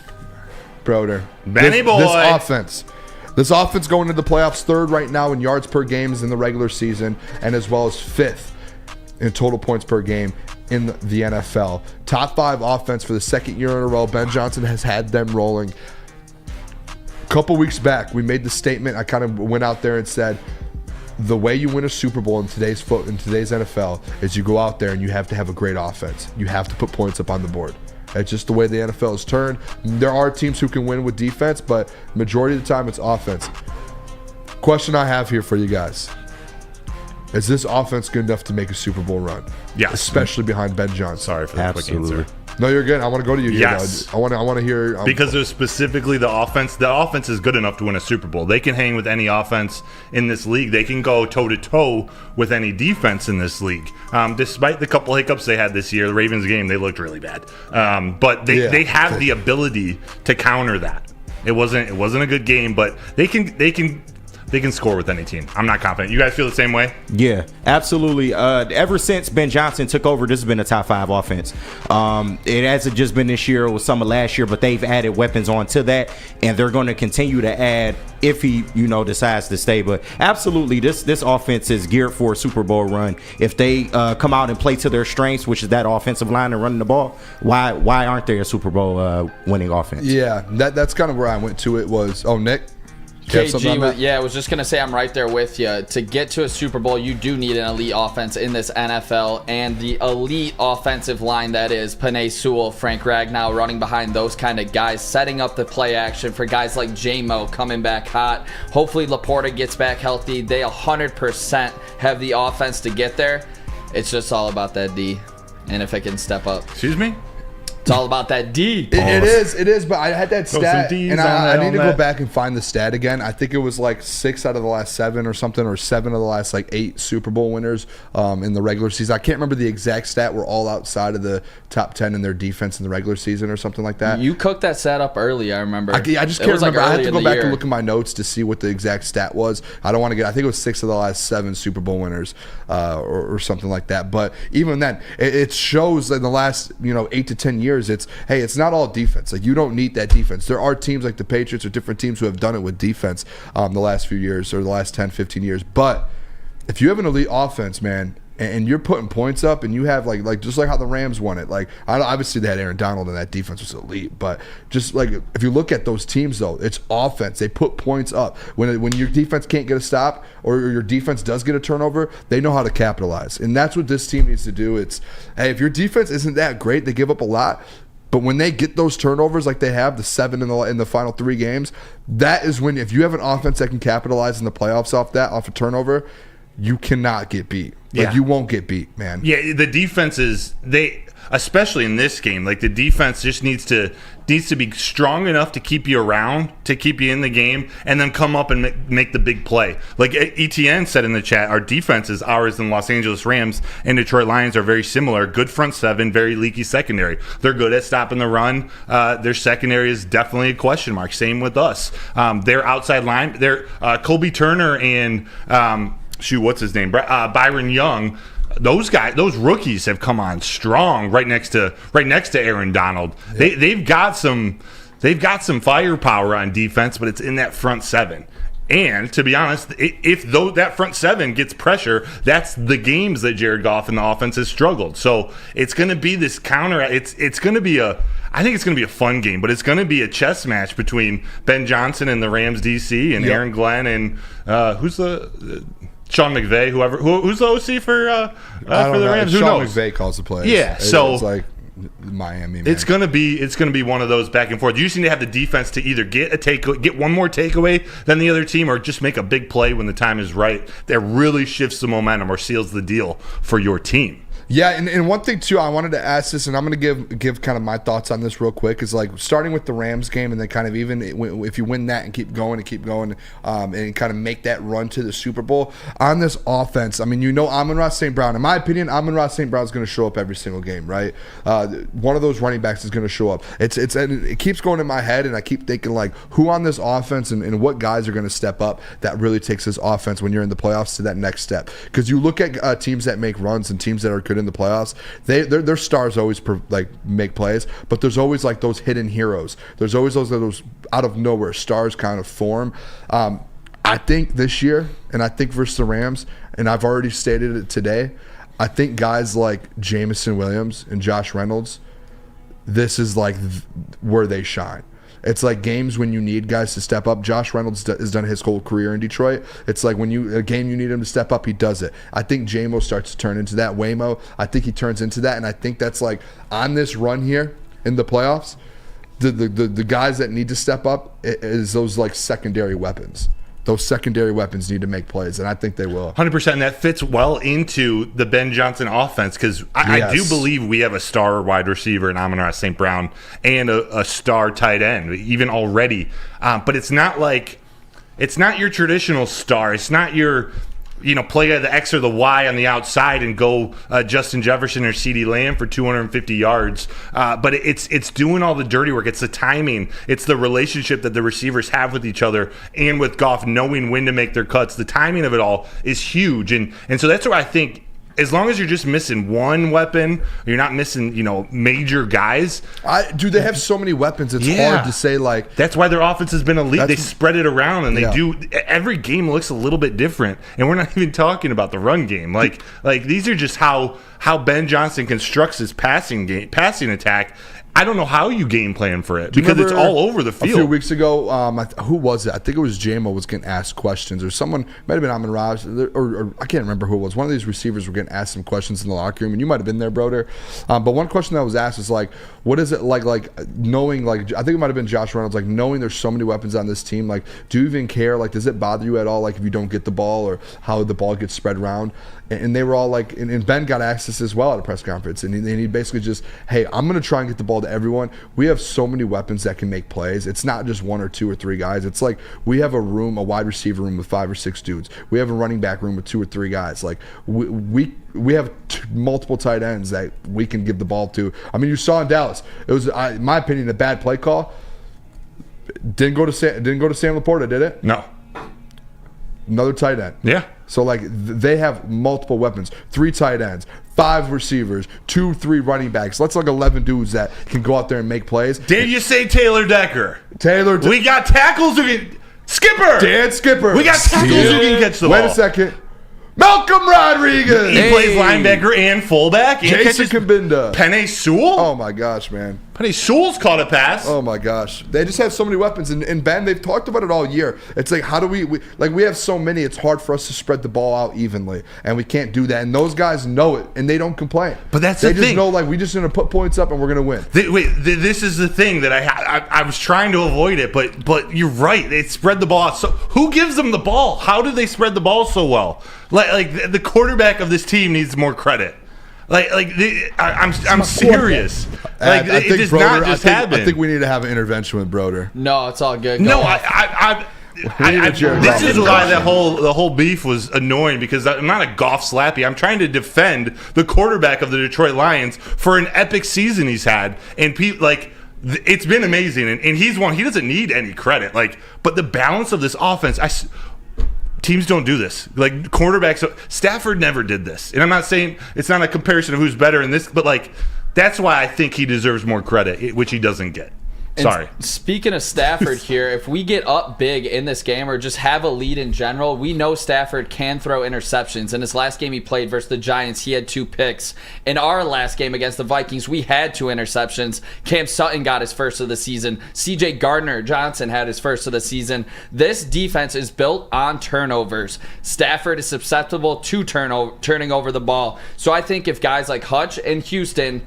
Speaker 2: Broder.
Speaker 3: Benny boy.
Speaker 2: This offense going into the playoffs, 3rd right now in yards per games in the regular season, and as well as 5th in total points per game in the NFL. Top 5 offense for the 2nd year in a row. Ben Johnson has had them rolling. A couple weeks back, we made the statement. I kind of went out there and said, the way you win a Super Bowl in today's NFL is you go out there and you have to have a great offense. You have to put points up on the board. It's just the way the NFL is turned. There are teams who can win with defense, but majority of the time it's offense. Question I have here for you guys. Is this offense good enough to make a Super Bowl run?
Speaker 3: Yes.
Speaker 2: Especially behind Ben Johnson.
Speaker 3: Sorry for the quick answer.
Speaker 2: No, you're good. I want to go to you.
Speaker 3: Yes.
Speaker 2: I want to hear.
Speaker 3: Because there's specifically the offense. The offense is good enough to win a Super Bowl. They can hang with any offense in this league. They can go toe-to-toe with any defense in this league. Despite the couple hiccups they had this year, the Ravens game, they looked really bad. But they have the ability to counter that. It wasn't a good game, but they can score with any team. I'm not confident. You guys feel the same way?
Speaker 4: Yeah, absolutely. Ever since Ben Johnson took over, this has been a top 5 offense. It hasn't just been this year or some of last year, but they've added weapons onto that, and they're going to continue to add if he, decides to stay. But absolutely, this offense is geared for a Super Bowl run. If they come out and play to their strengths, which is that offensive line and running the ball, why aren't they a Super Bowl winning offense?
Speaker 2: Yeah, that's kind of where I went to it was, Nick?
Speaker 5: KG, I was just going to say I'm right there with you. To get to a Super Bowl, you do need an elite offense in this NFL, and the elite offensive line that is Penei Sewell, Frank Ragnow running behind those kind of guys, setting up the play action for guys like J-Mo coming back hot. Hopefully Laporta gets back healthy. They 100% have the offense to get there. It's just all about that D, and if it can step up.
Speaker 3: Excuse me?
Speaker 5: It's all about that D.
Speaker 2: It is, but I had that stat,
Speaker 3: Ds
Speaker 2: and
Speaker 3: on
Speaker 2: I
Speaker 3: that,
Speaker 2: need to
Speaker 3: on
Speaker 2: go
Speaker 3: that.
Speaker 2: back and find the stat again. I think it was like 6 out of the last 7 or something, or 7 of the last like 8 Super Bowl winners in the regular season. I can't remember the exact stat. We're all outside of the top 10 in their defense in the regular season or something like that.
Speaker 5: You cooked that stat up early, I remember.
Speaker 2: I just
Speaker 5: It
Speaker 2: can't
Speaker 5: was, like,
Speaker 2: remember. I have
Speaker 5: early
Speaker 2: to
Speaker 5: in
Speaker 2: go
Speaker 5: the
Speaker 2: back
Speaker 5: year.
Speaker 2: and look at my notes to see what the exact stat was. I don't want to get. I think it was 6 of the last 7 Super Bowl winners, or something like that. But even then, it shows in the last 8 to 10 years, it's not all defense. Like, you don't need that defense. There are teams like the Patriots or different teams who have done it with defense the last few years or the last 10, 15 years. But if you have an elite offense, man, and you're putting points up, and you have like just like how the Rams won it. Like, obviously they had Aaron Donald and that defense was elite, but just like if you look at those teams though, it's offense. They put points up when your defense can't get a stop or your defense does get a turnover. They know how to capitalize, and that's what this team needs to do. It's if your defense isn't that great, they give up a lot. But when they get those turnovers like they have, the 7 in the final 3 games, that is when, if you have an offense that can capitalize in the playoffs off a turnover, you cannot get beat. Like, you won't get beat, man.
Speaker 3: Yeah, the defenses, especially in this game, like the defense just needs to be strong enough to keep you around, to keep you in the game, and then come up and make the big play. Like ETN said in the chat, our defenses, ours and Los Angeles Rams and Detroit Lions, are very similar. Good front 7, very leaky secondary. They're good at stopping the run. Their secondary is definitely a question mark. Same with us. Their outside line, they're Colby Turner and what's his name? Byron Young. Those rookies have come on strong right next to Aaron Donald. Yep. They've got some firepower on defense, but it's in that front 7. And to be honest, if that front 7 gets pressure, that's the games that Jared Goff and the offense has struggled. So it's going to be this counter. It's going to be I think it's going to be a fun game, but it's going to be a chess match between Ben Johnson and the Rams DC and Aaron Glenn and who's the Sean McVay, who's the OC for the Rams? Who
Speaker 2: Sean
Speaker 3: knows?
Speaker 2: McVay calls the plays.
Speaker 3: Yeah, so
Speaker 2: it's like Miami. Man.
Speaker 3: It's gonna be one of those back and forth. You just need to have the defense to either get one more takeaway than the other team, or just make a big play when the time is right that really shifts the momentum or seals the deal for your team.
Speaker 2: Yeah, and one thing too, I wanted to ask this, and I'm going to give kind of my thoughts on this real quick. Is like starting with the Rams game, and then kind of even if you win that and keep going, and kind of make that run to the Super Bowl on this offense. I mean, Amon-Ra St. Brown. In my opinion, Amon-Ra St. Brown is going to show up every single game, right? One of those running backs is going to show up. It keeps going in my head, and I keep thinking like, who on this offense and what guys are going to step up that really takes this offense when you're in the playoffs to that next step. Because you look at teams that make runs and teams that are good in the playoffs, their stars always make plays, but there's always like those hidden heroes. There's always those out of nowhere stars kind of form. I think this year, and I think versus the Rams, and I've already stated it today, I think guys like Jamison Williams and Josh Reynolds, this is like where they shine. It's like games when you need guys to step up. Josh Reynolds has done his whole career in Detroit. It's like when a game you need him to step up, he does it. I think J-Mo starts to turn into that. Waymo, I think he turns into that, and I think that's like on this run here in the playoffs, the guys that need to step up is those like secondary weapons. Those secondary weapons need to make plays, and I think they will.
Speaker 3: 100%, and that fits well into the Ben Johnson offense, because I do believe we have a star wide receiver in Amon-Ra St. Brown and a star tight end, even already. But it's not your traditional star. It's not your play the X or the Y on the outside and go Justin Jefferson or CeeDee Lamb for 250 yards. But it's doing all the dirty work. It's the timing. It's the relationship that the receivers have with each other and with Goff, knowing when to make their cuts. The timing of it all is huge. And so that's where I think, as long as you're just missing one weapon, you're not missing, major guys.
Speaker 2: They have so many weapons. It's hard to say like.
Speaker 3: That's why their offense has been elite. They spread it around, and they do. Every game looks a little bit different, and we're not even talking about the run game. Like these are just how Ben Johnson constructs his passing attack. I don't know how you game plan for it, because it's all over the field.
Speaker 2: A few weeks ago, who was it? I think it was J-Mo was getting asked questions, or someone, might have been Amon-Ra, or I can't remember who it was. One of these receivers were getting asked some questions in the locker room, and you might have been there, Broder. But one question that was asked was like, what is it like knowing, like, I think it might have been Josh Reynolds, like knowing there's so many weapons on this team, like, do you even care? Like, does it bother you at all, like, if you don't get the ball or how the ball gets spread around? And they were all like, and Ben got access as well at a press conference. And he basically just, hey, I'm going to try and get the ball to everyone. We have so many weapons that can make plays. It's not just 1 or 2 or 3 guys. It's like we have a wide receiver room with 5 or 6 dudes. We have a running back room with 2 or 3 guys. Like we have multiple tight ends that we can give the ball to. I mean, you saw in Dallas, it was, in my opinion, a bad play call. Didn't go to Sam Laporta, did it?
Speaker 3: No.
Speaker 2: Another tight end.
Speaker 3: Yeah.
Speaker 2: So, like, they have multiple weapons. 3 tight ends, 5 receivers, 2-3 running backs. That's like 11 dudes that can go out there and make plays.
Speaker 3: Dare you say Taylor Decker?
Speaker 2: We
Speaker 3: got tackles who can... Skipper!
Speaker 2: Dan Skipper.
Speaker 3: We got tackles who can catch the ball.
Speaker 2: Wait a second. Malcolm Rodriguez.
Speaker 3: He plays linebacker and fullback. And
Speaker 2: Jason Kabinda.
Speaker 3: Penei Sewell.
Speaker 2: Oh, my gosh, man.
Speaker 3: Penei Sewell's caught a pass.
Speaker 2: Oh, my gosh. They just have so many weapons. And Ben, they've talked about it all year. It's like, how do we have so many, it's hard for us to spread the ball out evenly. And we can't do that. And those guys know it, and they don't complain.
Speaker 3: But that's
Speaker 2: the
Speaker 3: thing.
Speaker 2: They just know, like, we just going to put points up and we're going to win.
Speaker 3: This is the thing that I was trying to avoid it, but you're right. They spread the ball out. So who gives them the ball? How do they spread the ball so well? Like the quarterback of this team needs more credit. I'm serious. Like
Speaker 2: I
Speaker 3: it
Speaker 2: think
Speaker 3: does
Speaker 2: Broder,
Speaker 3: not just happen.
Speaker 2: I think we need to have an intervention with Broder.
Speaker 5: No, it's all good.
Speaker 3: No,
Speaker 2: This
Speaker 3: is why the whole beef was annoying, because I'm not a Goff slappy. I'm trying to defend the quarterback of the Detroit Lions for an epic season he's had, and it's been amazing. And he's one. He doesn't need any credit. But the balance of this offense, teams don't do this. Like quarterbacks, Stafford never did this. And I'm not saying it's not a comparison of who's better in this, but that's why I think he deserves more credit, which he doesn't get. Sorry.
Speaker 5: And speaking of Stafford here, if we get up big in this game or just have a lead in general, we know Stafford can throw interceptions. In his last game he played versus the Giants, he had 2 picks. In our last game against the Vikings, we had 2 interceptions. Cam Sutton got his first of the season. C.J. Gardner-Johnson had his first of the season. This defense is built on turnovers. Stafford is susceptible to turning over the ball. So I think if guys like Hutch and Houston,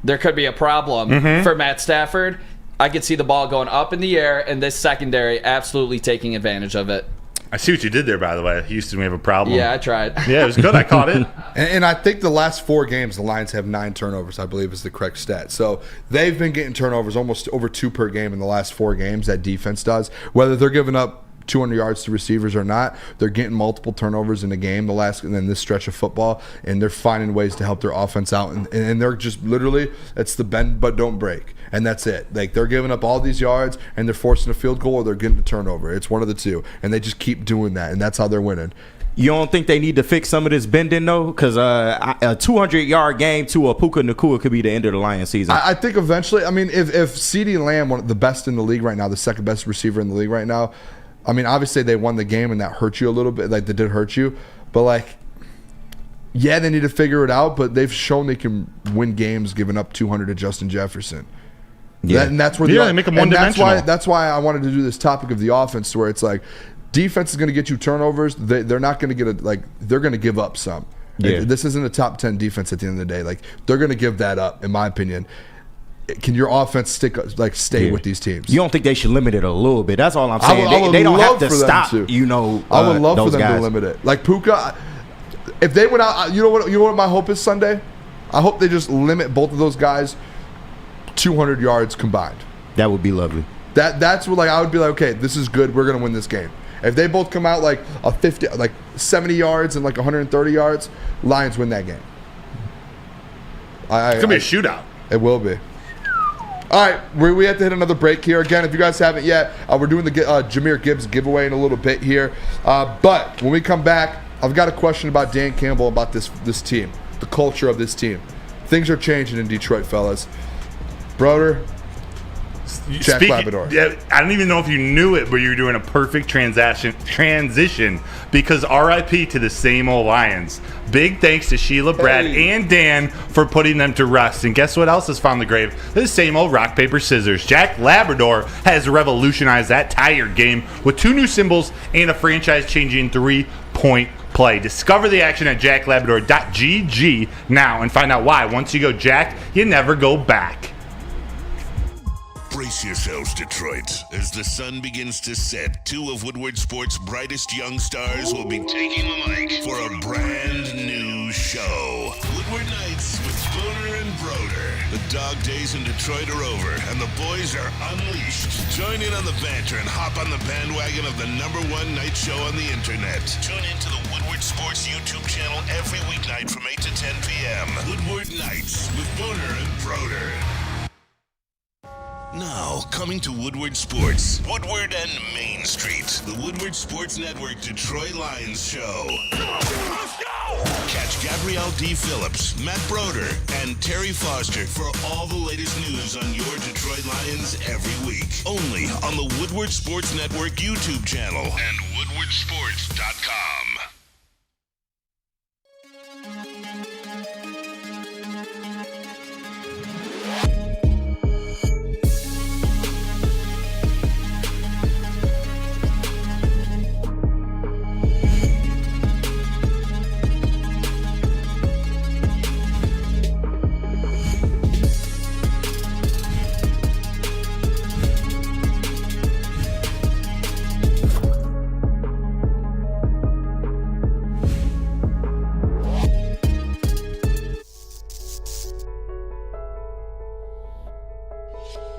Speaker 5: there could be a problem for Matt Stafford. I could see the ball going up in the air and this secondary absolutely taking advantage of it.
Speaker 3: I see what you did there, by the way. Houston, we have a problem.
Speaker 5: Yeah, I tried.
Speaker 3: Yeah, it was good. I caught it.
Speaker 2: And I think the last 4 games, the Lions have 9 turnovers, I believe is the correct stat. So they've been getting turnovers almost over 2 per game in the last 4 games, that defense does. Whether they're giving up 200 yards to receivers or not, they're getting multiple turnovers in the game, and then this stretch of football, and they're finding ways to help their offense out, and they're just literally, it's the bend but don't break, and that's it. Like, they're giving up all these yards and they're forcing a field goal or they're getting a turnover. It's one of the two, and they just keep doing that, and that's how they're winning.
Speaker 4: You don't think they need to fix some of this bending, though? Because a 200-yard game to a Puka Nacua could be the end of the Lions season.
Speaker 2: I think eventually, I mean, if CeeDee Lamb, one of the best in the league right now, the second best receiver in the league right now, I mean, obviously they won the game and that hurt you a little bit. Like, they did hurt you. But, yeah, they need to figure it out. But they've shown they can win games giving up 200 to Justin Jefferson.
Speaker 4: Yeah.
Speaker 2: And that's where
Speaker 3: they make them one-dimensional.
Speaker 2: That's why I wanted to do this topic of the offense, where it's like defense is going to get you turnovers. They're not going to get they're going to give up some.
Speaker 4: Yeah.
Speaker 2: This isn't a top 10 defense at the end of the day. They're going to give that up, in my opinion. Can your offense stay with these teams?
Speaker 4: You don't think they should limit it a little bit? That's all I'm saying. They don't have to stop.
Speaker 2: I would love for them to limit it. Like Puka, if they went out, you know what my hope is Sunday? I hope they just limit both of those guys 200 yards combined.
Speaker 4: That would be lovely.
Speaker 2: That's what I would be like. Okay, this is good. We're gonna win this game. If they both come out a 70 yards and 130 yards, Lions win that game.
Speaker 3: It's gonna be a shootout.
Speaker 2: It will be. All right, we have to hit another break here. Again, if you guys haven't yet, we're doing the Jahmyr Gibbs giveaway in a little bit here. But when we come back, I've got a question about Dan Campbell, about this team, the culture of this team. Things are changing in Detroit, fellas. Broder, Jack Labrador.
Speaker 3: I don't even know if you knew it, but you're doing a perfect transition because RIP to the same old Lions. Big thanks to Sheila, Brad, and Dan for putting them to rest. And guess what else has found the grave? The same old rock, paper, scissors. Jack Labrador has revolutionized that tired game with 2 new symbols and a franchise-changing 3-point play. Discover the action at jacklabrador.gg now and find out why. Once you go Jack, you never go back.
Speaker 1: Brace yourselves, Detroit. As the sun begins to set, two of Woodward Sports' brightest young stars will be taking the mic for a brand new show. Woodward Nights with Booner and Broder. The dog days in Detroit are over, and the boys are unleashed. Join in on the banter and hop on the bandwagon of the #1 night show on the internet. Tune into the Woodward Sports YouTube channel every weeknight from 8 to 10 p.m. Woodward Nights with Booner and Broder. Now, coming to Woodward Sports, Woodward and Main Street, the Woodward Sports Network Detroit Lions show. Let's go! Catch Gabrielle D. Phillips, Matt Broder, and Terry Foster for all the latest news on your Detroit Lions every week. Only on the Woodward Sports Network YouTube channel and woodwardsports.com.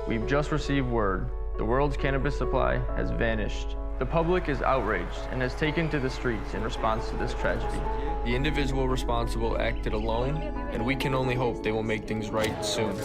Speaker 20: We've just received word. The world's cannabis supply has vanished. The public is outraged and has taken to the streets in response to this tragedy. The individual responsible acted alone, and we can only hope they will make things right soon.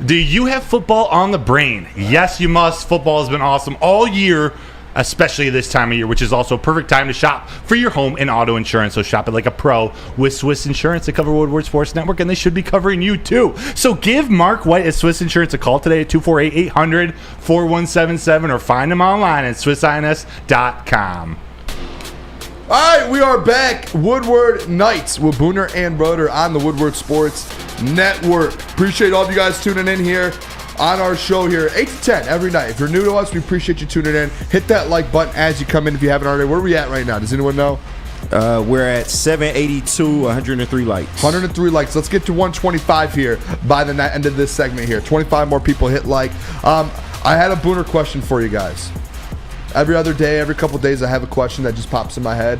Speaker 3: Do you have football on the brain? Yes, you must. Football has been awesome all year, especially this time of year, which is also a perfect time to shop for your home and auto insurance. So shop it like a pro with Swiss Insurance. They cover Woodward Sports Network, and they should be covering you too. So give Mark White at Swiss Insurance a call today at 248-800-4177 or find them online at swissins.com.
Speaker 2: All right, we are back. Woodward Nights with Booner and Broder on the Woodward Sports Network. Appreciate all of you guys tuning in here on our show here, 8 to 10 every night. If you're new to us, we appreciate you tuning in. Hit that like button as you come in if you haven't already. Where are we at right now? Does anyone know?
Speaker 4: We're at 782, 103 likes.
Speaker 2: 103 likes. Let's get to 125 here by the end of this segment here. 25 more people hit like. I had a Booner question for you guys. Every other day, every couple days, I have a question that just pops in my head.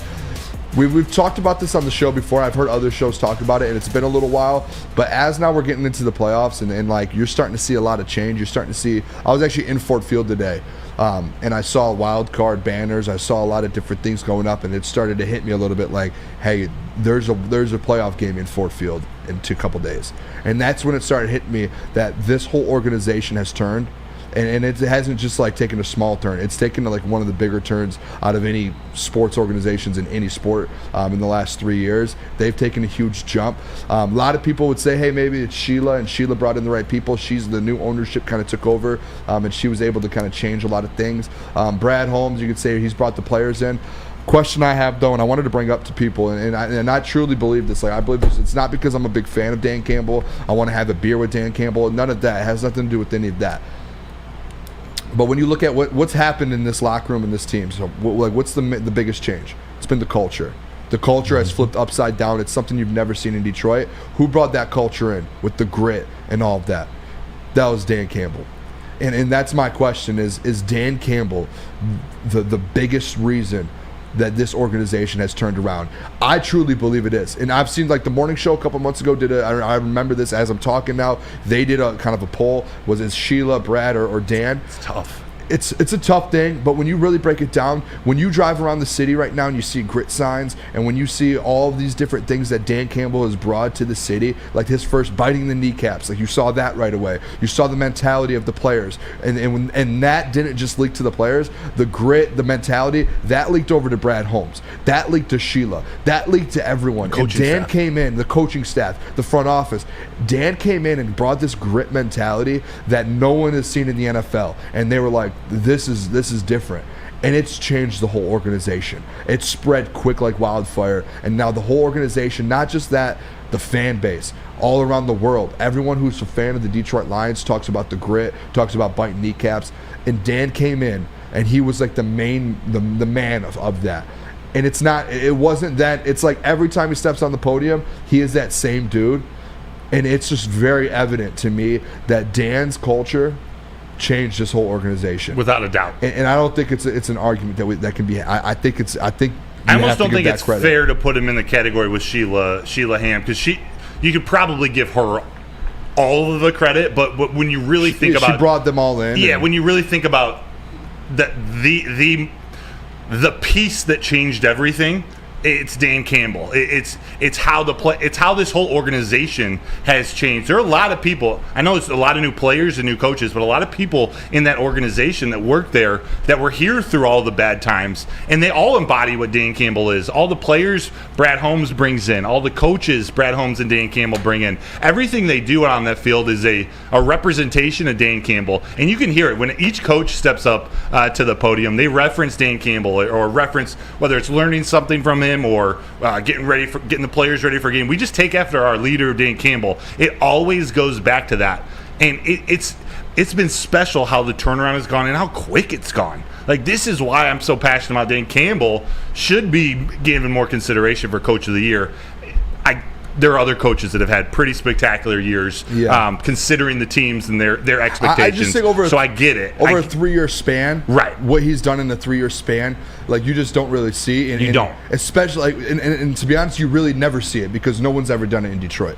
Speaker 2: We've talked about this on the show before. I've heard other shows talk about it, and it's been a little while. But as now we're getting into the playoffs, and like you're starting to see a lot of change. You're starting to see. I was actually in Ford Field today, and I saw wild card banners. I saw a lot of different things going up, and it started to hit me a little bit like, hey, there's a playoff game in Ford Field in a couple days, and that's when it started hitting me that this whole organization has turned. And it hasn't just like taken a small turn. It's taken like one of the bigger turns out of any sports organizations in any sport in the last 3 years. They've taken a huge jump. A lot of people would say, hey, maybe it's Sheila, and Sheila brought in the right people. She's the new ownership kind of took over, and she was able to kind of change a lot of things. Brad Holmes, you could say he's brought the players in. Question I have though, and I wanted to bring up to people, and I truly believe this. Like I believe this. It's not because I'm a big fan of Dan Campbell. I want to have a beer with Dan Campbell. None of that. It has nothing to do with any of that. But when you look at what's happened in this locker room and this team, so what's the biggest change? It's been the culture. The culture has flipped upside down. It's something you've never seen in Detroit. Who brought that culture in with the grit and all of that? That was Dan Campbell. And that's my question is Dan Campbell the biggest reason that this organization has turned around? I truly believe it is. And I've seen like the morning show a couple months ago I remember this as I'm talking now. They did a kind of a poll. Was it Sheila, Brad, or Dan?
Speaker 3: It's tough.
Speaker 2: It's a tough thing, but when you really break it down, when you drive around the city right now and you see grit signs, and when you see all of these different things that Dan Campbell has brought to the city, like his first biting the kneecaps, like you saw that right away. You saw the mentality of the players, and that didn't just leak to the players. The grit, the mentality, that leaked over to Brad Holmes. That leaked to Sheila. That leaked to everyone. And Dan came in, the coaching staff, the front office. Dan came in and brought this grit mentality that no one has seen in the NFL, and they were like, this is different, and it's changed the whole organization. It's spread quick like wildfire, and now the whole organization, not just that, the fan base all around the world, everyone who's a fan of the Detroit Lions talks about the grit, talks about biting kneecaps, and Dan came in, and he was like the man of that. And it wasn't that. It's like every time he steps on the podium, he is that same dude. And it's just very evident to me that Dan's culture changed this whole organization
Speaker 3: without a doubt.
Speaker 2: And I don't think it's an argument that can be. I think
Speaker 3: I almost don't think it's fair to put him in the category with Sheila Ham, because you could probably give her all of the credit, but when you really think about,
Speaker 2: she brought them all in.
Speaker 3: Yeah, when you really think about the piece that changed everything, it's Dan Campbell. It's how this whole organization has changed. There are a lot of people. I know it's a lot of new players and new coaches, but a lot of people in that organization that work there that were here through all the bad times, and they all embody what Dan Campbell is. All the players Brad Holmes brings in, all the coaches Brad Holmes and Dan Campbell bring in. Everything they do on that field is a representation of Dan Campbell, and you can hear it when each coach steps up to the podium. They reference Dan Campbell or reference whether it's learning something from him or getting the players ready for a game. We just take after our leader, Dan Campbell. It always goes back to that, and it's been special how the turnaround has gone and how quick it's gone. Like, this is why I'm so passionate about Dan Campbell. Should be given more consideration for Coach of the Year. There are other coaches that have had pretty spectacular years, considering the teams and their expectations.
Speaker 2: I just think
Speaker 3: I get it.
Speaker 2: Over a 3-year span,
Speaker 3: right?
Speaker 2: What he's done in the 3-year span, like, you just don't really see. And,
Speaker 3: you don't.
Speaker 2: Especially, and to be honest, you really never see it because no one's ever done it in Detroit.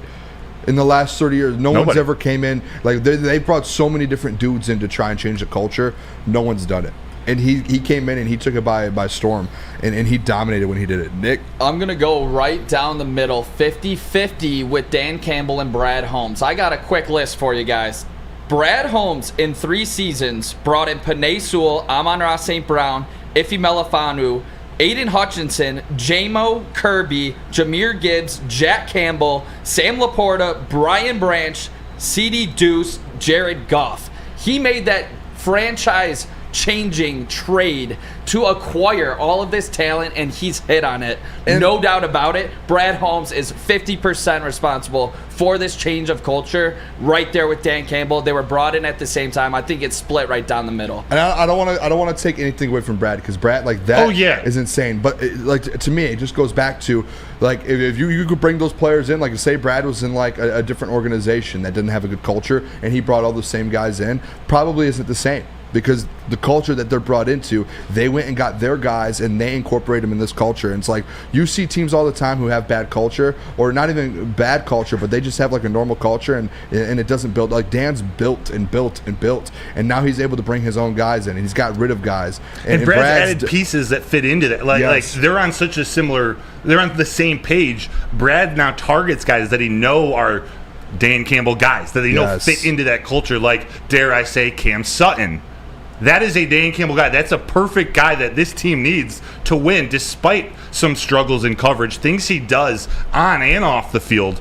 Speaker 2: In the last 30 years, one's ever came in. Like, they brought so many different dudes in to try and change the culture. No one's done it. And he came in and he took it by storm, and he dominated when he did it. Nick?
Speaker 5: I'm going to go right down the middle, 50-50 with Dan Campbell and Brad Holmes. I got a quick list for you guys. Brad Holmes, in 3 seasons, brought in Panay Sewell, Amon-Ra St. Brown, Ife Melifanu, Aiden Hutchinson, J-Mo Kirby, Jahmyr Gibbs, Jack Campbell, Sam Laporta, Brian Branch, C.D. Deuce, Jared Goff. He made that franchise changing trade to acquire all of this talent, and he's hit on it. And no doubt about it, Brad Holmes is 50% responsible for this change of culture, right there with Dan Campbell. They were brought in at the same time. I think it's split right down the middle.
Speaker 2: And I don't want to take anything away from Brad, because Brad, like, that is insane. But to me, it just goes back to, like, if you could bring those players in, like, say Brad was in like a different organization that didn't have a good culture, and he brought all the same guys in, probably isn't the same. Because the culture that they're brought into, they went and got their guys and they incorporate them in this culture. And it's like, you see teams all the time who have bad culture, or not even bad culture, but they just have like a normal culture, and it doesn't build. Like, Dan's built, and now he's able to bring his own guys in, and he's got rid of guys.
Speaker 3: And Brad's added pieces that fit into that. Like they're on such a they're on the same page. Brad now targets guys that he know are Dan Campbell guys, that they know fit into that culture, like, dare I say, Cam Sutton. That is a Dan Campbell guy. That's a perfect guy that this team needs to win, despite some struggles in coverage. Things he does on and off the field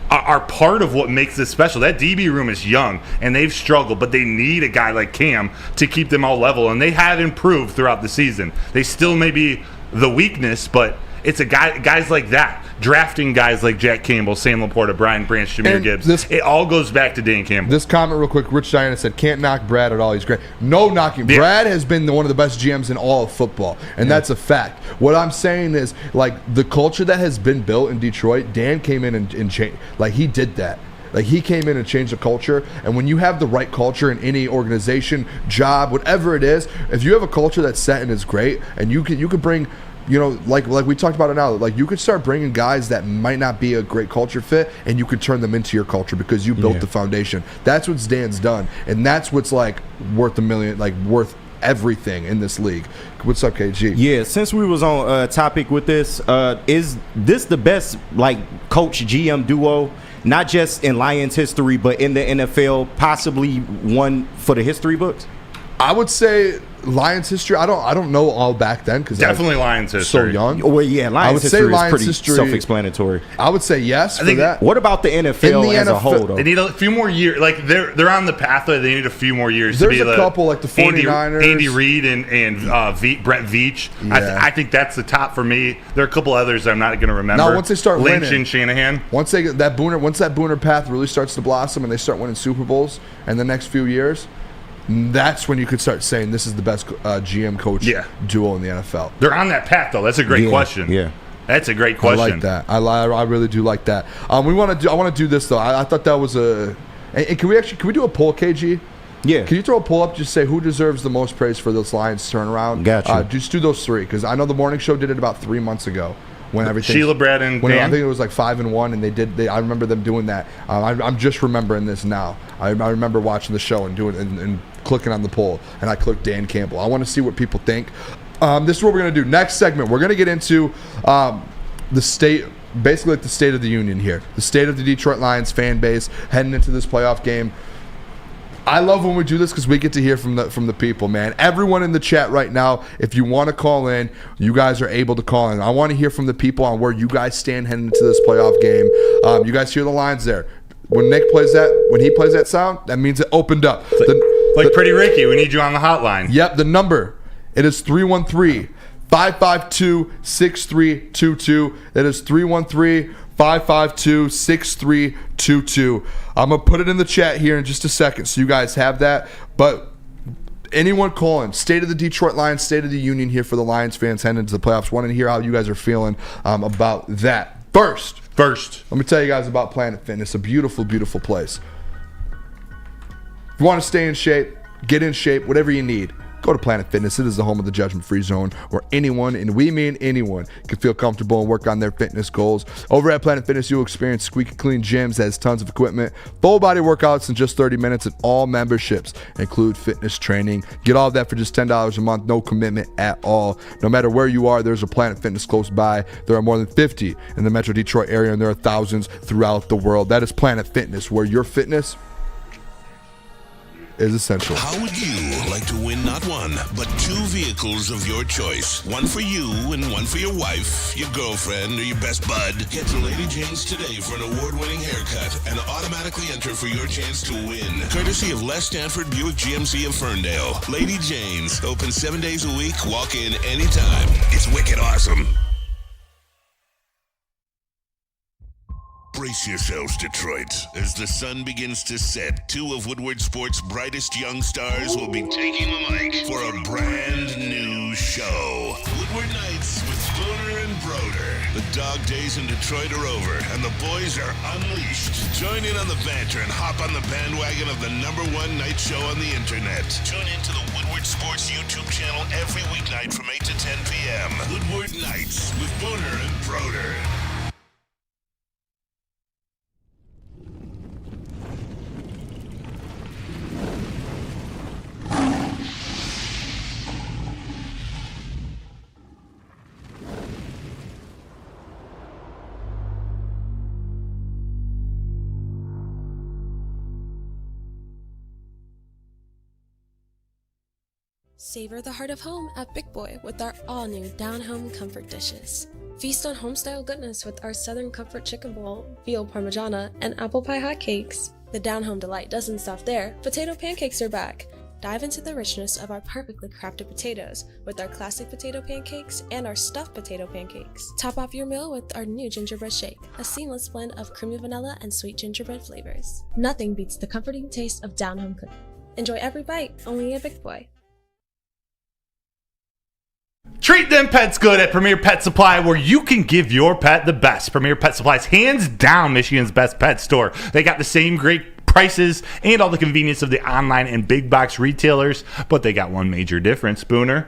Speaker 3: are part of what makes this special. That DB room is young, and they've struggled, but they need a guy like Cam to keep them all level, and they have improved throughout the season. They still may be the weakness, but it's guys like that, drafting guys like Jack Campbell, Sam Laporta, Brian Branch, Jahmyr Gibbs. It all goes back to Dan Campbell.
Speaker 2: This comment real quick, Rich Diana said, can't knock Brad at all. He's great. No knocking. Yeah. Brad has been one of the best GMs in all of football, and that's a fact. What I'm saying is, like, the culture that has been built in Detroit, Dan came in and changed. Like, he did that. Like, he came in and changed the culture. And when you have the right culture in any organization, job, whatever it is, if you have a culture that's set and is great, and you could bring, you know, like we talked about it now, like, you could start bringing guys that might not be a great culture fit, and you could turn them into your culture because you built the foundation. That's what Dan's done, and that's what's, like, worth $1 million, like, worth everything in this league. What's up, KG?
Speaker 4: Yeah, since we was on topic with this, is this the best, like, coach GM duo, not just in Lions history, but in the NFL, possibly one for the history books?
Speaker 2: I would say Lions history. I don't know all back then, because
Speaker 3: definitely Lions history.
Speaker 2: So young.
Speaker 4: Well, yeah, Lions history is pretty self-explanatory.
Speaker 2: I would say yes. I think that.
Speaker 4: What about the NFL as a whole, though?
Speaker 3: They need a few more years. Like, they're on the pathway. They need a few more years.
Speaker 2: There's
Speaker 3: to be
Speaker 2: a couple, like the 49ers,
Speaker 3: Andy Reid and Brett Veach. Yeah. I think that's the top for me. There are a couple others I'm not going to remember.
Speaker 2: Now, once they start
Speaker 3: Lynch
Speaker 2: winning,
Speaker 3: and Shanahan.
Speaker 2: Once that Booner path really starts to blossom, and they start winning Super Bowls in the next few years, that's when you could start saying this is the best GM coach duo in the NFL.
Speaker 3: They're on that path, though. That's a great question.
Speaker 4: Yeah.
Speaker 3: That's a great question.
Speaker 2: I like that. I really do like that. I want to do this though. I thought that was a. And can we do a poll, KG?
Speaker 4: Yeah.
Speaker 2: Can you throw a poll up? Just say who deserves the most praise for this Lions turnaround.
Speaker 4: Gotcha.
Speaker 2: Just do those three because I know the morning show did it about 3 months ago when everything.
Speaker 3: Sheila, Brad, and
Speaker 2: when
Speaker 3: Dan.
Speaker 2: I think it was like 5-1, and I remember them doing that. I'm just remembering this now. I remember watching the show and doing and clicking on the poll, and I clicked Dan Campbell. I want to see what people think. This is what we're gonna do. Next segment, we're gonna get into the state. Basically, like the state of the union here, the state of the Detroit Lions fan base heading into this playoff game. I love when we do this because we get to hear from the people, man. Everyone in the chat right now, if you want to call in, you guys are able to call in. I want to hear from the people on where you guys stand heading into this playoff game. You guys hear the lines there. When Nick plays when he plays that sound, that means it opened up.
Speaker 3: Like Pretty Ricky, we need you on the hotline.
Speaker 2: Yep, the number, it is 313-552-6322. That is 313-552-6322. I'm going to put it in the chat here in just a second so you guys have that. But anyone calling, State of the Detroit Lions, State of the Union here for the Lions fans heading into the playoffs. Want to hear how you guys are feeling about that. First, let me tell you guys about Planet Fitness, a beautiful, beautiful place. If you want to stay in shape, get in shape, whatever you need, go to Planet Fitness. It is the home of the judgment-free zone where anyone, and we mean anyone, can feel comfortable and work on their fitness goals. Over at Planet Fitness, you'll experience squeaky clean gyms that has tons of equipment, full body workouts in just 30 minutes, and all memberships include fitness training. Get all of that for just $10 a month, no commitment at all. No matter where you are, there's a Planet Fitness close by. There are more than 50 in the Metro Detroit area, and there are thousands throughout the world. That is Planet Fitness, where your fitness is essential.
Speaker 1: How would you like to win not one, but 2 vehicles of your choice? One for you and one for your wife, your girlfriend, or your best bud. Get to Lady Jane's today for an award-winning haircut and automatically enter for your chance to win. Courtesy of Les Stanford Buick GMC of Ferndale. Lady Jane's, open 7 days a week, walk in anytime. It's wicked awesome. Brace yourselves, Detroit. As the sun begins to set, 2 of Woodward Sports' brightest young stars will be taking the mic for a brand new show. Woodward Nights with Booner and Broder. The dog days in Detroit are over, and the boys are unleashed. Join in on the banter and hop on the bandwagon of the #1 night show on the internet. Tune into the Woodward Sports YouTube channel every weeknight from 8 to 10 p.m. Woodward Nights with Booner and Broder.
Speaker 21: Savor the heart of home at Big Boy with our all-new down-home comfort dishes. Feast on home-style goodness with our Southern Comfort Chicken Bowl, veal parmigiana, and apple pie hotcakes. The down-home delight doesn't stop there. Potato pancakes are back. Dive into the richness of our perfectly crafted potatoes with our classic potato pancakes and our stuffed potato pancakes. Top off your meal with our new gingerbread shake, a seamless blend of creamy vanilla and sweet gingerbread flavors. Nothing beats the comforting taste of down-home cooking. Enjoy every bite, only at Big Boy.
Speaker 3: Treat them pets good at Premier Pet Supply, where you can give your pet the best. Premier Pet Supply is hands down Michigan's best pet store. They got the same great prices and all the convenience of the online and big box retailers, but they got one major difference, Booner.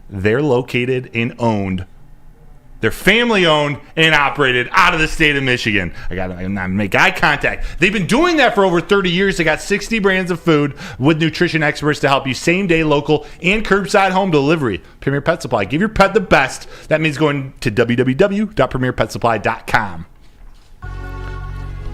Speaker 3: They're located and owned. They're family owned and operated out of the state of Michigan. I got to make eye contact. They've been doing that for over 30 years. They got 60 brands of food with nutrition experts to help you same day, local, and curbside home delivery. Premier Pet Supply. Give your pet the best. That means going to www.premierpetsupply.com.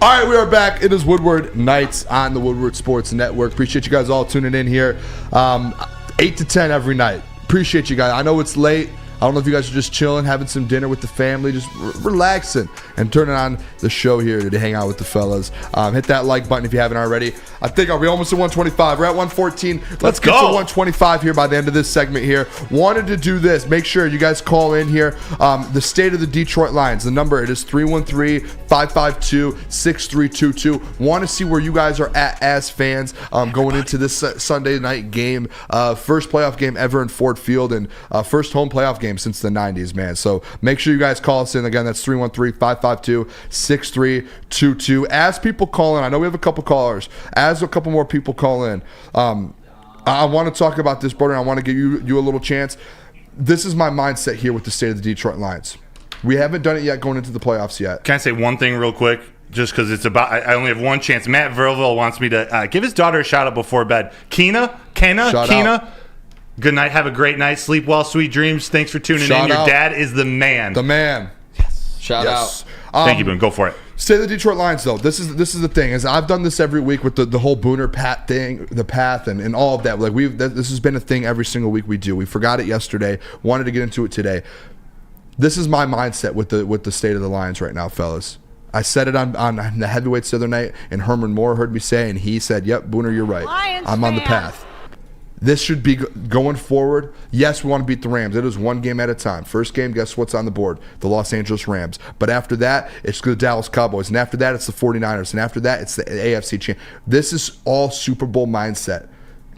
Speaker 2: All right, we are back. It is Woodward Nights on the Woodward Sports Network. Appreciate you guys all tuning in here. 8 to 10 every night. Appreciate you guys. I know it's late. I don't know if you guys are just chilling, having some dinner with the family, just relaxing and turning on the show here to hang out with the fellas. Hit that like button if you haven't already. I think, are we almost at 125? We're at 114. Let's get to 125 here by the end of this segment here. Wanted to do this. Make sure you guys call in here. The state of the Detroit Lions. The number, it is 313-552-6322. Want to see where you guys are at as fans going into this Sunday night game. First playoff game ever in Ford Field and first home playoff game since the 90s, man. So make sure you guys call us in. Again, that's 313-552-6322. As people call in, I know we have a couple callers. As a couple more people call in, I want to talk about this, Broder. I want to give you a little chance. This is my mindset here with the state of the Detroit Lions. We haven't done it yet going into the playoffs yet.
Speaker 3: Can I say one thing real quick? Just because it's about, I only have one chance. Matt Verville wants me to give his daughter a shout out before bed. Keena. Good night. Have a great night. Sleep well. Sweet dreams. Thanks for tuning in. Your dad is the man.
Speaker 2: The man.
Speaker 3: Yes.
Speaker 5: Shout out.
Speaker 3: Thank you, Boone. Go for it.
Speaker 2: Say the Detroit Lions, though. This is the thing. Is I've done this every week with the whole Booner Pat thing, the path, and all of that. Like this has been a thing every single week we do. We forgot it yesterday. Wanted to get into it today. This is my mindset with the state of the Lions right now, fellas. I said it on the heavyweights the other night, and Herman Moore heard me say, and he said, "Yep, Booner, you're right. I'm on the path." This should be going forward. Yes, we want to beat the Rams. It is one game at a time. First game, guess what's on the board? The Los Angeles Rams. But after that, it's the Dallas Cowboys. And after that, it's the 49ers. And after that, it's the AFC champ. This is all Super Bowl mindset.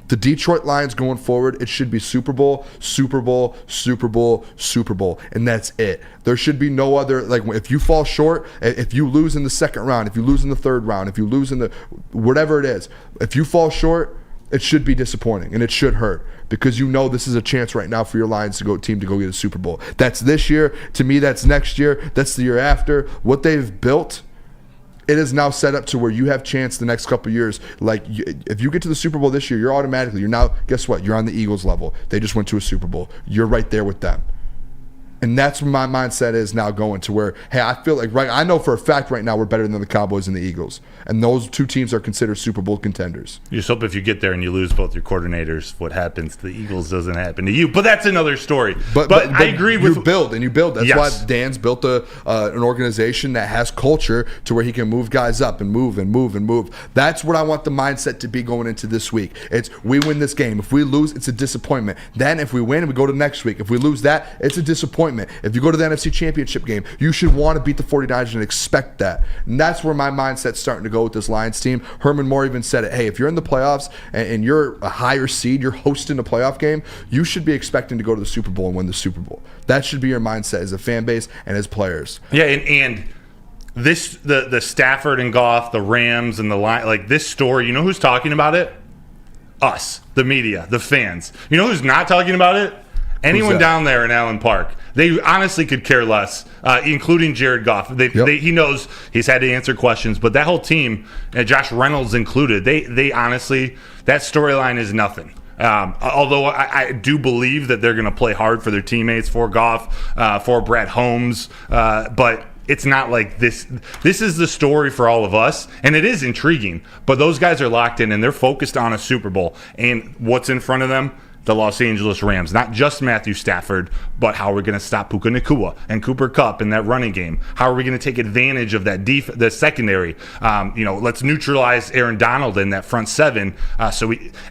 Speaker 2: The Detroit Lions going forward, it should be Super Bowl, Super Bowl, Super Bowl, Super Bowl. And that's it. There should be no other, like if you fall short, if you lose in the second round, if you lose in the third round, if you lose in the, whatever it is, if you fall short, it should be disappointing and it should hurt because you know this is a chance right now for your Lions team to go get a Super Bowl. That's this year. To me, that's next year. That's the year after. What they've built, it is now set up to where you have chance the next couple of years. Like if you get to the Super Bowl this year, you're now, guess what? You're on the Eagles level. They just went to a Super Bowl. You're right there with them. And that's where my mindset is now going to where, hey, I feel like, I know for a fact right now we're better than the Cowboys and the Eagles. And those two teams are considered Super Bowl contenders.
Speaker 3: You just hope if you get there and you lose both your coordinators, what happens to the Eagles doesn't happen to you. But that's another story. But I agree with
Speaker 2: you. Build. That's
Speaker 3: yes.
Speaker 2: why Dan's built an organization that has culture to where he can move guys up and move and move and move. That's what I want the mindset to be going into this week. It's we win this game. If we lose, it's a disappointment. Then if we win, we go to next week. If we lose that, it's a disappointment. If you go to the NFC Championship game, you should want to beat the 49ers and expect that. And that's where my mindset's starting to go with this Lions team. Herman Moore even said it. Hey, if you're in the playoffs and you're a higher seed, you're hosting a playoff game, you should be expecting to go to the Super Bowl and win the Super Bowl. That should be your mindset as a fan base and as players.
Speaker 3: Yeah, and this the Stafford and Goff, the Rams and the Lions, like this story, you know who's talking about it? Us, the media, the fans. You know who's not talking about it? Anyone down there in Allen Park. They honestly could care less, including Jared Goff. He knows he's had to answer questions, but that whole team, Josh Reynolds included, they honestly, that storyline is nothing. Although I do believe that they're going to play hard for their teammates, for Goff, for Brad Holmes, but it's not like this. This is the story for all of us, and it is intriguing. But those guys are locked in, and they're focused on a Super Bowl. And what's in front of them? The Los Angeles Rams. Not just Matthew Stafford, but how are we going to stop Puka Nacua and Cooper Kupp in that running game? How are we going to take advantage of that the secondary? Let's neutralize Aaron Donald in that front seven.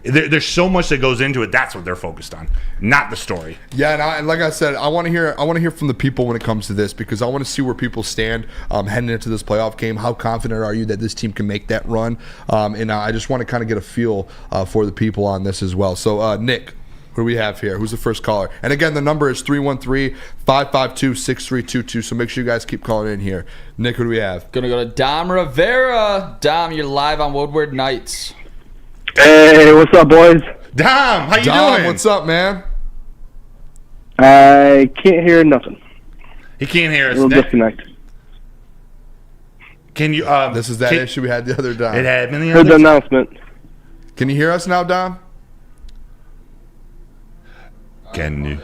Speaker 3: There's so much that goes into it. That's what they're focused on, not the story.
Speaker 2: Yeah, and like I said, I want to hear from the people when it comes to this because I want to see where people stand heading into this playoff game. How confident are you that this team can make that run? And I just want to kind of get a feel for the people on this as well. So, Nick. Who do we have here? Who's the first caller? And again, the number is 313-552-6322. So make sure you guys keep calling in here. Nick, who do we have?
Speaker 5: Gonna go to Dom Rivera. Dom, you're live on Woodward Nights.
Speaker 7: Hey, what's up, boys?
Speaker 3: Dom, how you doing?
Speaker 2: What's up, man?
Speaker 7: I can't hear nothing.
Speaker 3: He can't hear us.
Speaker 7: A little disconnect.
Speaker 3: Can you?
Speaker 2: This is that issue we had the other Dom.
Speaker 3: It had been the
Speaker 7: other. Heard the announcement.
Speaker 2: Can you hear us now, Dom?
Speaker 3: Can you?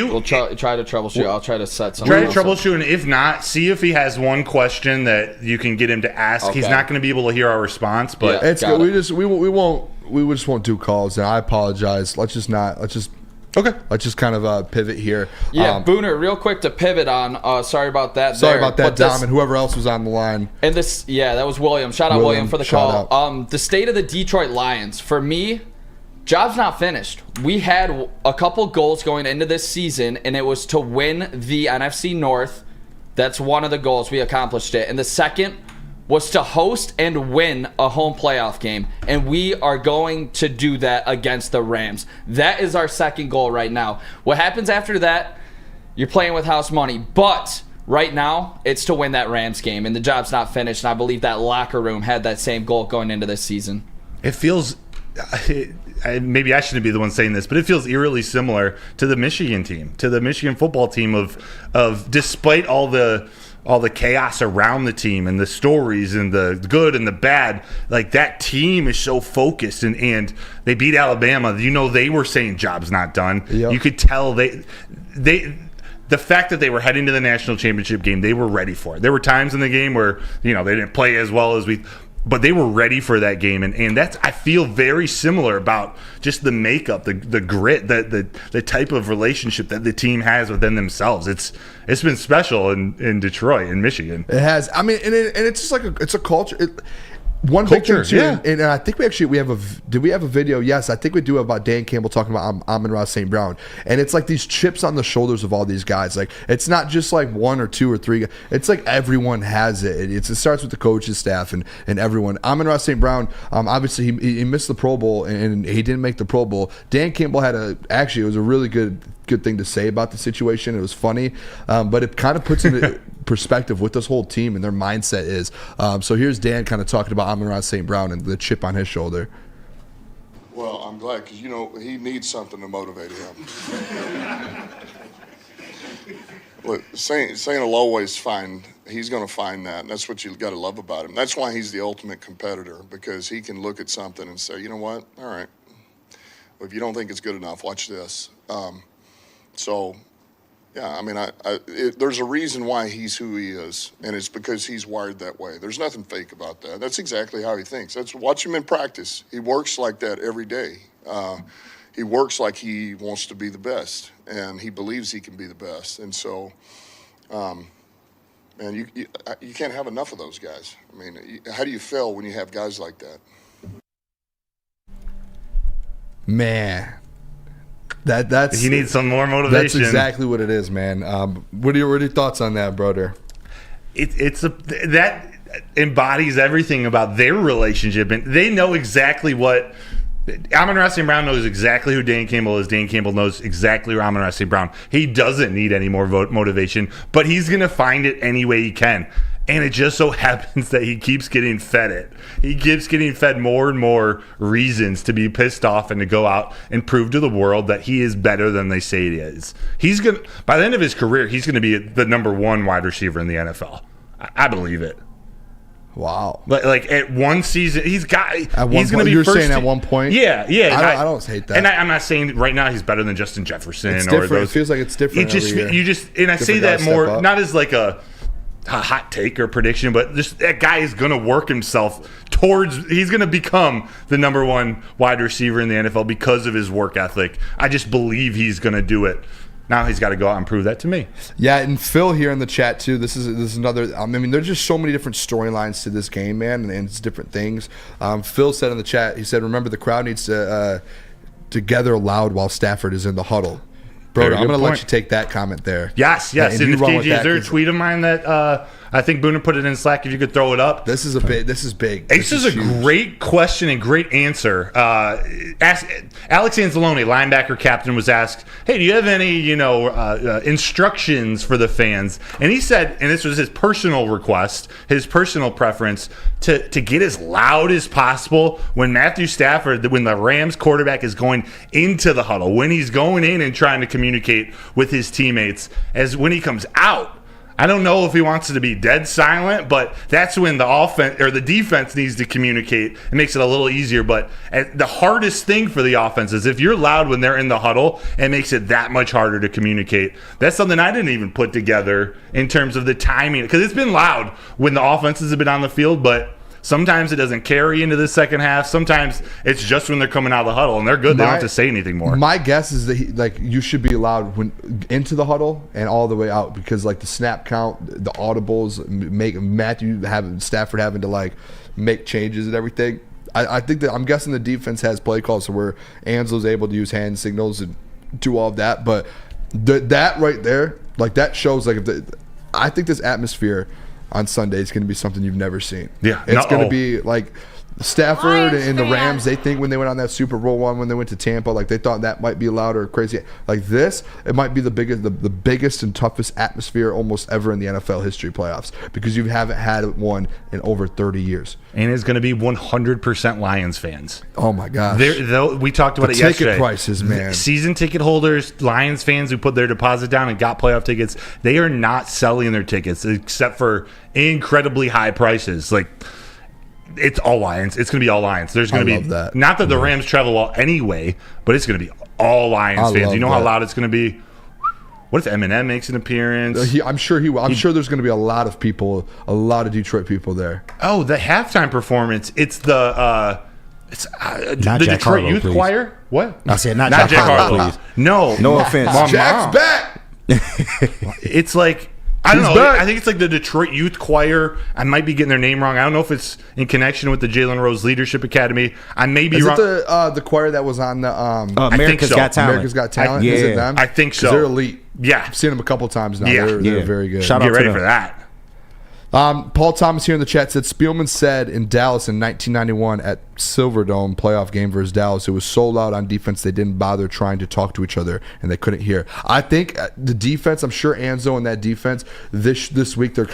Speaker 5: We'll try to troubleshoot. I'll try to set something.
Speaker 3: Try to troubleshoot, and if not, see if he has one question that you can get him to ask. Okay. He's not going to be able to hear our response, but
Speaker 2: it's good. We just won't do calls. And I apologize. Let's just Okay. Let's just kind of pivot here.
Speaker 5: Yeah, Booner, real quick to pivot on. Sorry about that.
Speaker 2: Sorry about that, Dom, and whoever else was on the line.
Speaker 5: And this, yeah, that was William. Shout out William for the call. The state of the Detroit Lions, for me, job's not finished. We had a couple goals going into this season, and it was to win the NFC North. That's one of the goals. We accomplished it. And the second was to host and win a home playoff game. And we are going to do that against the Rams. That is our second goal right now. What happens after that, you're playing with house money. But right now, it's to win that Rams game. And the job's not finished. And I believe that locker room had that same goal going into this season.
Speaker 3: It feels... maybe I shouldn't be the one saying this, but it feels eerily similar to the Michigan team, to the Michigan football team of despite all the chaos around the team and the stories and the good and the bad, like that team is so focused and they beat Alabama. They were saying job's not done. Yep. You could tell the fact that they were heading to the national championship game, they were ready for it. There were times in the game where they didn't play as well as but they were ready for that game, and that's, I feel very similar about just the makeup, the grit, the type of relationship that the team has within themselves. It's been special in Detroit, in Michigan.
Speaker 2: It has. I mean, and it's just like it's a culture. One big thing too,
Speaker 3: yeah.
Speaker 2: And I think did we have a video? Yes, I think we do, about Dan Campbell talking about Amon-Ra St. Brown. And it's like these chips on the shoulders of all these guys. Like, it's not just like one or two or three guys. It's like everyone has it. It starts with the coaching staff and everyone. Amon-Ra St. Brown, obviously he missed the Pro Bowl and he didn't make the Pro Bowl. Dan Campbell it was a really good thing to say about the situation. It was funny, but it kind of puts into perspective what this whole team and their mindset is. So here's Dan kind of talking about Amon-Ra St. Brown and the chip on his shoulder.
Speaker 8: Well, I'm glad, because he needs something to motivate him. Look, Saint will always find, he's going to find that, and that's what you got to love about him. That's why he's the ultimate competitor, because he can look at something and say, you know what, all right, well, if you don't think it's good enough, watch this. So, yeah, I mean, there's a reason why he's who he is, and it's because he's wired that way. There's nothing fake about that. That's exactly how he thinks. Watch him in practice. He works like that every day. He works like he wants to be the best, and he believes he can be the best. And so, man, you can't have enough of those guys. I mean, how do you fail when you have guys like that?
Speaker 2: Man. That's
Speaker 3: he needs some more motivation.
Speaker 2: That's exactly what it is, man. What are your thoughts on that, Broder?
Speaker 3: That embodies everything about their relationship, and they know exactly what Amon-Ra St. Brown knows exactly who Dan Campbell is. Dan Campbell knows exactly who Amon-Ra St. Brown. He doesn't need any more motivation, but he's going to find it any way he can. And it just so happens that he keeps getting fed it. He keeps getting fed more and more reasons to be pissed off and to go out and prove to the world that he is better than they say he is. By the end of his career, he's going to be the number one wide receiver in the NFL. I believe it.
Speaker 2: Wow.
Speaker 3: Like at one season, he's going to be
Speaker 2: You're
Speaker 3: first.
Speaker 2: saying at one point?
Speaker 3: Yeah.
Speaker 2: I don't hate that.
Speaker 3: And I'm not saying right now he's better than Justin Jefferson.
Speaker 2: It's
Speaker 3: or
Speaker 2: different.
Speaker 3: those.
Speaker 2: It feels like it's different.
Speaker 3: And I say that more not as like a hot take or prediction, but just that guy is going to work himself he's going to become the number one wide receiver in the NFL because of his work ethic. I just believe he's going to do it. Now he's got to go out and prove that to me.
Speaker 2: Yeah, and Phil here in the chat too. This is another. I mean, there's just so many different storylines to this game, man, and it's different things. Phil said in the chat, he said, "Remember, the crowd needs to gather loud while Stafford is in the huddle." Broder, I'm going to let you take that comment there.
Speaker 3: Yes. And if KJ, is there a tweet of mine that I think Booner put it in Slack, if you could throw it up?
Speaker 2: This is big.
Speaker 3: This is a huge. Great question and great answer. Alex Anzalone, linebacker captain, was asked, "Hey, do you have any instructions for the fans?" And he said, and this was his personal request, his personal preference, to get as loud as possible when Matthew Stafford, when the Rams quarterback is going into the huddle, when he's going in and trying to communicate with his teammates, as when he comes out. I don't know if he wants it to be dead silent, but that's when the offense or the defense needs to communicate. It makes it a little easier, but the hardest thing for the offense is if you're loud when they're in the huddle, it makes it that much harder to communicate. That's something I didn't even put together in terms of the timing, because it's been loud when the offenses have been on the field, but Sometimes it doesn't carry into the second half. Sometimes it's just when they're coming out of the huddle and they're good. They don't have to say anything more.
Speaker 2: My guess is that you should be allowed into the huddle and all the way out, because like the snap count, the audibles, Stafford having to like make changes and everything. I think that I'm guessing the defense has play calls so where Anslow's able to use hand signals and do all of that, but that right there, like that shows like I think this atmosphere on Sunday is going to be something you've never seen.
Speaker 3: Yeah,
Speaker 2: it's going to be like Stafford and the Rams. They think when they went on that Super Bowl one, when they went to Tampa, like they thought that might be loud or crazy. Like this, it might be the biggest and toughest atmosphere almost ever in the NFL history playoffs, because you haven't had one in over 30 years.
Speaker 3: And it's going to be 100% Lions fans.
Speaker 2: Oh my gosh!
Speaker 3: We talked about it yesterday.
Speaker 2: Ticket prices, man.
Speaker 3: Season ticket holders, Lions fans who put their deposit down and got playoff tickets, they are not selling their tickets except for incredibly high prices. Like, it's all Lions. It's going to be all Lions. There's going to be
Speaker 2: that.
Speaker 3: Not that the Rams travel well anyway, but it's going to be all Lions fans. You know how loud it's going to be? What if Eminem makes an appearance?
Speaker 2: I'm sure he will. I'm sure there's going to be a lot of people, a lot of Detroit people there.
Speaker 3: Oh, the halftime performance. It's the Detroit
Speaker 4: Harlow,
Speaker 3: Youth
Speaker 4: please.
Speaker 3: Choir. What?
Speaker 4: I said not Jack Harlow, please.
Speaker 3: No
Speaker 4: offense.
Speaker 2: Jack's back.
Speaker 3: It's like, I don't know. Back. I think it's like the Detroit Youth Choir. I might be getting their name wrong. I don't know if it's in connection with the Jalen Rose Leadership Academy. I may be wrong.
Speaker 2: Is it the choir that was on the
Speaker 3: America's Got Talent?
Speaker 2: America's Got Talent.
Speaker 3: Yeah.
Speaker 2: Is it them?
Speaker 3: I think so.
Speaker 2: They're elite.
Speaker 3: Yeah,
Speaker 2: I've seen them a couple times now.
Speaker 3: Yeah.
Speaker 2: They're very good.
Speaker 3: Shout out Get ready for that.
Speaker 2: Paul Thomas here in the chat said Spielman said in Dallas in 1991 at Silverdome playoff game versus Dallas, it was so loud on defense they didn't bother trying to talk to each other and they couldn't hear. I think the defense, I'm sure Anzo and that defense this week they're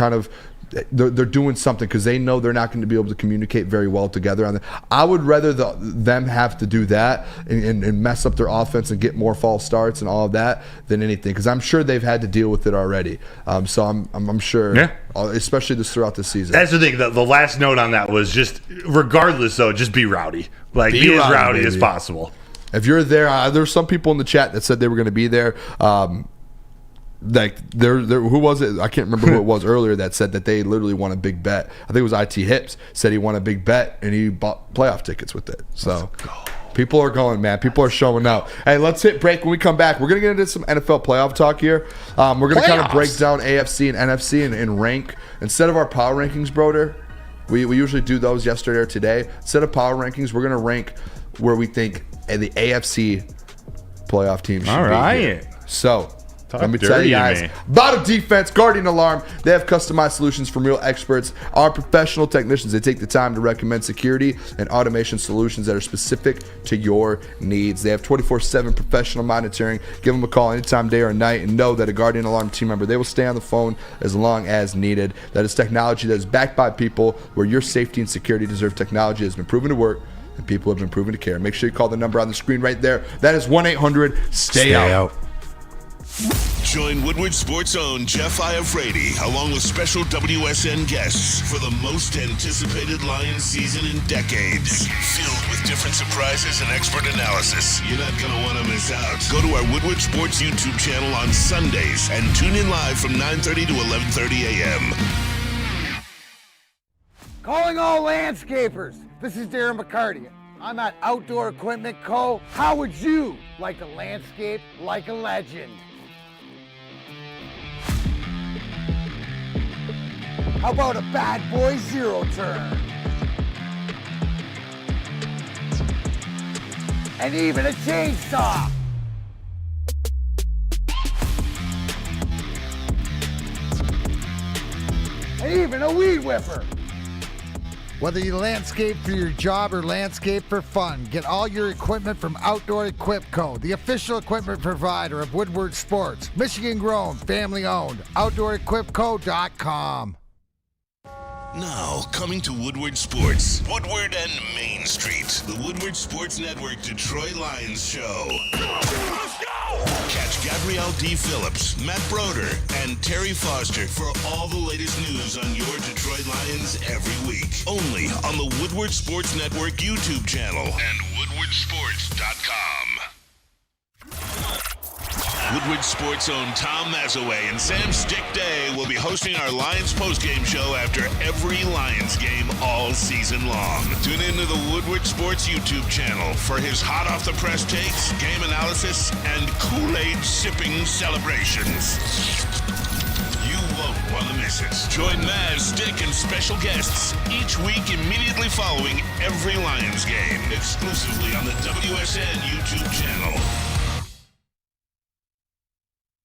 Speaker 2: doing something because they know they're not going to be able to communicate very well together. I would rather them have to do that and mess up their offense and get more false starts and all of that than anything, because I'm sure they've had to deal with it already. So I'm sure, especially throughout the season.
Speaker 3: That's the thing. The last note on that was just, regardless though, just be rowdy. Like be as rowdy as possible.
Speaker 2: If you're there, there's some people in the chat that said they were going to be there. Like there who was it? I can't remember who it was earlier that said that they literally won a big bet. I think it was IT Hips said he won a big bet and he bought playoff tickets with it. So people are going, man. People are showing up. Hey, let's hit break. When we come back, we're gonna get into some NFL playoff talk here. We're gonna kind of break down AFC and NFC and rank instead of our power rankings, Broder. We usually do those yesterday or today. Instead of power rankings, we're gonna rank where we think the AFC playoff teams should be here. So let me tell you guys about a defense, Guardian Alarm. They have customized solutions from real experts. Our professional technicians, they take the time to recommend security and automation solutions that are specific to your needs. They have 24/7 professional monitoring. Give them a call anytime, day or night, and know that a Guardian Alarm team member, they will stay on the phone as long as needed. That is technology that is backed by people, where your safety and security deserve technology that has been proven to work and people have been proven to care. Make sure you call the number on the screen right there. That is 1-800-STAY-OUT.
Speaker 1: Join Woodward Sports' own Jeff Iafrate along with special WSN guests for the most anticipated Lions season in decades. Filled with different surprises and expert analysis. You're not going to want to miss out. Go to our Woodward Sports YouTube channel on Sundays and tune in live from 9:30 to 11:30 a.m.
Speaker 6: Calling all landscapers. This is Darren McCarty. I'm at Outdoor Equipment Co. How would you like to landscape like a legend? How about a bad boy zero turn? And even a chainsaw. And even a weed whipper. Whether you landscape for your job or landscape for fun, get all your equipment from Outdoor Equip Co., the official equipment provider of Woodward Sports. Michigan grown, family owned. OutdoorEquipCo.com.
Speaker 1: Now, coming to Woodward Sports, Woodward and Main Street, the Woodward Sports Network Detroit Lions Show. Let's go! Catch Gabrielle D. Phillips, Matt Broder, and Terry Foster for all the latest news on your Detroit Lions every week. Only on the Woodward Sports Network YouTube channel and woodwardsports.com. Woodward Sports' own Tom Mazaway and Sam Stick Day will be hosting our Lions postgame show after every Lions game all season long. Tune into the Woodward Sports YouTube channel for his hot off the press takes, game analysis, and Kool-Aid sipping celebrations. You won't want to miss it. Join Maz, Stick, and special guests each week immediately following every Lions game, exclusively on the WSN YouTube channel.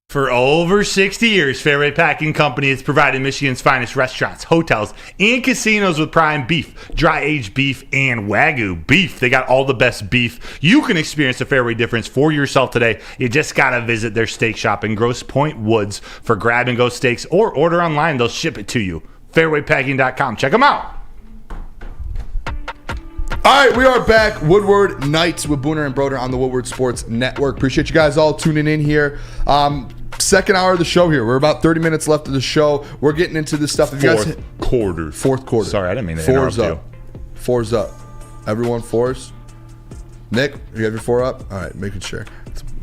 Speaker 3: For over 60 years, Fairway Packing Company has provided Michigan's finest restaurants, hotels, and casinos with prime beef, dry-aged beef, and Wagyu beef. They got all the best beef. You can experience the Fairway difference for yourself today. You just got to visit their steak shop in Grosse Pointe Woods for grab-and-go steaks or order online. They'll ship it to you. Fairwaypacking.com. Check them out.
Speaker 2: All right, we are back. Woodward Nights with Booner and Broder on the Woodward Sports Network. Appreciate you guys all tuning in here. Second hour of the show here. We're about 30 minutes left of the show. We're getting into this stuff.
Speaker 3: Fourth quarter.
Speaker 2: Sorry,
Speaker 3: I didn't mean to
Speaker 2: Four's
Speaker 3: interrupt
Speaker 2: up. Four's up. Everyone, fours. Nick, you have your four up? All right, making sure.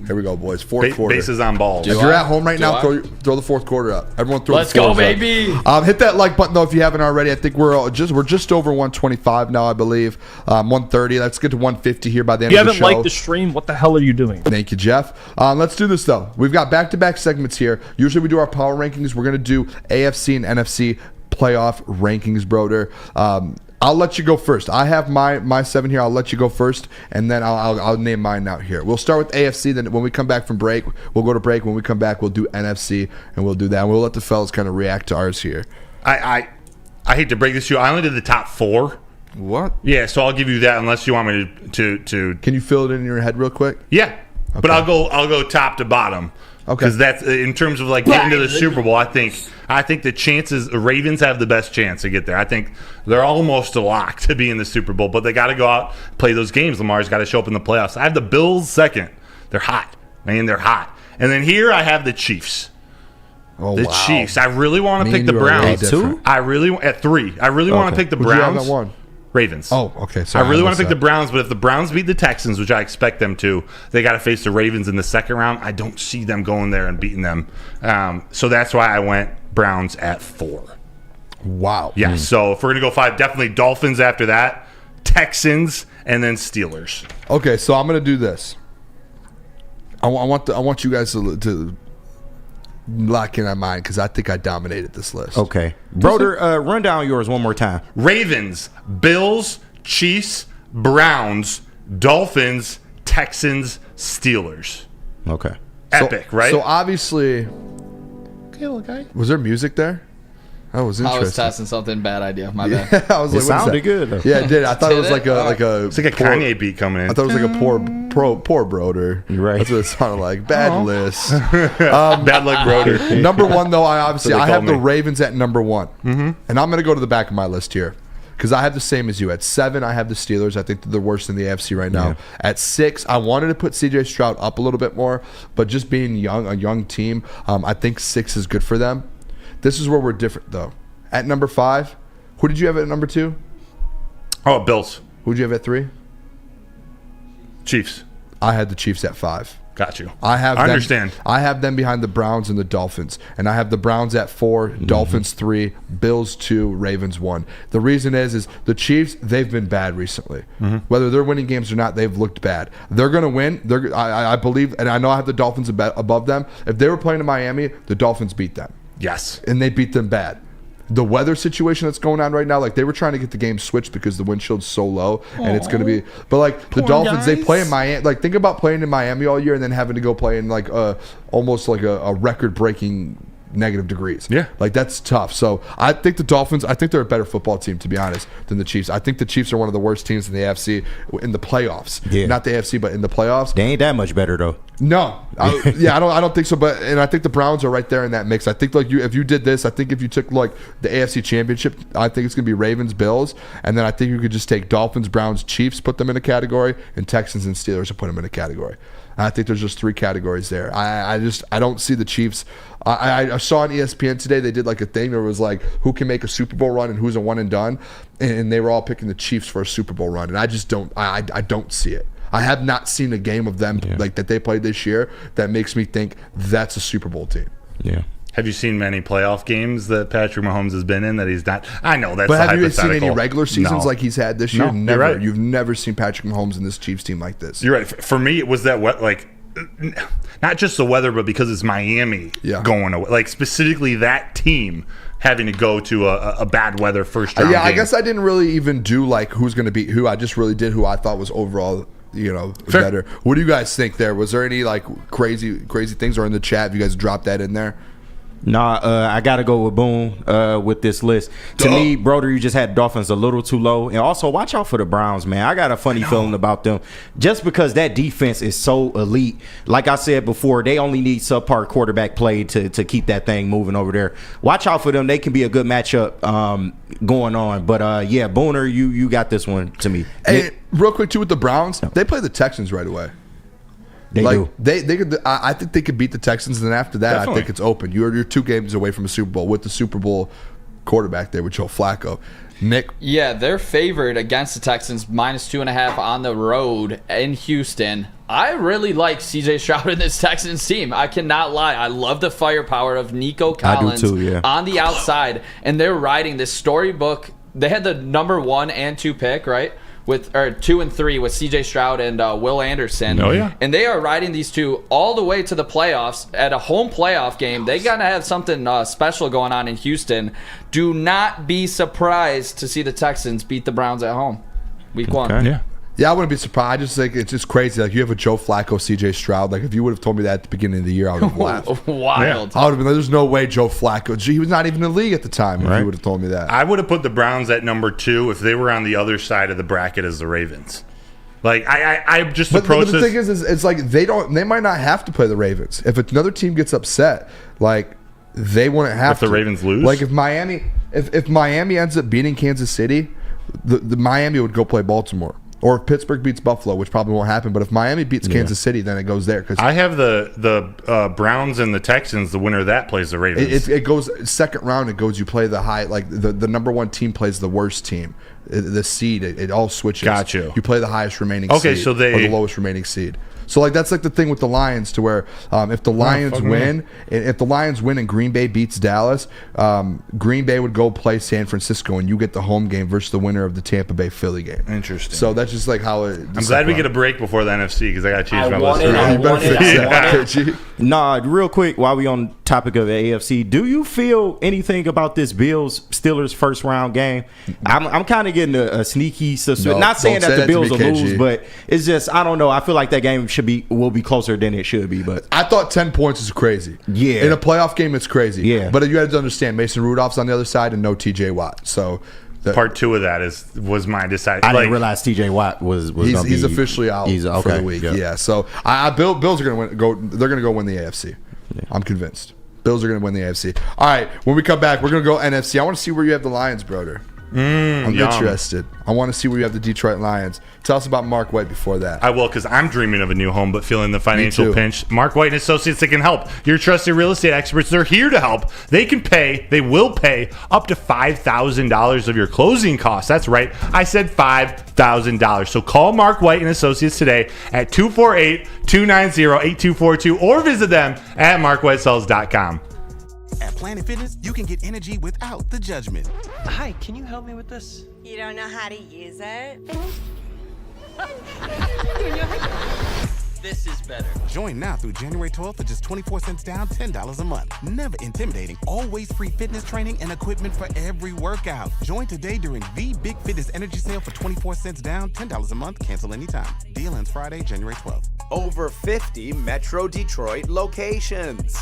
Speaker 2: Here we go, boys. Fourth quarter.
Speaker 3: Bases on balls.
Speaker 2: If you're at home right now, throw the fourth quarter up. Everyone throw
Speaker 5: Let's
Speaker 2: the fours
Speaker 5: go, baby.
Speaker 2: up. Hit that like button, though, if you haven't already. I think we're just over 125 now, I believe. 130. Let's get to 150 here by the end of the show.
Speaker 19: If you haven't liked the stream, what the hell are you doing?
Speaker 2: Thank you, Jeff. Let's do this, though. We've got back-to-back segments here. Usually we do our power rankings. We're going to do AFC and NFC playoff rankings, Broder. I'll let you go first. I have my 7 here. I'll let you go first, and then I'll name mine out here. We'll start with AFC. Then when we come back from break, we'll go to break. When we come back, we'll do NFC, and we'll do that. And we'll let the fellas kind of react to ours here.
Speaker 3: I hate to break this to you. I only did the top 4.
Speaker 2: What?
Speaker 3: Yeah, so I'll give you that unless you want me to.
Speaker 2: Can you fill it in your head real quick?
Speaker 3: Yeah,
Speaker 2: Okay.
Speaker 3: but I'll go top to bottom.
Speaker 2: Okay.
Speaker 3: Because that's in terms of like getting to the Super Bowl. I think the chances, the Ravens have the best chance to get there. I think they're almost a lock to be in the Super Bowl, but they got to go out, play those games. Lamar's got to show up in the playoffs. I have the Bills second. They're hot, man. They're hot. And then here I have the Chiefs. Chiefs. I really want to pick the Browns. At 3. I really want to pick the Browns.
Speaker 2: Who'd you have at 1?
Speaker 3: Ravens.
Speaker 2: Oh, okay. Sorry,
Speaker 3: I really want to pick the Browns, but if the Browns beat the Texans, which I expect them to, they got to face the Ravens in the second round. I don't see them going there and beating them. So that's why I went Browns at 4.
Speaker 2: Wow.
Speaker 3: Yeah, so if we're going to go 5, definitely Dolphins after that, Texans, and then Steelers.
Speaker 2: Okay, so I'm going to do this. I want you guys to lock in on mine because I think I dominated this list.
Speaker 4: Okay. Broder, run down yours one more time.
Speaker 3: Ravens, Bills, Chiefs, Browns, Dolphins, Texans, Steelers.
Speaker 4: Okay.
Speaker 3: Epic, right?
Speaker 2: So obviously,
Speaker 3: Okay, little guy.
Speaker 2: was there music there? That was interesting.
Speaker 5: I was testing something. Bad idea. My bad.
Speaker 2: Yeah, I was like,
Speaker 4: It sounded good, though.
Speaker 2: Yeah, it did. I thought it was like a
Speaker 3: It's like a Kanye beat coming in.
Speaker 2: I thought it was like a poor Broder.
Speaker 4: You're right.
Speaker 2: That's what it sounded like. Bad list.
Speaker 3: Bad luck, Broder.
Speaker 2: Number 1, though, I have
Speaker 3: call
Speaker 2: the
Speaker 3: me.
Speaker 2: Ravens at number 1. Mm-hmm. And I'm going to go to the back of my list here because I have the same as you. At 7, I have the Steelers. I think they're the worst in the AFC right now. Yeah. At 6, I wanted to put C.J. Stroud up a little bit more, but just being a young team, I think 6 is good for them. This is where we're different, though. At number 5, who did you have at number 2?
Speaker 3: Oh, Bills.
Speaker 2: Who did you have at 3?
Speaker 3: Chiefs.
Speaker 2: I had the Chiefs at 5.
Speaker 3: Got you.
Speaker 2: I
Speaker 3: understand.
Speaker 2: I have them behind the Browns and the Dolphins. And I have the Browns at 4, Dolphins 3, Bills 2, Ravens 1. The reason is the Chiefs, they've been bad recently. Whether they're winning games or not, they've looked bad. They're going to win. I believe, and I know I have the Dolphins above them. If they were playing in Miami, the Dolphins beat them.
Speaker 3: Yes.
Speaker 2: And they beat them bad. The weather situation that's going on right now, like they were trying to get the game switched because the wind shield's so low, and it's going to be. But like the Dolphins, they play in Miami. Like think about playing in Miami all year and then having to go play in like almost like a record-breaking negative degrees.
Speaker 3: Yeah.
Speaker 2: Like that's tough. So I think the Dolphins, I think they're a better football team, to be honest, than the Chiefs. I think the Chiefs are one of the worst teams in the AFC in the playoffs.
Speaker 4: Yeah.
Speaker 2: Not the AFC, but in the playoffs.
Speaker 4: They ain't that much better though.
Speaker 2: No, I don't think so. But and I think the Browns are right there in that mix. I think like if you did this, I think if you took like the AFC Championship, I think it's gonna be Ravens, Bills, and then I think you could just take Dolphins, Browns, Chiefs, put them in a category, and Texans and Steelers and put them in a category. And I think there's just 3 categories there. I don't see the Chiefs. I saw on ESPN today they did like a thing where it was like who can make a Super Bowl run and who's a one and done, and they were all picking the Chiefs for a Super Bowl run, and I just don't. I don't see it. I have not seen a game of them like that they played this year that makes me think that's a Super Bowl team.
Speaker 4: Yeah.
Speaker 3: Have you seen many playoff games that Patrick Mahomes has been in that he's not? I know that's
Speaker 2: But
Speaker 3: a
Speaker 2: have you seen
Speaker 3: hypothetical.
Speaker 2: any regular seasons
Speaker 3: No.
Speaker 2: like he's had this year?
Speaker 3: No,
Speaker 2: Never.
Speaker 3: you're right.
Speaker 2: You've never seen Patrick Mahomes in this Chiefs team like this.
Speaker 3: You're right. For me, it was that not just the weather, but because it's Miami going away. Like specifically that team having to go to a bad weather first round game.
Speaker 2: I guess I didn't really even do like who's going to beat who. I just really did who I thought was overall, better. What do you guys think there? Was there any like crazy things, or in the chat? Have you guys dropped that in there?
Speaker 4: Nah, I got to go with Boone with this list. To me, Broder, you just had Dolphins a little too low. And also, watch out for the Browns, man. I got a funny feeling about them. Just because that defense is so elite. Like I said before, they only need subpar quarterback play to keep that thing moving over there. Watch out for them. They can be a good matchup going on. But, yeah, Booner, you got this one to me.
Speaker 2: Hey, real quick, too, with the Browns, they play the Texans right away.
Speaker 4: They do.
Speaker 2: They could. I think they could beat the Texans, and then after that,
Speaker 3: Definitely.
Speaker 2: I think it's open. You're 2 games away from a Super Bowl with the Super Bowl quarterback there with Joe Flacco. Nick,
Speaker 5: yeah, they're favored against the Texans -2.5 on the road in Houston. I really like CJ Stroud in this Texans team. I cannot lie. I love the firepower of Nico Collins on the outside, and they're riding this storybook. They had the number 1 and 2 pick, right? 2 and 3 with CJ Stroud and Will Anderson.
Speaker 3: Oh, yeah.
Speaker 5: And they are riding these two all the way to the playoffs at a home playoff game. They got to have something special going on in Houston. Do not be surprised to see the Texans beat the Browns at home. Week 1.
Speaker 2: Yeah, I wouldn't be surprised. I just think it's just crazy. Like, you have a Joe Flacco, CJ Stroud. Like, if you would have told me that at the beginning of the year, I would have laughed.
Speaker 5: Wild.
Speaker 2: I would have been like, there's no way Joe Flacco. He was not even in the league at the time if you would have told me that.
Speaker 3: I would have put the Browns at number 2 if they were on the other side of the bracket as the Ravens. Like, I just approach
Speaker 2: But the thing is, it's like they might not have to play the Ravens. If another team gets upset, like, they wouldn't have to.
Speaker 3: If the Ravens lose?
Speaker 2: Like, if Miami ends up beating Kansas City, the Miami would go play Baltimore. Or if Pittsburgh beats Buffalo, which probably won't happen, but if Miami beats Kansas City, then it goes there. Cause
Speaker 3: I have the Browns and the Texans. The winner of that plays the Ravens.
Speaker 2: It goes second round. It goes. You play the high, like the number 1 team plays the worst team. The seed, it all switches.
Speaker 3: Got you.
Speaker 2: You play the highest remaining.
Speaker 3: Okay,
Speaker 2: seed
Speaker 3: so
Speaker 2: or the lowest remaining seed. So like that's like the thing with the Lions, to where if the Lions win, and Green Bay beats Dallas, Green Bay would go play San Francisco, and you get the home game versus the winner of the Tampa Bay Philly game.
Speaker 3: Interesting.
Speaker 2: So that's just like how it.
Speaker 3: I'm glad we get a break before the NFC because I got to change my list.
Speaker 2: You better fix that, KG.
Speaker 4: Nah, real quick, while we on topic of the AFC, do you feel anything about this Bills-Steelers first round game? I'm kind of getting a sneaky suspicion.
Speaker 2: No,
Speaker 4: Not saying
Speaker 2: don't
Speaker 4: that
Speaker 2: say
Speaker 4: the
Speaker 2: that to me,
Speaker 4: Bills will
Speaker 2: KG.
Speaker 4: lose, but it's just, I don't know. I feel like that game will be closer than it should be. But
Speaker 2: I thought 10 points is crazy.
Speaker 4: Yeah.
Speaker 2: In a playoff game, it's crazy.
Speaker 4: Yeah.
Speaker 2: But you have to understand, Mason Rudolph's on the other side and no TJ Watt. So
Speaker 3: Part 2 of that was my deciding.
Speaker 4: I didn't realize TJ Watt was
Speaker 2: he's officially out for the week.
Speaker 4: Yep.
Speaker 2: Yeah. So Bills are going to they're going to go win the AFC. Yeah. I'm convinced. Bills are going to win the AFC. All right. When we come back, we're going to go NFC. I want to see where you have the Lions, Broder. I'm interested. I want to see where you have the Detroit Lions. Tell us about Mark White before that.
Speaker 3: I will, because I'm dreaming of a new home but feeling the financial
Speaker 2: too.
Speaker 3: pinch. Mark White and Associates that can help. Your trusted real estate experts, they're here to help. They will pay up to $5,000 of your closing costs. That's right. I said $5,000. So call Mark White and Associates today at 248-290-8242 or visit them at markwhitesells.com.
Speaker 10: At Planet Fitness, you can get energy without the judgment.
Speaker 11: Hi, can you help me with this?
Speaker 12: You don't know how to use it?
Speaker 11: This is better.
Speaker 10: Join now through January 12th for just 24 cents down, $10 a month. Never intimidating. Always free fitness training and equipment for every workout. Join today during the Big Fitness Energy Sale for 24 cents down, $10 a month. Cancel anytime. Deal ends Friday, January 12th.
Speaker 13: Over 50 Metro Detroit locations.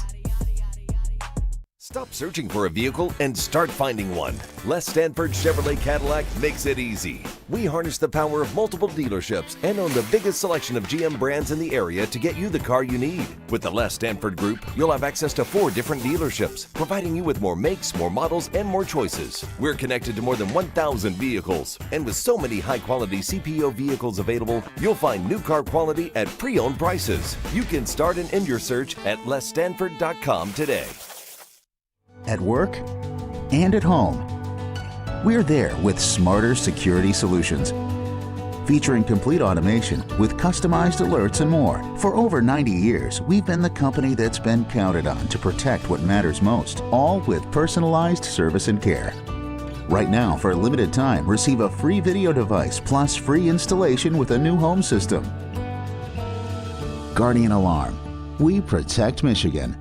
Speaker 9: Stop searching for a vehicle and start finding one. Les Stanford Chevrolet Cadillac makes it easy. We harness the power of multiple dealerships and own the biggest selection of GM brands in the area to get you the car you need. With the Les Stanford Group, you'll have access to 4 different dealerships, providing you with more makes, more models, and more choices. We're connected to more than 1,000 vehicles, and with so many high-quality CPO vehicles available, you'll find new car quality at pre-owned prices. You can start and end your search at lesstanford.com today.
Speaker 22: At work and at home, we're there with smarter security solutions.
Speaker 14: featuring complete automation with customized alerts and more. For over 90 years, we've been the company that's been counted on to protect what matters most, all with personalized service and care. Right now, for a limited time, receive a free video device plus free installation with a new home system. Guardian Alarm. We protect Michigan.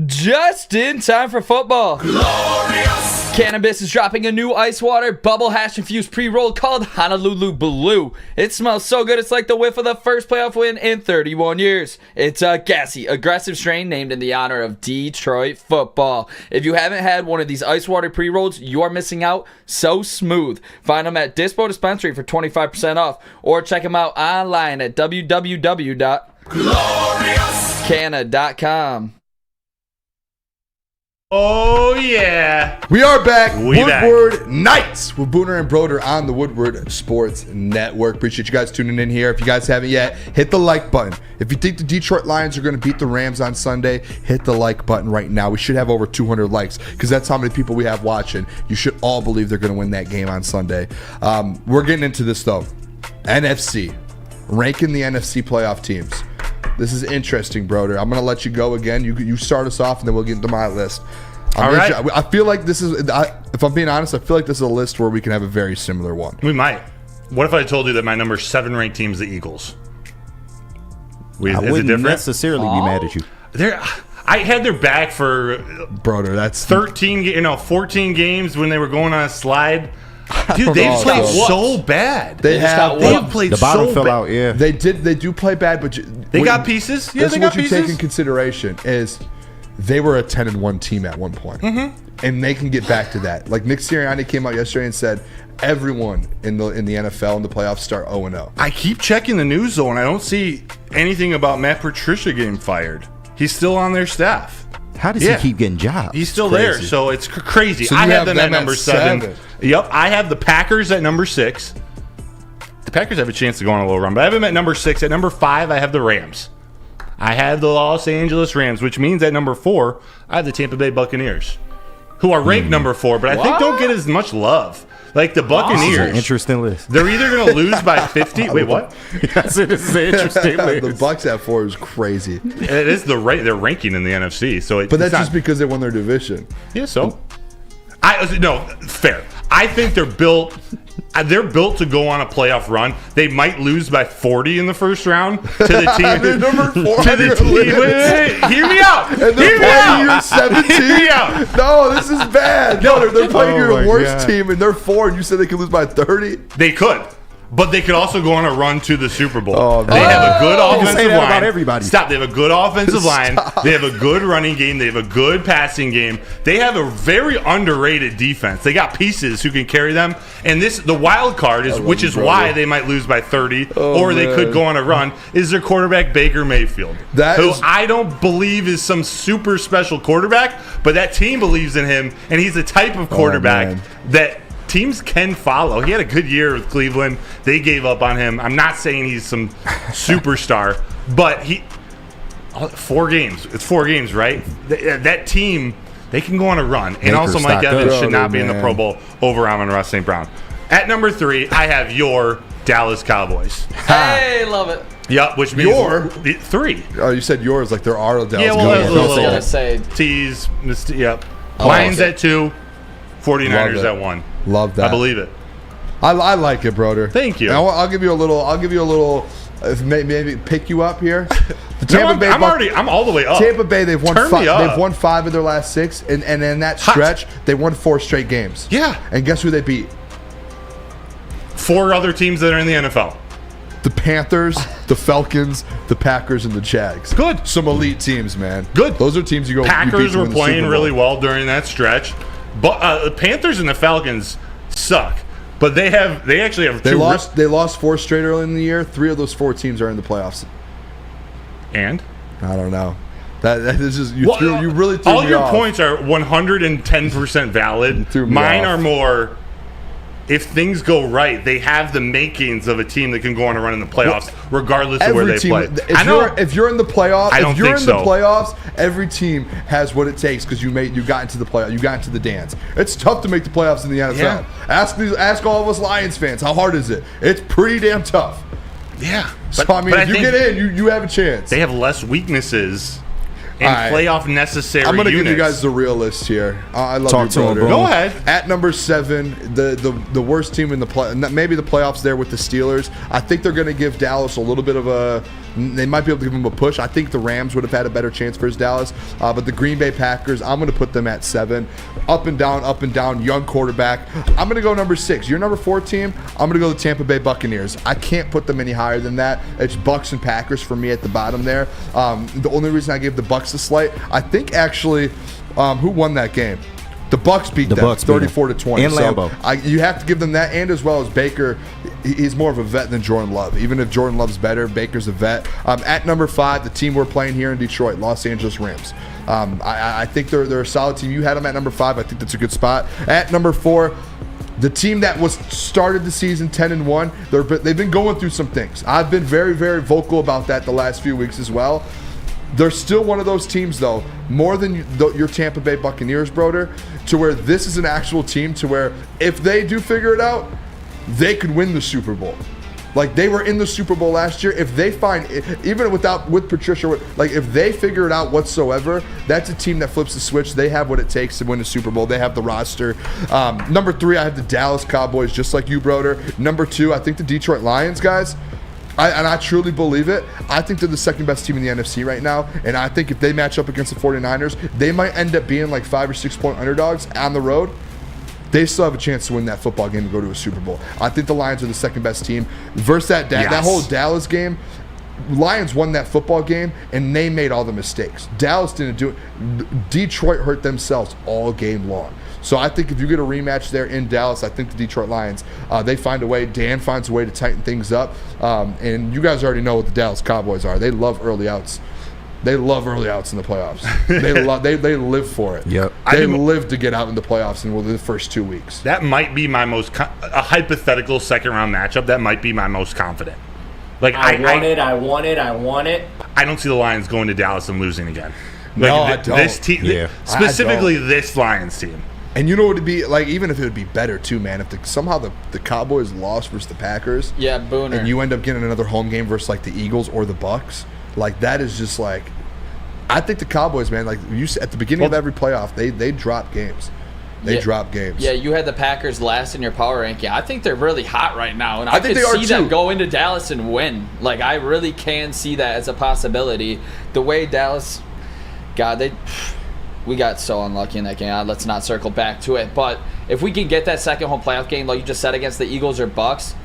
Speaker 5: Just in time for football.
Speaker 1: Glorious!
Speaker 5: Cannabis is dropping a new ice water bubble hash infused pre-roll called Honolulu Blue. It smells so good it's like the whiff of the first playoff win in 31 years. It's a gassy, aggressive strain named in the honor of Detroit football. If you haven't had one of these ice water pre-rolls, you are missing out. So smooth. Find them at Dispo Dispensary for 25% off or check them out online at www.canna.com.
Speaker 3: Oh, yeah.
Speaker 2: We are back.
Speaker 3: We
Speaker 2: Woodward Nights with Booner and Broder on the Woodward Sports Network. Appreciate you guys tuning in here. If you guys haven't yet, hit the like button. If you think the Detroit Lions are going to beat the Rams on Sunday, hit the like button right now. We should have over 200 likes because that's how many people we have watching. You should all believe they're going to win that game on Sunday. We're getting into this, though. NFC. Ranking the NFC playoff teams. This is interesting, Broder. I'm going to let you go again. You start us off, and then we'll get into my list.
Speaker 3: All right.
Speaker 2: I feel like this is, if I'm being honest, I feel like this is a list where we can have a very similar one.
Speaker 3: We might. What if I told you that my number 7 ranked team is the Eagles?
Speaker 4: I wouldn't necessarily be mad at you.
Speaker 3: I had their back for
Speaker 2: Broder. That's
Speaker 3: 14 games when they were going on a slide. Dude, they've played so bad.
Speaker 2: They have
Speaker 3: played
Speaker 4: the bottom
Speaker 3: so
Speaker 4: fell
Speaker 3: bad.
Speaker 4: out. Yeah,
Speaker 2: they do play bad, but
Speaker 3: they got pieces. Yeah,
Speaker 2: this
Speaker 3: they
Speaker 2: is
Speaker 3: got
Speaker 2: what you
Speaker 3: pieces.
Speaker 2: take in consideration is they were a 10-1 team at one point, and they can get back to that. Like Nick Sirianni came out yesterday and said everyone in the NFL in the playoffs start 0-0.
Speaker 3: I keep checking the news though, and I don't see anything about Matt Patricia getting fired. He's still on their staff.
Speaker 4: How does he keep getting jobs?
Speaker 3: He's still there, so it's crazy.
Speaker 2: So
Speaker 3: I
Speaker 2: you
Speaker 3: have them at
Speaker 2: them
Speaker 3: number 7. Yep, I have the Packers at number 6. The Packers have a chance to go on a little run, but I have them at number 6. At number 5, I have the Rams. I have the Los Angeles Rams, which means at number 4, I have the Tampa Bay Buccaneers, who are ranked number 4, but I think don't get as much love. Like the Buccaneers.
Speaker 4: This is an interesting list.
Speaker 3: They're either going to lose by 50. Wait, what?
Speaker 4: Yes, it is an interesting list.
Speaker 2: The Bucks at 4 is crazy.
Speaker 3: It is their ranking in the NFC. So
Speaker 2: but that's just because they won their division.
Speaker 3: Yeah, so no, fair. I think they're built to go on a playoff run. They might lose by 40 in the first round to the team.
Speaker 2: They're number 4.
Speaker 3: To the team. Wait, hear me out.
Speaker 2: And they're playing your 17.
Speaker 3: Hear me out.
Speaker 2: No, this is bad. No, they're playing your worst
Speaker 4: God.
Speaker 2: team, and they're 4, and you said they could lose by 30?
Speaker 3: They could. But they could also go on a run to the Super Bowl.
Speaker 2: Oh,
Speaker 3: they have a good offensive
Speaker 4: say that
Speaker 3: line.
Speaker 4: about everybody.
Speaker 3: Stop. They have a good offensive line. They have a good running game. They have a good passing game. They have a very underrated defense. They got pieces who can carry them. And the wild card is, which is why they might lose by 30, or they could go on a run, is their quarterback Baker Mayfield, who I don't believe is some super special quarterback, but that team believes in him, and he's the type of quarterback that teams can follow. He had a good year with Cleveland. They gave up on him. I'm not saying he's some superstar, but 4 games. It's 4 games, right? That team, they can go on a run. And also Mike Evans should not be in the Pro Bowl over Amon-Ra St. Brown. At number 3, I have your Dallas Cowboys.
Speaker 5: Hey, love it.
Speaker 3: Yep, which means
Speaker 2: Your
Speaker 3: 3.
Speaker 2: Oh, you said yours like there are Dallas
Speaker 3: Yeah, well,
Speaker 2: Cowboys.
Speaker 3: I was going to say tease. Yep. Lions at 2, 49ers at 1.
Speaker 2: Love that.
Speaker 3: I believe it.
Speaker 2: I like it, Broder.
Speaker 3: Thank you.
Speaker 2: Now, I'll give you a little. Maybe pick you up here. The Tampa Bay
Speaker 3: I'm all the way up.
Speaker 2: Tampa Bay, they've won
Speaker 3: Turn me up.
Speaker 2: They've won 5 of their last 6, and in that stretch, they won 4 straight games.
Speaker 3: Yeah.
Speaker 2: And guess who they beat?
Speaker 3: 4 other teams that are in the NFL.
Speaker 2: The Panthers, the Falcons, the Packers, and the Jags.
Speaker 3: Good.
Speaker 2: Some elite teams, man.
Speaker 3: Good.
Speaker 2: Those are teams you go.
Speaker 3: Packers were playing really well during that stretch, but the Panthers and the Falcons suck. But they actually have.
Speaker 2: They lost 4 straight early in the year. 3 of those 4 teams are in the playoffs.
Speaker 3: And
Speaker 2: I don't know. That is just you really threw
Speaker 3: all
Speaker 2: me
Speaker 3: your
Speaker 2: off.
Speaker 3: points are 110% valid.
Speaker 2: Threw me
Speaker 3: Mine
Speaker 2: off.
Speaker 3: are more. if things go right, they have the makings of a team that can go on a run in the playoffs, regardless of where they play.
Speaker 2: If you're in the playoffs,
Speaker 3: playoffs,
Speaker 2: every team has what it takes because you got into the playoff, you got into the dance. It's tough to make the playoffs in the NFL.
Speaker 3: Yeah.
Speaker 2: Ask all of us Lions fans, how hard is it? It's pretty damn tough.
Speaker 3: Yeah.
Speaker 2: So if you get in, you have a chance.
Speaker 3: They have less weaknesses and playoff necessary.
Speaker 2: I'm going to give you
Speaker 3: units.
Speaker 2: guys the real list here. I love
Speaker 4: Talk
Speaker 2: you,
Speaker 4: to him,
Speaker 2: brother.
Speaker 4: bro.
Speaker 3: Go ahead.
Speaker 2: At number 7, the worst team in the maybe the playoffs there with the Steelers. I think they're going to give Dallas a little bit of a. They might be able to give them a push. I think the Rams would have had a better chance versus Dallas. But the Green Bay Packers, I'm going to put them at 7. Up and down, young quarterback. I'm going to go number 6. Your number 4 team, I'm going to go the Tampa Bay Buccaneers. I can't put them any higher than that. It's Bucs and Packers for me at the bottom there. The only reason I gave the Bucs a slight, I think actually, who won that game? The Bucs beat them 34-20.
Speaker 4: In Lambeau.
Speaker 2: You have to give them that, and as well as Baker, he's more of a vet than Jordan Love. Even if Jordan Love's better, Baker's a vet. At number 5, the team we're playing here in Detroit, Los Angeles Rams. I think they're a solid team. You had them at number 5. I think that's a good spot. At number 4, the team that was started the season 10-1, they've been going through some things. I've been very, very vocal about that the last few weeks as well. They're still one of those teams, though, more than your Tampa Bay Buccaneers, Broder, to where this is an actual team to where if they do figure it out, they could win the Super Bowl. Like, they were in the Super Bowl last year. If they find, even with Patricia, like, if they figure it out whatsoever, that's a team that flips the switch. They have what it takes to win the Super Bowl. They have the roster. Number 3, I have the Dallas Cowboys, just like you, Broder. Number 2, I think the Detroit Lions, guys. I truly believe it. I think they're the second best team in the NFC right now. And I think if they match up against the 49ers, they might end up being like 5 or 6 point underdogs on the road. They still have a chance to win that football game and go to a Super Bowl. I think the Lions are the second best team. Versus that whole Dallas game, Lions won that football game, and they made all the mistakes. Dallas didn't do it. Detroit hurt themselves all game long. So I think if you get a rematch there in Dallas, I think the Detroit Lions, they find a way. Dan finds a way to tighten things up. And you guys already know what the Dallas Cowboys are. They love early outs. They love early outs in the playoffs. They live for it.
Speaker 4: Yep.
Speaker 2: They live to get out in the playoffs in the first 2 weeks.
Speaker 3: That might be my most a hypothetical second-round matchup. That might be my most confident. Like I want it. I don't see the Lions going to Dallas and losing again. Like,
Speaker 2: no, I don't.
Speaker 3: This team, specifically this Lions team.
Speaker 2: And you know what it'd be like, even if it would be better too, man, if somehow the Cowboys lost versus the Packers.
Speaker 5: Yeah, Booner.
Speaker 2: And you end up getting another home game versus like the Eagles or the Bucks. Like, that is just like, I think the Cowboys, man, like you said, at the beginning of every playoff, they drop games. They drop games.
Speaker 5: Yeah, you had the Packers last in your power ranking. I think they're really hot right now, and I
Speaker 2: think
Speaker 5: could
Speaker 2: they are
Speaker 5: see
Speaker 2: too.
Speaker 5: them go into Dallas and win. Like, I really can see that as a possibility. The way Dallas, God, we got so unlucky in that game. Let's not circle back to it. But if we can get that second home playoff game, like you just said, against the Eagles or Bucks,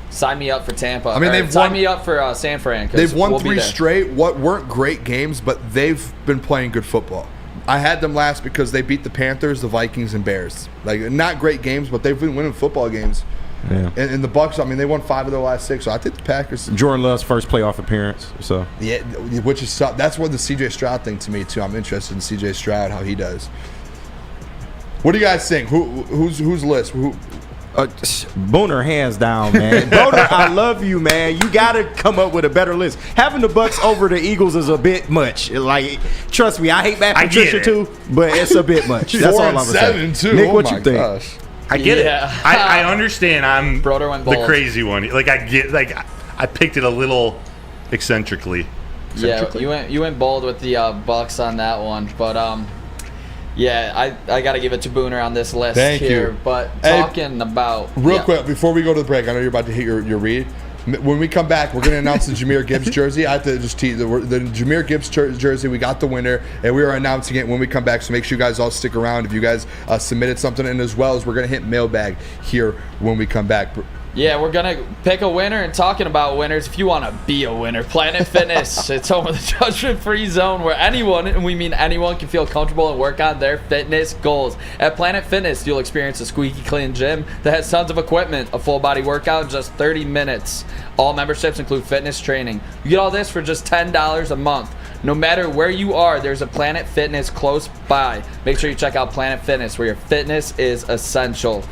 Speaker 5: sign me up for Tampa.
Speaker 2: I mean,
Speaker 5: sign me up for San Fran.
Speaker 2: They've won 3 straight. What weren't great games, but they've been playing good football. I had them last because they beat the Panthers, the Vikings, and Bears. Like, not great games, but they've been winning football games.
Speaker 4: Yeah.
Speaker 2: And the Bucks, I mean, they won 5 of their last 6. So I think the Packers.
Speaker 4: Jordan Love's first playoff appearance. So
Speaker 2: yeah, which is that's what the C.J. Stroud thing to me too. I'm interested in C.J. Stroud, how he does. What do you guys think? Whose list?
Speaker 4: Booner, hands down, man. Broder, I love you, man. You got to come up with a better list. Having the Bucks over the Eagles is a bit much. Like, trust me, I hate Matt Patricia too, but it's a bit much. That's all I'm saying.
Speaker 2: 4-7 too.
Speaker 4: Nick,
Speaker 2: oh
Speaker 4: what
Speaker 2: my
Speaker 4: you think?
Speaker 2: Gosh.
Speaker 3: I get it. I understand. I'm
Speaker 5: Broder went
Speaker 3: the
Speaker 5: bold.
Speaker 3: crazy one. Like, I get. Like, I picked it a little eccentrically.
Speaker 5: Yeah, you went bold with the Bucks on that one, but yeah, I got to give it to Booner on this list here.
Speaker 2: You.
Speaker 5: But talking about
Speaker 2: real quick before we go to the break, I know you're about to hit your read. When we come back, we're going to announce the Jahmyr Gibbs jersey. I have to just tease the Jahmyr Gibbs jersey. We got the winner, and we are announcing it when we come back. So make sure you guys all stick around if you guys submitted something, and as well as we're going to hit mailbag here when we come back.
Speaker 5: Yeah, we're going to pick a winner, and talking about winners, if you want to be a winner, Planet Fitness. It's home of the judgment-free zone where anyone, and we mean anyone, can feel comfortable and work on their fitness goals. At Planet Fitness, you'll experience a squeaky clean gym that has tons of equipment, a full-body workout in just 30 minutes. All memberships include fitness training. You get all this for just $10 a month. No matter where you are, there's a Planet Fitness close by. Make sure you check out Planet Fitness, where your fitness is essential.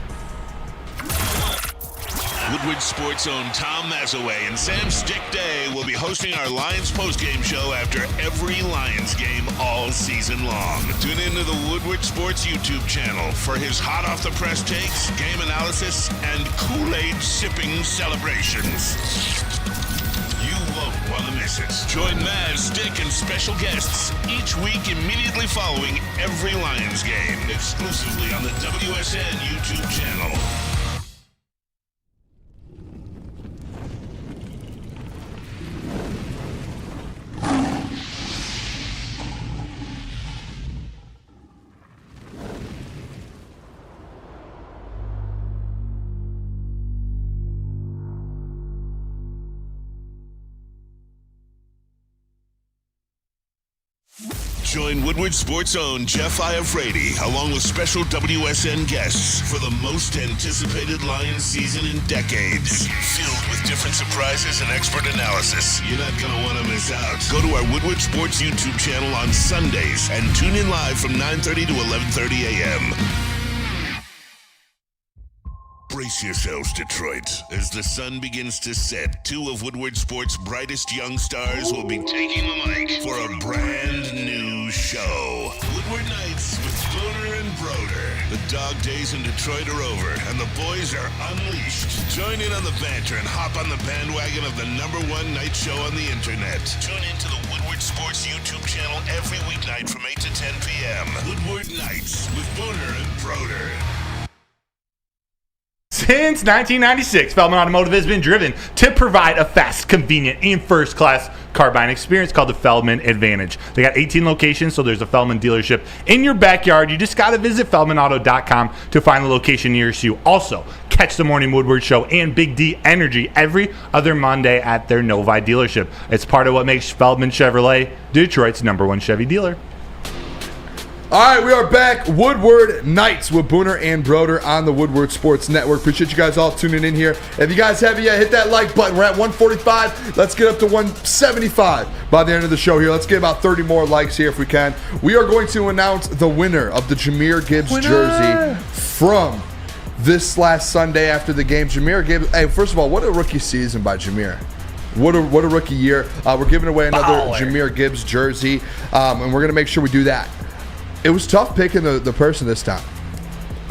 Speaker 1: Woodward Sports' own Tom Mazaway and Sam Stick Day will be hosting our Lions postgame show after every Lions game all season long. Tune into the Woodward Sports YouTube channel for his hot off the press takes, game analysis, and Kool-Aid sipping celebrations. You won't want to miss it. Join Maz, Stick, and special guests each week immediately following every Lions game, exclusively on the WSN YouTube channel. Join Woodward Sports' own Jeff Iafrate, along with special WSN guests for the most anticipated Lions season in decades. Filled with different surprises and expert analysis. You're not going to want to miss out. Go to our Woodward Sports YouTube channel on Sundays and tune in live from 9:30 to 11:30 a.m. Brace yourselves, Detroit. As the sun begins to set, two of Woodward Sports' brightest young stars will be taking the mic for a brand new show. Woodward Nights with Booner and Broder. The dog days in Detroit are over, and the boys are unleashed. Join in on the banter and hop on the bandwagon of the #1 night show on the internet. Tune into the Woodward Sports YouTube channel every weeknight from 8 to 10 p.m. Woodward Nights with Booner and Broder.
Speaker 3: Since 1996, Feldman Automotive has been driven to provide a fast, convenient, and first-class car buying experience called the Feldman Advantage. They got 18 locations, so there's a Feldman dealership in your backyard. You just got to visit feldmanauto.com to find the location nearest you. Also, catch the Morning Woodward Show and Big D Energy every other Monday at their Novi dealership. It's part of what makes Feldman Chevrolet Detroit's #1 Chevy dealer.
Speaker 2: All right, we are back. Woodward Nights with Booner and Broder on the Woodward Sports Network. Appreciate you guys all tuning in here. If you guys haven't yet, hit that like button. We're at 145. Let's get up to 175 by the end of the show here. Let's get about 30 more likes here if we can. We are going to announce the winner of the Jahmyr Gibbs jersey from this last Sunday after the game. Jahmyr Gibbs. Hey, first of all, what a rookie season by Jahmyr. What a rookie year. We're giving away another Jahmyr Gibbs jersey, and we're going to make sure we do that. It was tough picking the person this time.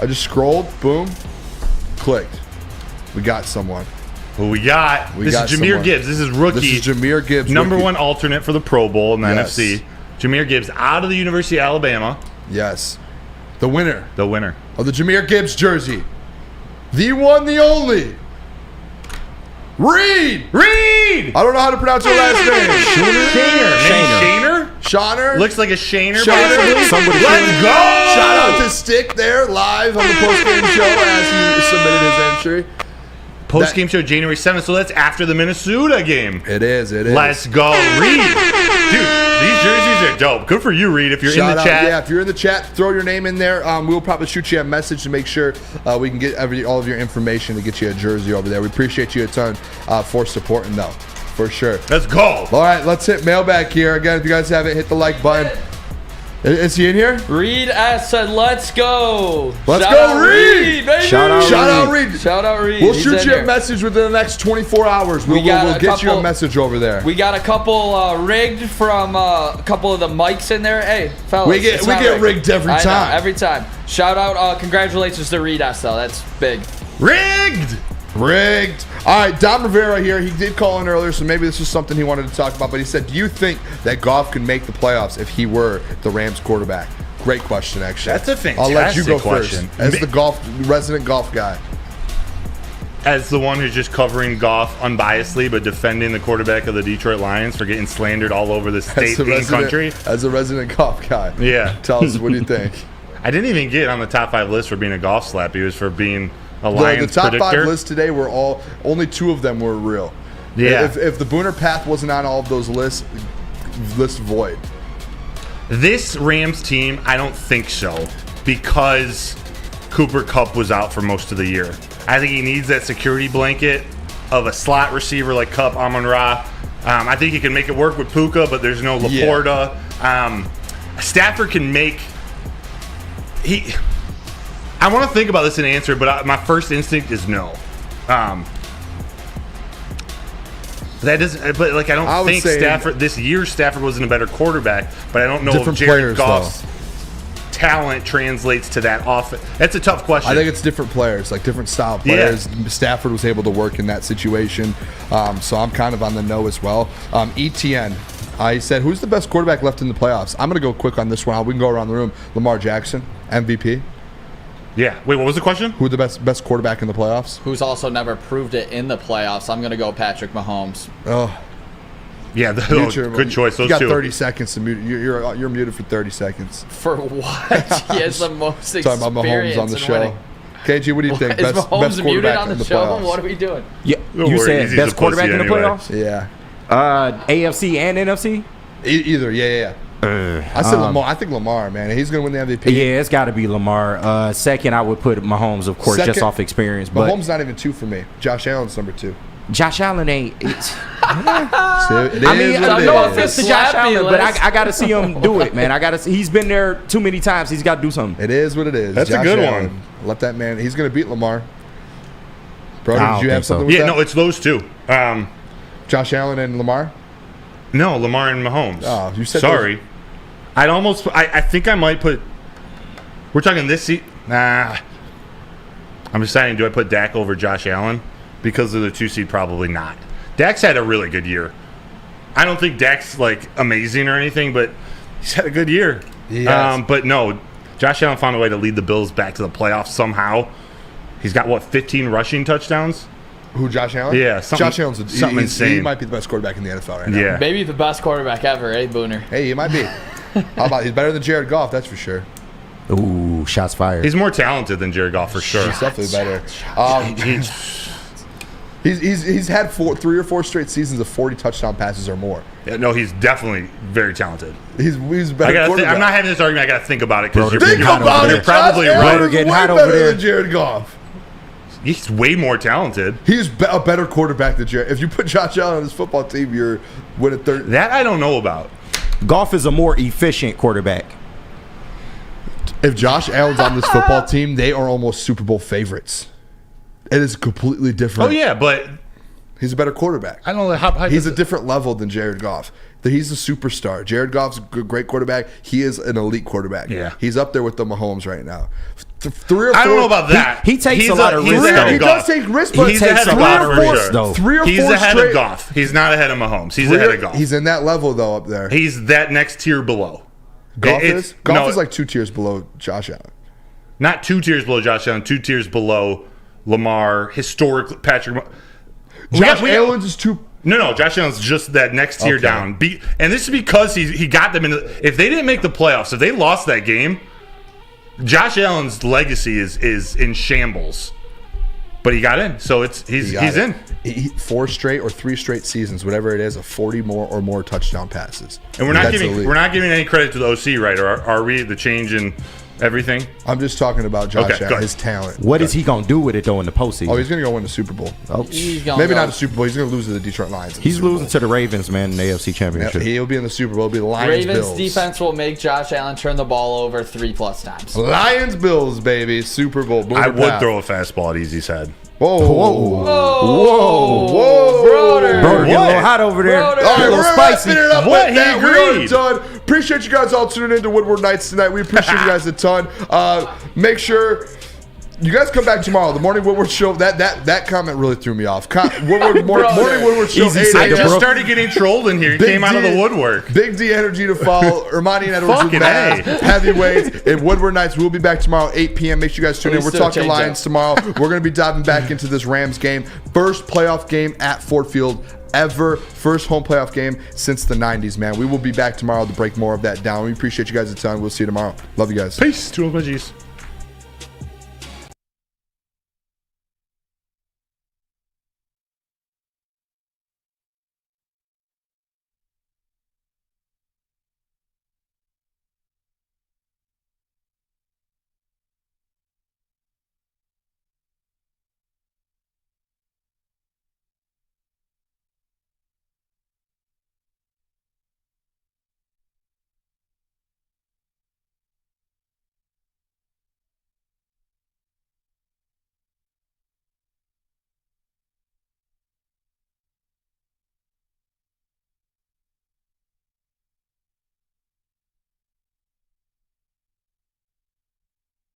Speaker 2: I just scrolled, boom, clicked. We got someone.
Speaker 3: Who we got? This is Jahmyr Gibbs. This is rookie.
Speaker 2: This is Jahmyr Gibbs.
Speaker 3: #1 alternate for the Pro Bowl in the NFC. Jahmyr Gibbs out of the University of Alabama.
Speaker 2: Yes. The winner.
Speaker 3: The winner.
Speaker 2: Of the Jahmyr Gibbs jersey. The one, the only. Reed!
Speaker 3: I
Speaker 2: don't know how to pronounce your last name.
Speaker 3: Shaner?
Speaker 2: Shaner?
Speaker 3: Looks like a Shaner.
Speaker 2: Let's
Speaker 3: go!
Speaker 2: Shout out to Stick there live on the postgame show as he submitted his entry.
Speaker 3: Postgame show January 7th, so that's after the Minnesota game.
Speaker 2: It is.
Speaker 3: Let's go, Reed. Dude, these jerseys are dope. Good for you, Reed. If you're in the chat.
Speaker 2: Yeah, if you're in the chat, throw your name in there. We'll probably shoot you a message to make sure we can get all of your information to get you a jersey over there. We appreciate you a ton for supporting, though, for sure.
Speaker 3: Let's go.
Speaker 2: All right, let's hit mailbag here. Again, if you guys haven't, hit the like button. Is he in here?
Speaker 5: Reed S said, "Let's go."
Speaker 2: Let's go, Reed.
Speaker 5: Baby.
Speaker 2: Shout out Reed.
Speaker 5: Shout out Reed.
Speaker 2: We'll shoot you a message within the next 24 hours. We'll get you a message over there.
Speaker 5: We got a couple rigged from a couple of the mics in there. Hey, fellas.
Speaker 2: We get rigged every time.
Speaker 5: Every time. Shout out, congratulations to Reed S, though. That's big.
Speaker 3: Rigged.
Speaker 2: All right, Dom Rivera here. He did call in earlier, so maybe this was something he wanted to talk about. But he said, do you think that Goff can make the playoffs if he were the Rams quarterback? Great question, actually.
Speaker 3: That's a fantastic
Speaker 2: I'll let you go
Speaker 3: question.
Speaker 2: First, as the resident golf guy.
Speaker 3: As the one who's just covering Goff unbiasedly, but defending the quarterback of the Detroit Lions for getting slandered all over the state and country.
Speaker 2: As a resident golf guy.
Speaker 3: Yeah.
Speaker 2: Tell us, what do you think?
Speaker 3: I didn't even get on the top 5 list for being a golf slap. He was for being a Lions
Speaker 2: the top
Speaker 3: predictor.
Speaker 2: 5 lists today were only 2 of them were real.
Speaker 3: Yeah.
Speaker 2: If the Booner path wasn't on all of those lists, list void.
Speaker 3: This Rams team, I don't think so, because Cooper Kupp was out for most of the year. I think he needs that security blanket of a slot receiver like Kupp, Amon-Ra. I think he can make it work with Puka, but there's no Laporta. Stafford can make... I want to think about this and answer, but my first instinct is no. That doesn't. But like, I don't think Stafford this year. Stafford wasn't a better quarterback, but I don't know if Jared Goff's talent translates to that offense. That's a tough question.
Speaker 2: I think it's different players, like different style players. Yeah. Stafford was able to work in that situation, so I'm kind of on the no as well. ETN, I said, who's the best quarterback left in the playoffs? I'm going to go quick on this one. We can go around the room. Lamar Jackson, MVP.
Speaker 3: Yeah. Wait, what was the question?
Speaker 2: Who the best quarterback in the playoffs?
Speaker 5: Who's also never proved it in the playoffs? I'm going to go Patrick Mahomes.
Speaker 2: Oh.
Speaker 3: Yeah, good choice. Those
Speaker 2: you got
Speaker 3: two.
Speaker 2: 30 seconds to mute. You're muted for 30 seconds.
Speaker 5: For what? He has the most experience.
Speaker 2: Talking about Mahomes on the show.
Speaker 5: Winning.
Speaker 2: KG, what do you think?
Speaker 5: Is Mahomes muted on the show?
Speaker 2: Playoffs?
Speaker 5: What are we doing?
Speaker 4: Yeah, you said best quarterback in the playoffs?
Speaker 2: Yeah.
Speaker 4: AFC and NFC?
Speaker 2: Either. Yeah. I said Lamar. I think Lamar, man. He's going to win the MVP.
Speaker 4: Yeah, it's got to be Lamar. Second, I would put Mahomes, of course, just off experience. But
Speaker 2: Mahomes not even 2 for me. Josh Allen's number 2.
Speaker 4: Josh Allen ain't.
Speaker 2: I'm
Speaker 4: going fifth to Josh Allen, but I got to see him do it, man. He's been there too many times. He's got to do something.
Speaker 2: It is what it is.
Speaker 3: That's
Speaker 2: Josh
Speaker 3: a good
Speaker 2: Allen.
Speaker 3: one.
Speaker 2: Let that man. He's going to beat Lamar. Broder, did you have something with that?
Speaker 3: Yeah, no, it's those two.
Speaker 2: Josh Allen and Lamar?
Speaker 3: No, Lamar and Mahomes.
Speaker 2: Oh, you said
Speaker 3: sorry. I think I might put. We're talking this seat. Nah. I'm deciding, do I put Dak over Josh Allen? Because of the 2 seed, probably not. Dak's had a really good year. I don't think Dak's like amazing or anything, but he's had a good year. But no, Josh Allen found a way to lead the Bills back to the playoffs somehow. He's got 15 rushing touchdowns?
Speaker 2: Who, Josh Allen?
Speaker 3: Yeah,
Speaker 2: Josh Allen's
Speaker 3: something insane.
Speaker 2: He might be the best quarterback in the NFL right now.
Speaker 3: Yeah.
Speaker 5: Maybe the best quarterback ever, eh, Booner?
Speaker 2: Hey, he might be. How about he's better than Jared Goff, that's for sure.
Speaker 4: Ooh, shots fired.
Speaker 3: He's more talented than Jared Goff for sure.
Speaker 2: He's definitely better. He's had 3 or 4 straight seasons of 40 touchdown passes or more.
Speaker 3: Yeah, no, he's definitely very talented.
Speaker 2: He's better quarterback.
Speaker 3: I'm not having this argument. I got to think about it because you're
Speaker 2: probably right. Broder getting hot over there. Than Jared Goff.
Speaker 3: He's way more talented.
Speaker 2: He's a better quarterback than Jared. If you put Josh Allen on this football team, you're winning 30.
Speaker 3: That I don't know about.
Speaker 4: Goff is a more efficient quarterback.
Speaker 2: If Josh Allen's on this football team, they are almost Super Bowl favorites. It is completely different.
Speaker 3: Oh, yeah, but
Speaker 2: he's a better quarterback.
Speaker 3: I don't know how
Speaker 2: he's a different level than Jared Goff. He's a superstar. Jared Goff's a great quarterback. He is an elite quarterback.
Speaker 3: Yeah.
Speaker 2: He's up there with the Mahomes right now. 3 or 4.
Speaker 3: I don't know about that.
Speaker 4: He takes a lot of risks.
Speaker 2: He does take risks, but
Speaker 3: he's ahead of Goff for sure.
Speaker 2: 3 or 4
Speaker 3: He's ahead
Speaker 2: straight.
Speaker 3: of Goff. He's not ahead of Mahomes. He's ahead of Goff.
Speaker 2: He's in that level, though, up there.
Speaker 3: He's that next tier below.
Speaker 2: Goff is like 2 tiers below Josh Allen.
Speaker 3: Not 2 tiers below Josh Allen, 2 tiers below Lamar, historically, Patrick.
Speaker 2: Josh Allen's is 2.
Speaker 3: No, Josh Allen's just that next tier down. And this is because he got them in. If they didn't make the playoffs, if they lost that game, Josh Allen's legacy is in shambles. But he got in, so he's in.
Speaker 2: 4 straight or 3 straight seasons, whatever it is, of 40 or more touchdown passes.
Speaker 3: And we're not giving any credit to the OC, right? Or are we the change in everything?
Speaker 2: I'm just talking about Josh Allen, his talent.
Speaker 4: What is he going to do with it, though, in the postseason?
Speaker 2: Oh, he's going to go win the Super Bowl. Maybe not the Super Bowl. He's going to lose to the Detroit Lions.
Speaker 4: He's losing to the Ravens, man, in the AFC Championship.
Speaker 2: Yeah, he'll be in the Super Bowl. It'll be the Lions,
Speaker 5: Ravens
Speaker 2: Bills.
Speaker 5: defense will make Josh Allen turn the ball over 3+ times.
Speaker 2: Lions, Bills, baby. Super Bowl.
Speaker 3: I would throw a fastball at Easy's head.
Speaker 2: Whoa.
Speaker 5: Broder
Speaker 4: getting a little hot over there.
Speaker 2: All right, we're
Speaker 4: spicy.
Speaker 2: wrapping it up
Speaker 3: What?
Speaker 2: with that.
Speaker 3: He
Speaker 2: We're
Speaker 3: agreed.
Speaker 2: done. Appreciate you guys all tuning in to Woodward Nights tonight. We appreciate you guys a ton. Make sure you guys come back tomorrow. The Morning Woodward Show. That comment really threw me off. Morning Woodward Show. 8
Speaker 3: I just
Speaker 2: a.m.
Speaker 3: started getting trolled in here. He came out of the woodwork.
Speaker 2: Big D energy to follow. Ermani and Edwards with Maz, heavyweights, and Woodward Nights. We'll be back tomorrow 8 p.m. Make sure you guys tune in. We're talking Lions tomorrow. We're going to be diving back into this Rams game. First playoff game at Ford Field ever. First home playoff game since the 90s, man. We will be back tomorrow to break more of that down. We appreciate you guys a ton. We'll see you tomorrow. Love you guys.
Speaker 3: Peace. 2 veggies.